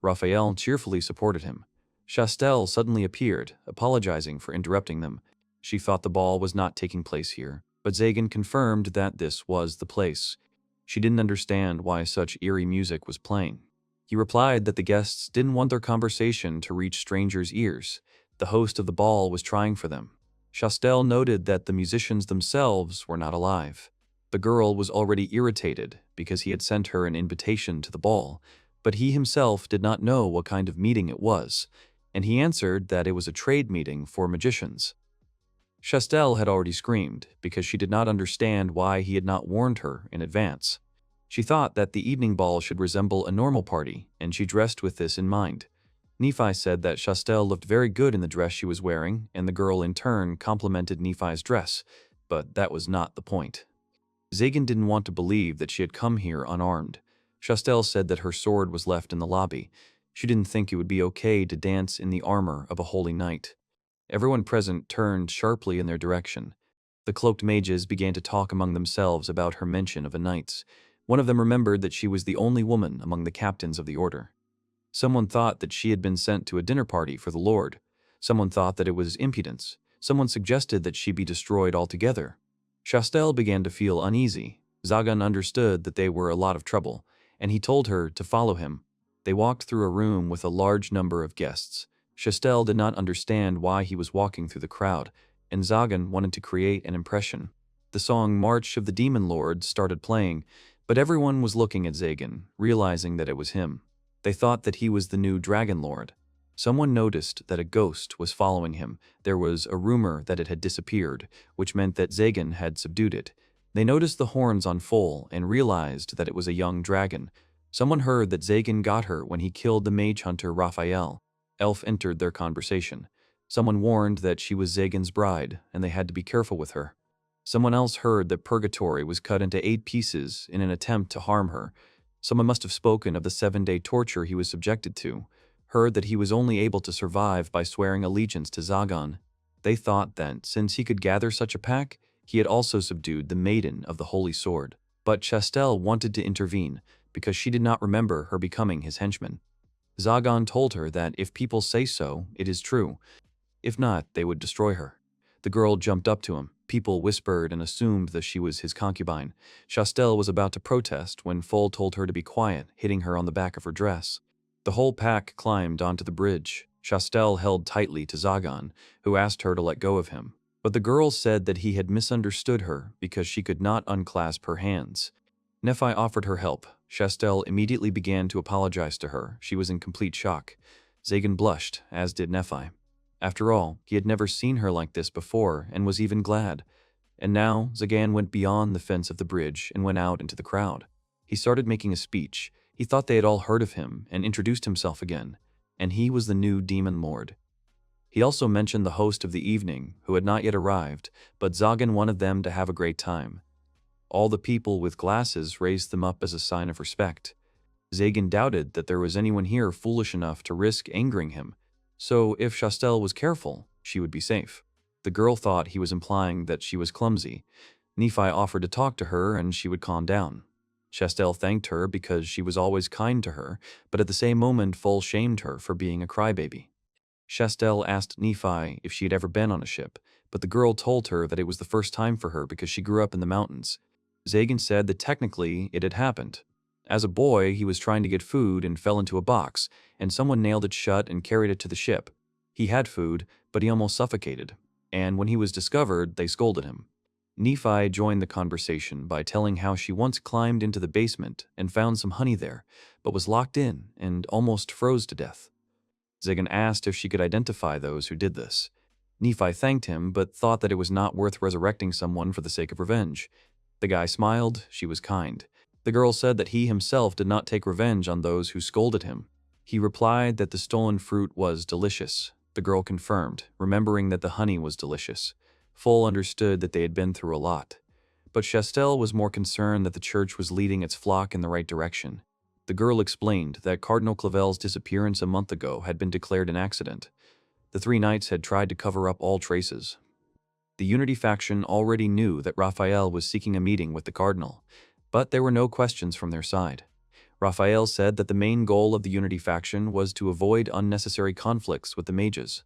Raphael cheerfully supported him. Chastel suddenly appeared, apologizing for interrupting them. She thought the ball was not taking place here, but Zagan confirmed that this was the place. She didn't understand why such eerie music was playing. He replied that the guests didn't want their conversation to reach strangers' ears. The host of the ball was trying for them. Chastel noted that the musicians themselves were not alive. The girl was already irritated because he had sent her an invitation to the ball, but he himself did not know what kind of meeting it was, and he answered that it was a trade meeting for magicians. Chastel had already screamed because she did not understand why he had not warned her in advance. She thought that the evening ball should resemble a normal party, and she dressed with this in mind. Nephi said that Chastel looked very good in the dress she was wearing, and the girl in turn complimented Nephi's dress, but that was not the point. Zagan didn't want to believe that she had come here unarmed. Chastel said that her sword was left in the lobby. She didn't think it would be okay to dance in the armor of a holy knight. Everyone present turned sharply in their direction. The cloaked mages began to talk among themselves about her mention of a knight's. One of them remembered that she was the only woman among the captains of the order. Someone thought that she had been sent to a dinner party for the Lord. Someone thought that it was impudence. Someone suggested that she be destroyed altogether. Chastel began to feel uneasy. Zagan understood that they were a lot of trouble, and he told her to follow him. They walked through a room with a large number of guests. Chastel did not understand why he was walking through the crowd, and Zagan wanted to create an impression. The song March of the Demon Lords started playing, but everyone was looking at Zagan, realizing that it was him. They thought that he was the new Dragon Lord. Someone noticed that a ghost was following him. There was a rumor that it had disappeared, which meant that Zagan had subdued it. They noticed the horns on full and realized that it was a young dragon. Someone heard that Zagan got her when he killed the mage hunter Raphael. Elf entered their conversation. Someone warned that she was Zagan's bride, and they had to be careful with her. Someone else heard that Purgatory was cut into 8 pieces in an attempt to harm her. Someone must have spoken of the 7-day torture he was subjected to, heard that he was only able to survive by swearing allegiance to Zagan. They thought that, since he could gather such a pack, he had also subdued the Maiden of the Holy Sword. But Chastel wanted to intervene, because she did not remember her becoming his henchman. Zagan told her that if people say so, it is true. If not, they would destroy her. The girl jumped up to him. People whispered and assumed that she was his concubine. Chastel was about to protest when Foal told her to be quiet, hitting her on the back of her dress. The whole pack climbed onto the bridge. Chastel held tightly to Zagan, who asked her to let go of him. But the girl said that he had misunderstood her because she could not unclasp her hands. Nephi offered her help. Chastel immediately began to apologize to her. She was in complete shock. Zagan blushed, as did Nephi. After all, he had never seen her like this before and was even glad. And now, Zagan went beyond the fence of the bridge and went out into the crowd. He started making a speech. He thought they had all heard of him and introduced himself again, and he was the new Demon Lord. He also mentioned the host of the evening, who had not yet arrived, but Zagan wanted them to have a great time. All the people with glasses raised them up as a sign of respect. Zagan doubted that there was anyone here foolish enough to risk angering him, so if Chastel was careful, she would be safe. The girl thought he was implying that she was clumsy. Nephi offered to talk to her and she would calm down. Chastel thanked her because she was always kind to her, but at the same moment Foal shamed her for being a crybaby. Chastel asked Nephi if she had ever been on a ship, but the girl told her that it was the first time for her because she grew up in the mountains. Zagan said that technically it had happened. As a boy, he was trying to get food and fell into a box, and someone nailed it shut and carried it to the ship. He had food, but he almost suffocated, and when he was discovered, they scolded him. Nephi joined the conversation by telling how she once climbed into the basement and found some honey there, but was locked in and almost froze to death. Zagan asked if she could identify those who did this. Nephi thanked him, but thought that it was not worth resurrecting someone for the sake of revenge. The guy smiled. She was kind. The girl said that he himself did not take revenge on those who scolded him. He replied that the stolen fruit was delicious. The girl confirmed, remembering that the honey was delicious. Foal understood that they had been through a lot. But Chastel was more concerned that the church was leading its flock in the right direction. The girl explained that Cardinal Clavel's disappearance a month ago had been declared an accident. The 3 knights had tried to cover up all traces. The Unity faction already knew that Raphael was seeking a meeting with the Cardinal, but there were no questions from their side. Raphael said that the main goal of the Unity faction was to avoid unnecessary conflicts with the mages.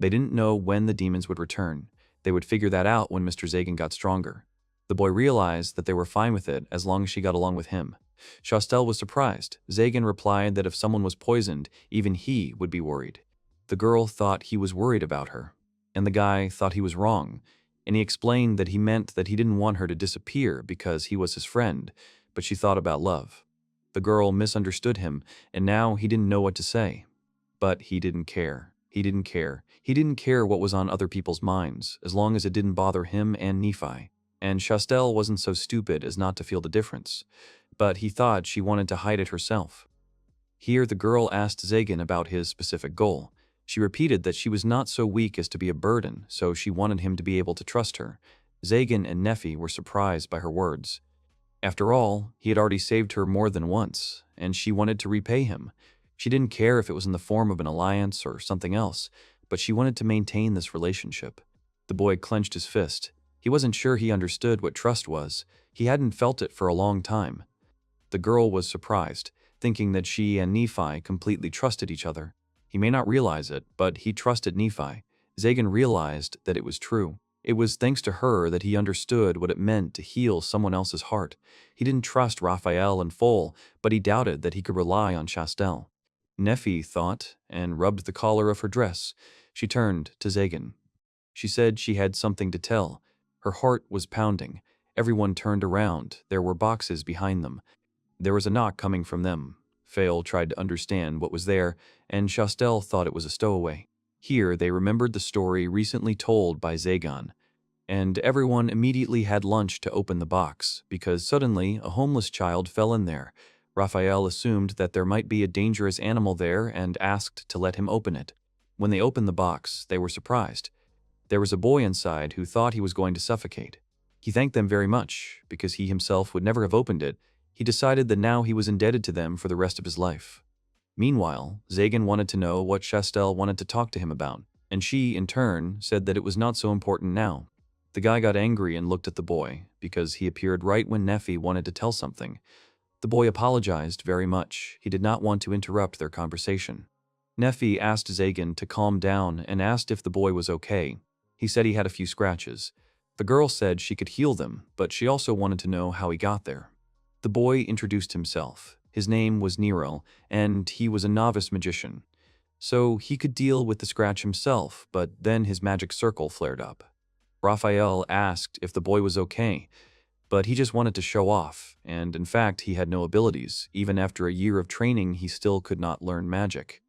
They didn't know when the demons would return. They would figure that out when Mr. Zagan got stronger. The boy realized that they were fine with it as long as she got along with him. Chastel was surprised. Zagan replied that if someone was poisoned, even he would be worried. The girl thought he was worried about her, and the guy thought he was wrong, and he explained that he meant that he didn't want her to disappear because he was his friend, but she thought about love. The girl misunderstood him, and now he didn't know what to say. But he didn't care. He didn't care. He didn't care what was on other people's minds, as long as it didn't bother him and Nephi. And Chastel wasn't so stupid as not to feel the difference. But he thought she wanted to hide it herself. Here the girl asked Zagan about his specific goal. She repeated that she was not so weak as to be a burden, so she wanted him to be able to trust her. Zagan and Nephi were surprised by her words. After all, he had already saved her more than once, and she wanted to repay him. She didn't care if it was in the form of an alliance or something else, but she wanted to maintain this relationship. The boy clenched his fist. He wasn't sure he understood what trust was. He hadn't felt it for a long time. The girl was surprised, thinking that she and Nephi completely trusted each other. He may not realize it, but he trusted Nephi. Zagan realized that it was true. It was thanks to her that he understood what it meant to heal someone else's heart. He didn't trust Raphael in full, but he doubted that he could rely on Chastel. Nephi thought and rubbed the collar of her dress. She turned to Zagan. She said she had something to tell. Her heart was pounding. Everyone turned around. There were boxes behind them. There was a knock coming from them. Fael tried to understand what was there, and Chastel thought it was a stowaway. Here they remembered the story recently told by Zagan, and everyone immediately had lunch to open the box, because suddenly a homeless child fell in there. Raphael assumed that there might be a dangerous animal there and asked to let him open it. When they opened the box, they were surprised. There was a boy inside who thought he was going to suffocate. He thanked them very much, because he himself would never have opened it. He decided that now he was indebted to them for the rest of his life. Meanwhile, Zagan wanted to know what Chastel wanted to talk to him about, and she, in turn, said that it was not so important now. The guy got angry and looked at the boy, because he appeared right when Nephi wanted to tell something. The boy apologized very much. He did not want to interrupt their conversation. Nephi asked Zagan to calm down and asked if the boy was okay. He said he had a few scratches. The girl said she could heal them, but she also wanted to know how he got there. The boy introduced himself. His name was Nero, and he was a novice magician. So he could deal with the scratch himself, but then his magic circle flared up. Raphael asked if the boy was okay, but he just wanted to show off, and in fact he had no abilities. Even after a year of training, he still could not learn magic.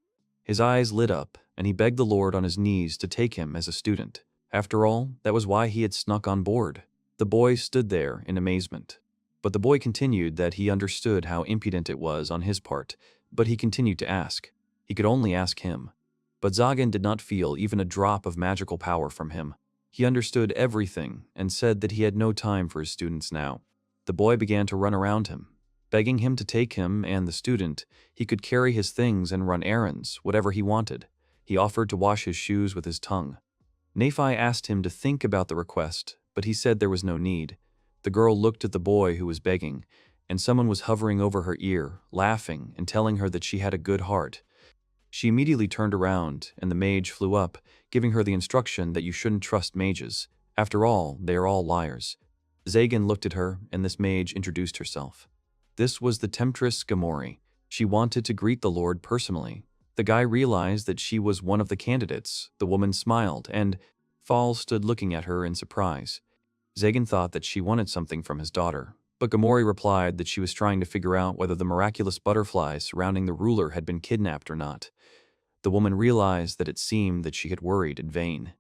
His eyes lit up, and he begged the Lord on his knees to take him as a student. After all, that was why he had snuck on board. The boy stood there in amazement. But the boy continued that he understood how impudent it was on his part, but he continued to ask. He could only ask him. But Zagan did not feel even a drop of magical power from him. He understood everything and said that he had no time for his students now. The boy began to run around him, begging him to take him and the student. He could carry his things and run errands, whatever he wanted. He offered to wash his shoes with his tongue. Nephi asked him to think about the request, but he said there was no need. The girl looked at the boy who was begging, and someone was hovering over her ear, laughing and telling her that she had a good heart. She immediately turned around, and the mage flew up, giving her the instruction that you shouldn't trust mages. After all, they are all liars. Zagan looked at her, and this mage introduced herself. This was the temptress Gamori. She wanted to greet the Lord personally. The guy realized that she was one of the candidates. The woman smiled, and Fall stood looking at her in surprise. Zagan thought that she wanted something from his daughter, but Gamori replied that she was trying to figure out whether the miraculous butterflies surrounding the ruler had been kidnapped or not. The woman realized that it seemed that she had worried in vain.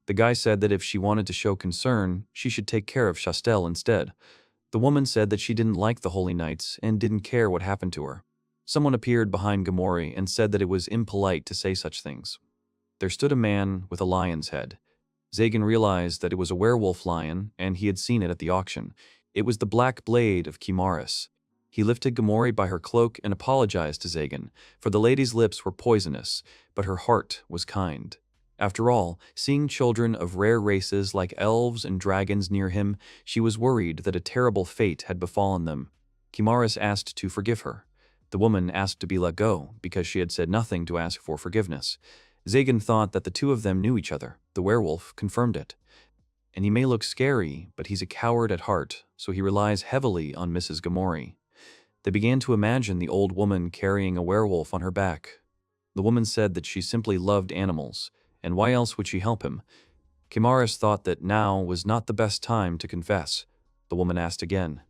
The guy said that if she wanted to show concern, she should take care of Chastel instead. The woman said that she didn't like the Holy Knights and didn't care what happened to her. Someone appeared behind Gamori and said that it was impolite to say such things. There stood a man with a lion's head. Zagan realized that it was a werewolf lion, and he had seen it at the auction. It was the black blade of Chimaris. He lifted Gamori by her cloak and apologized to Zagan, for the lady's lips were poisonous, but her heart was kind. After all, seeing children of rare races like elves and dragons near him, she was worried that a terrible fate had befallen them. Chimaris asked to forgive her. The woman asked to be let go, because she had said nothing to ask for forgiveness. Zagan thought that the two of them knew each other. The werewolf confirmed it. And he may look scary, but he's a coward at heart, so he relies heavily on Mrs. Gamori. They began to imagine the old woman carrying a werewolf on her back. The woman said that she simply loved animals, and why else would she help him? Chimaris thought that now was not the best time to confess. The woman asked again.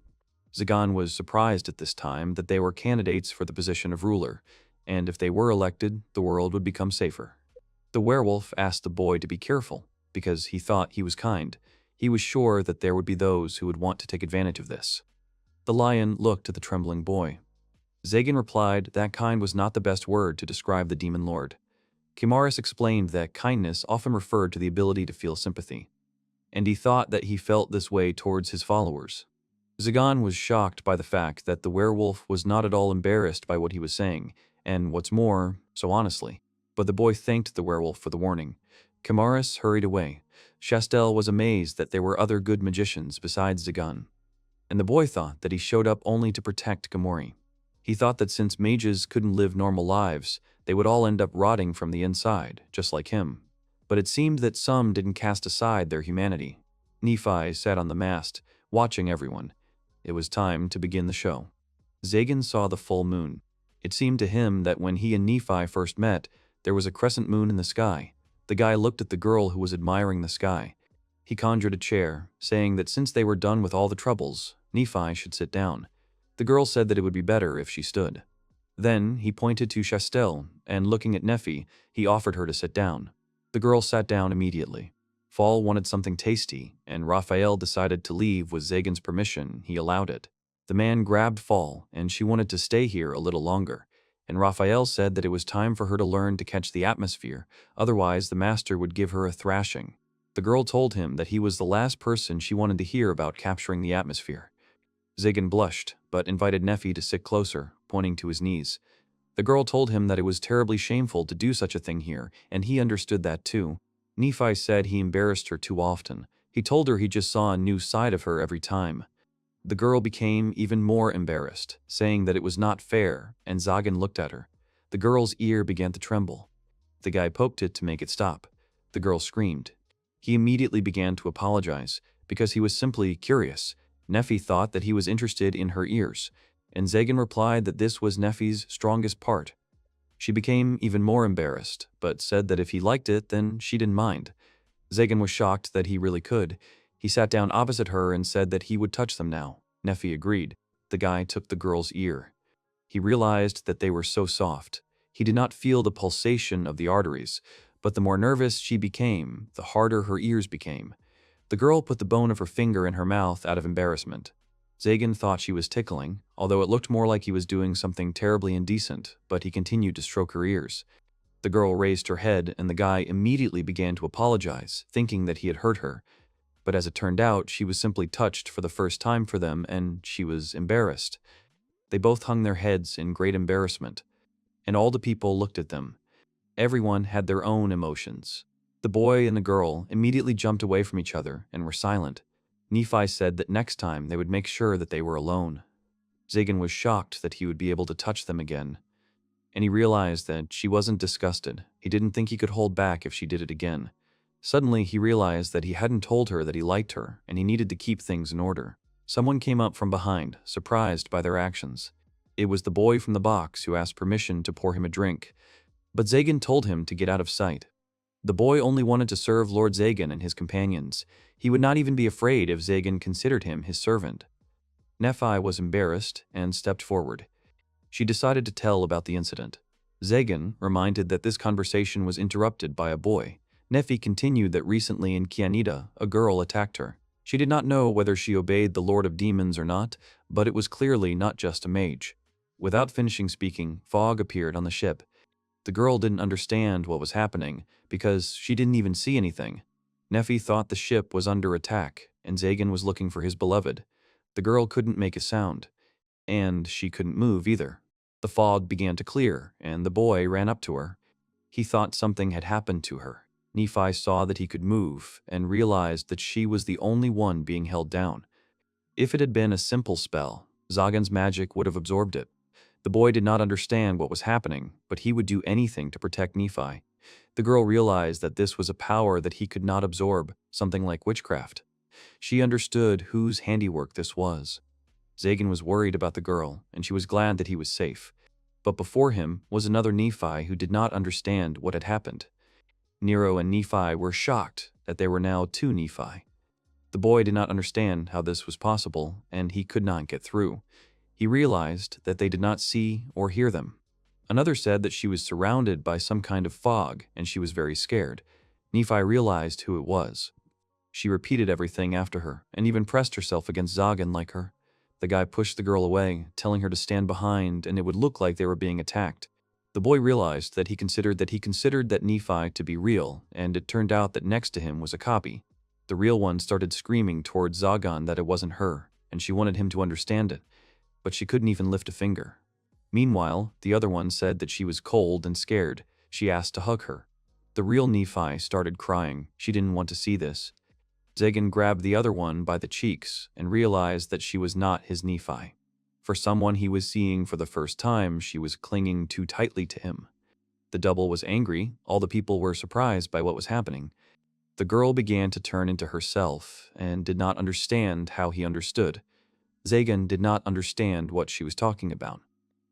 Zagan was surprised at this time that they were candidates for the position of ruler, and if they were elected, the world would become safer. The werewolf asked the boy to be careful, because he thought he was kind. He was sure that there would be those who would want to take advantage of this. The lion looked at the trembling boy. Zagan replied that kind was not the best word to describe the demon lord. Chimaris explained that kindness often referred to the ability to feel sympathy, and he thought that he felt this way towards his followers. Zagan was shocked by the fact that the werewolf was not at all embarrassed by what he was saying, and what's more, so honestly. But the boy thanked the werewolf for the warning. Chimaris hurried away. Chastel was amazed that there were other good magicians besides Zagan, and the boy thought that he showed up only to protect Gamori. He thought that since mages couldn't live normal lives, they would all end up rotting from the inside, just like him. but it seemed that some didn't cast aside their humanity. Nephi sat on the mast, watching everyone. It was time to begin the show. Zagan saw the full moon. It seemed to him that when he and Nephi first met, there was a crescent moon in the sky. The guy looked at the girl who was admiring the sky. He conjured a chair, saying that since they were done with all the troubles, Nephi should sit down. The girl said that it would be better if she stood. Then he pointed to Chastel, and looking at Nephi, he offered her to sit down. The girl sat down immediately. Fall wanted something tasty, and Raphael decided to leave with Zagan's permission. He allowed it. The man grabbed Fall, and she wanted to stay here a little longer, and Raphael said that it was time for her to learn to catch the atmosphere, otherwise the master would give her a thrashing. The girl told him that he was the last person she wanted to hear about capturing the atmosphere. Zagan blushed, but invited Nephi to sit closer, pointing to his knees. The girl told him that it was terribly shameful to do such a thing here, and he understood that too. Nephi said he embarrassed her too often. He told her he just saw a new side of her every time. The girl became even more embarrassed, saying that it was not fair, and Zagan looked at her. The girl's ear began to tremble. The guy poked it to make it stop. The girl screamed. He immediately began to apologize, because he was simply curious. Nephi thought that he was interested in her ears, and Zagan replied that this was Nephi's strongest part. She became even more embarrassed, but said that if he liked it, then she didn't mind. Zagan was shocked that he really could. He sat down opposite her and said that he would touch them now. Nephi agreed. The guy took the girl's ear. He realized that they were so soft. He did not feel the pulsation of the arteries, but the more nervous she became, the harder her ears became. The girl put the bone of her finger in her mouth out of embarrassment. Zagan thought she was tickling, although it looked more like he was doing something terribly indecent, but he continued to stroke her ears. The girl raised her head, and the guy immediately began to apologize, thinking that he had hurt her. But as it turned out, she was simply touched for the first time for them, and she was embarrassed. They both hung their heads in great embarrassment, and all the people looked at them. Everyone had their own emotions. The boy and the girl immediately jumped away from each other and were silent. Nephi said that next time they would make sure that they were alone. Zagan was shocked that he would be able to touch them again, and he realized that she wasn't disgusted. He didn't think he could hold back if she did it again. Suddenly, he realized that he hadn't told her that he liked her, and he needed to keep things in order. Someone came up from behind, surprised by their actions. It was the boy from the box who asked permission to pour him a drink, but Zagan told him to get out of sight. The boy only wanted to serve Lord Zagan and his companions. He would not even be afraid if Zagan considered him his servant. Nephi was embarrassed and stepped forward. She decided to tell about the incident. Zagan reminded that this conversation was interrupted by a boy. Nephi continued that recently in Kianida, a girl attacked her. She did not know whether she obeyed the Lord of Demons or not, but it was clearly not just a mage. Without finishing speaking, fog appeared on the ship. The girl didn't understand what was happening, because she didn't even see anything. Nephi thought the ship was under attack, and Zagan was looking for his beloved. The girl couldn't make a sound, and she couldn't move either. The fog began to clear, and the boy ran up to her. He thought something had happened to her. Nephi saw that he could move, and realized that she was the only one being held down. If it had been a simple spell, Zagan's magic would have absorbed it. The boy did not understand what was happening, but he would do anything to protect Nephi. The girl realized that this was a power that he could not absorb, something like witchcraft. She understood whose handiwork this was. Zagan was worried about the girl, and she was glad that he was safe. But before him was another Nephi who did not understand what had happened. Nero and Nephi were shocked that there were now two Nephi. The boy did not understand how this was possible, and he could not get through. He realized that they did not see or hear them. Another said that she was surrounded by some kind of fog, and she was very scared. Nephi realized who it was. She repeated everything after her, and even pressed herself against Zagan like her. The guy pushed the girl away, telling her to stand behind, and it would look like they were being attacked. The boy realized that he considered that Nephi to be real, and it turned out that next to him was a copy. The real one started screaming towards Zagan that it wasn't her, and she wanted him to understand it, but she couldn't even lift a finger. Meanwhile, the other one said that she was cold and scared. She asked to hug her. The real Nephi started crying. She didn't want to see this. Zagan grabbed the other one by the cheeks and realized that she was not his Nephi. For someone he was seeing for the first time, she was clinging too tightly to him. The double was angry, all the people were surprised by what was happening. The girl began to turn into herself and did not understand how he understood. Zagan did not understand what she was talking about.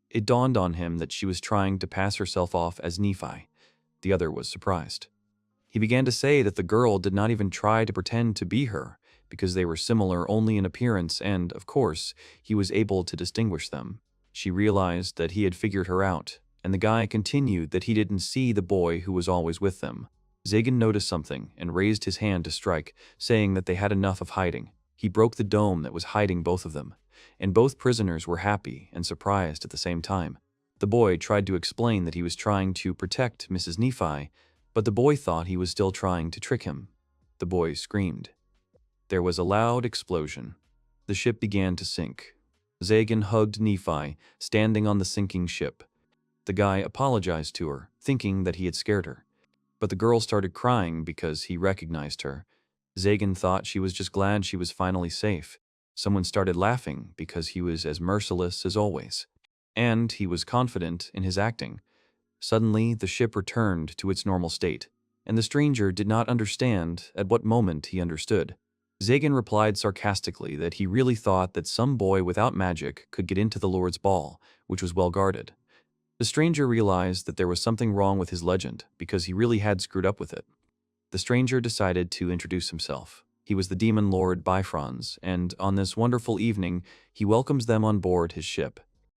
It dawned on him that she was trying to pass herself off as Nephi. The other was surprised. He began to say that the girl did not even try to pretend to be her, because they were similar only in appearance and, of course, he was able to distinguish them. She realized that he had figured her out, and the guy continued that he didn't see the boy who was always with them. Zagan noticed something and raised his hand to strike, saying that they had enough of hiding. He broke the dome that was hiding both of them, and both prisoners were happy and surprised at the same time. The boy tried to explain that he was trying to protect Mrs. Nephi, but the boy thought he was still trying to trick him. The boy screamed. There was a loud explosion. The ship began to sink. Zagan hugged Nephi, standing on the sinking ship. The guy apologized to her, thinking that he had scared her. But the girl started crying because he recognized her. Zagan thought she was just glad she was finally safe. Someone started laughing because he was as merciless as always. And he was confident in his acting. Suddenly, the ship returned to its normal state, and the stranger did not understand at what moment he understood. Zagan replied sarcastically that he really thought that some boy without magic could get into the Lord's ball, which was well guarded. The stranger realized that there was something wrong with his legend because he really had screwed up with it. The stranger decided to introduce himself. He was the demon lord Bifrons, and on this wonderful evening, he welcomes them on board his ship.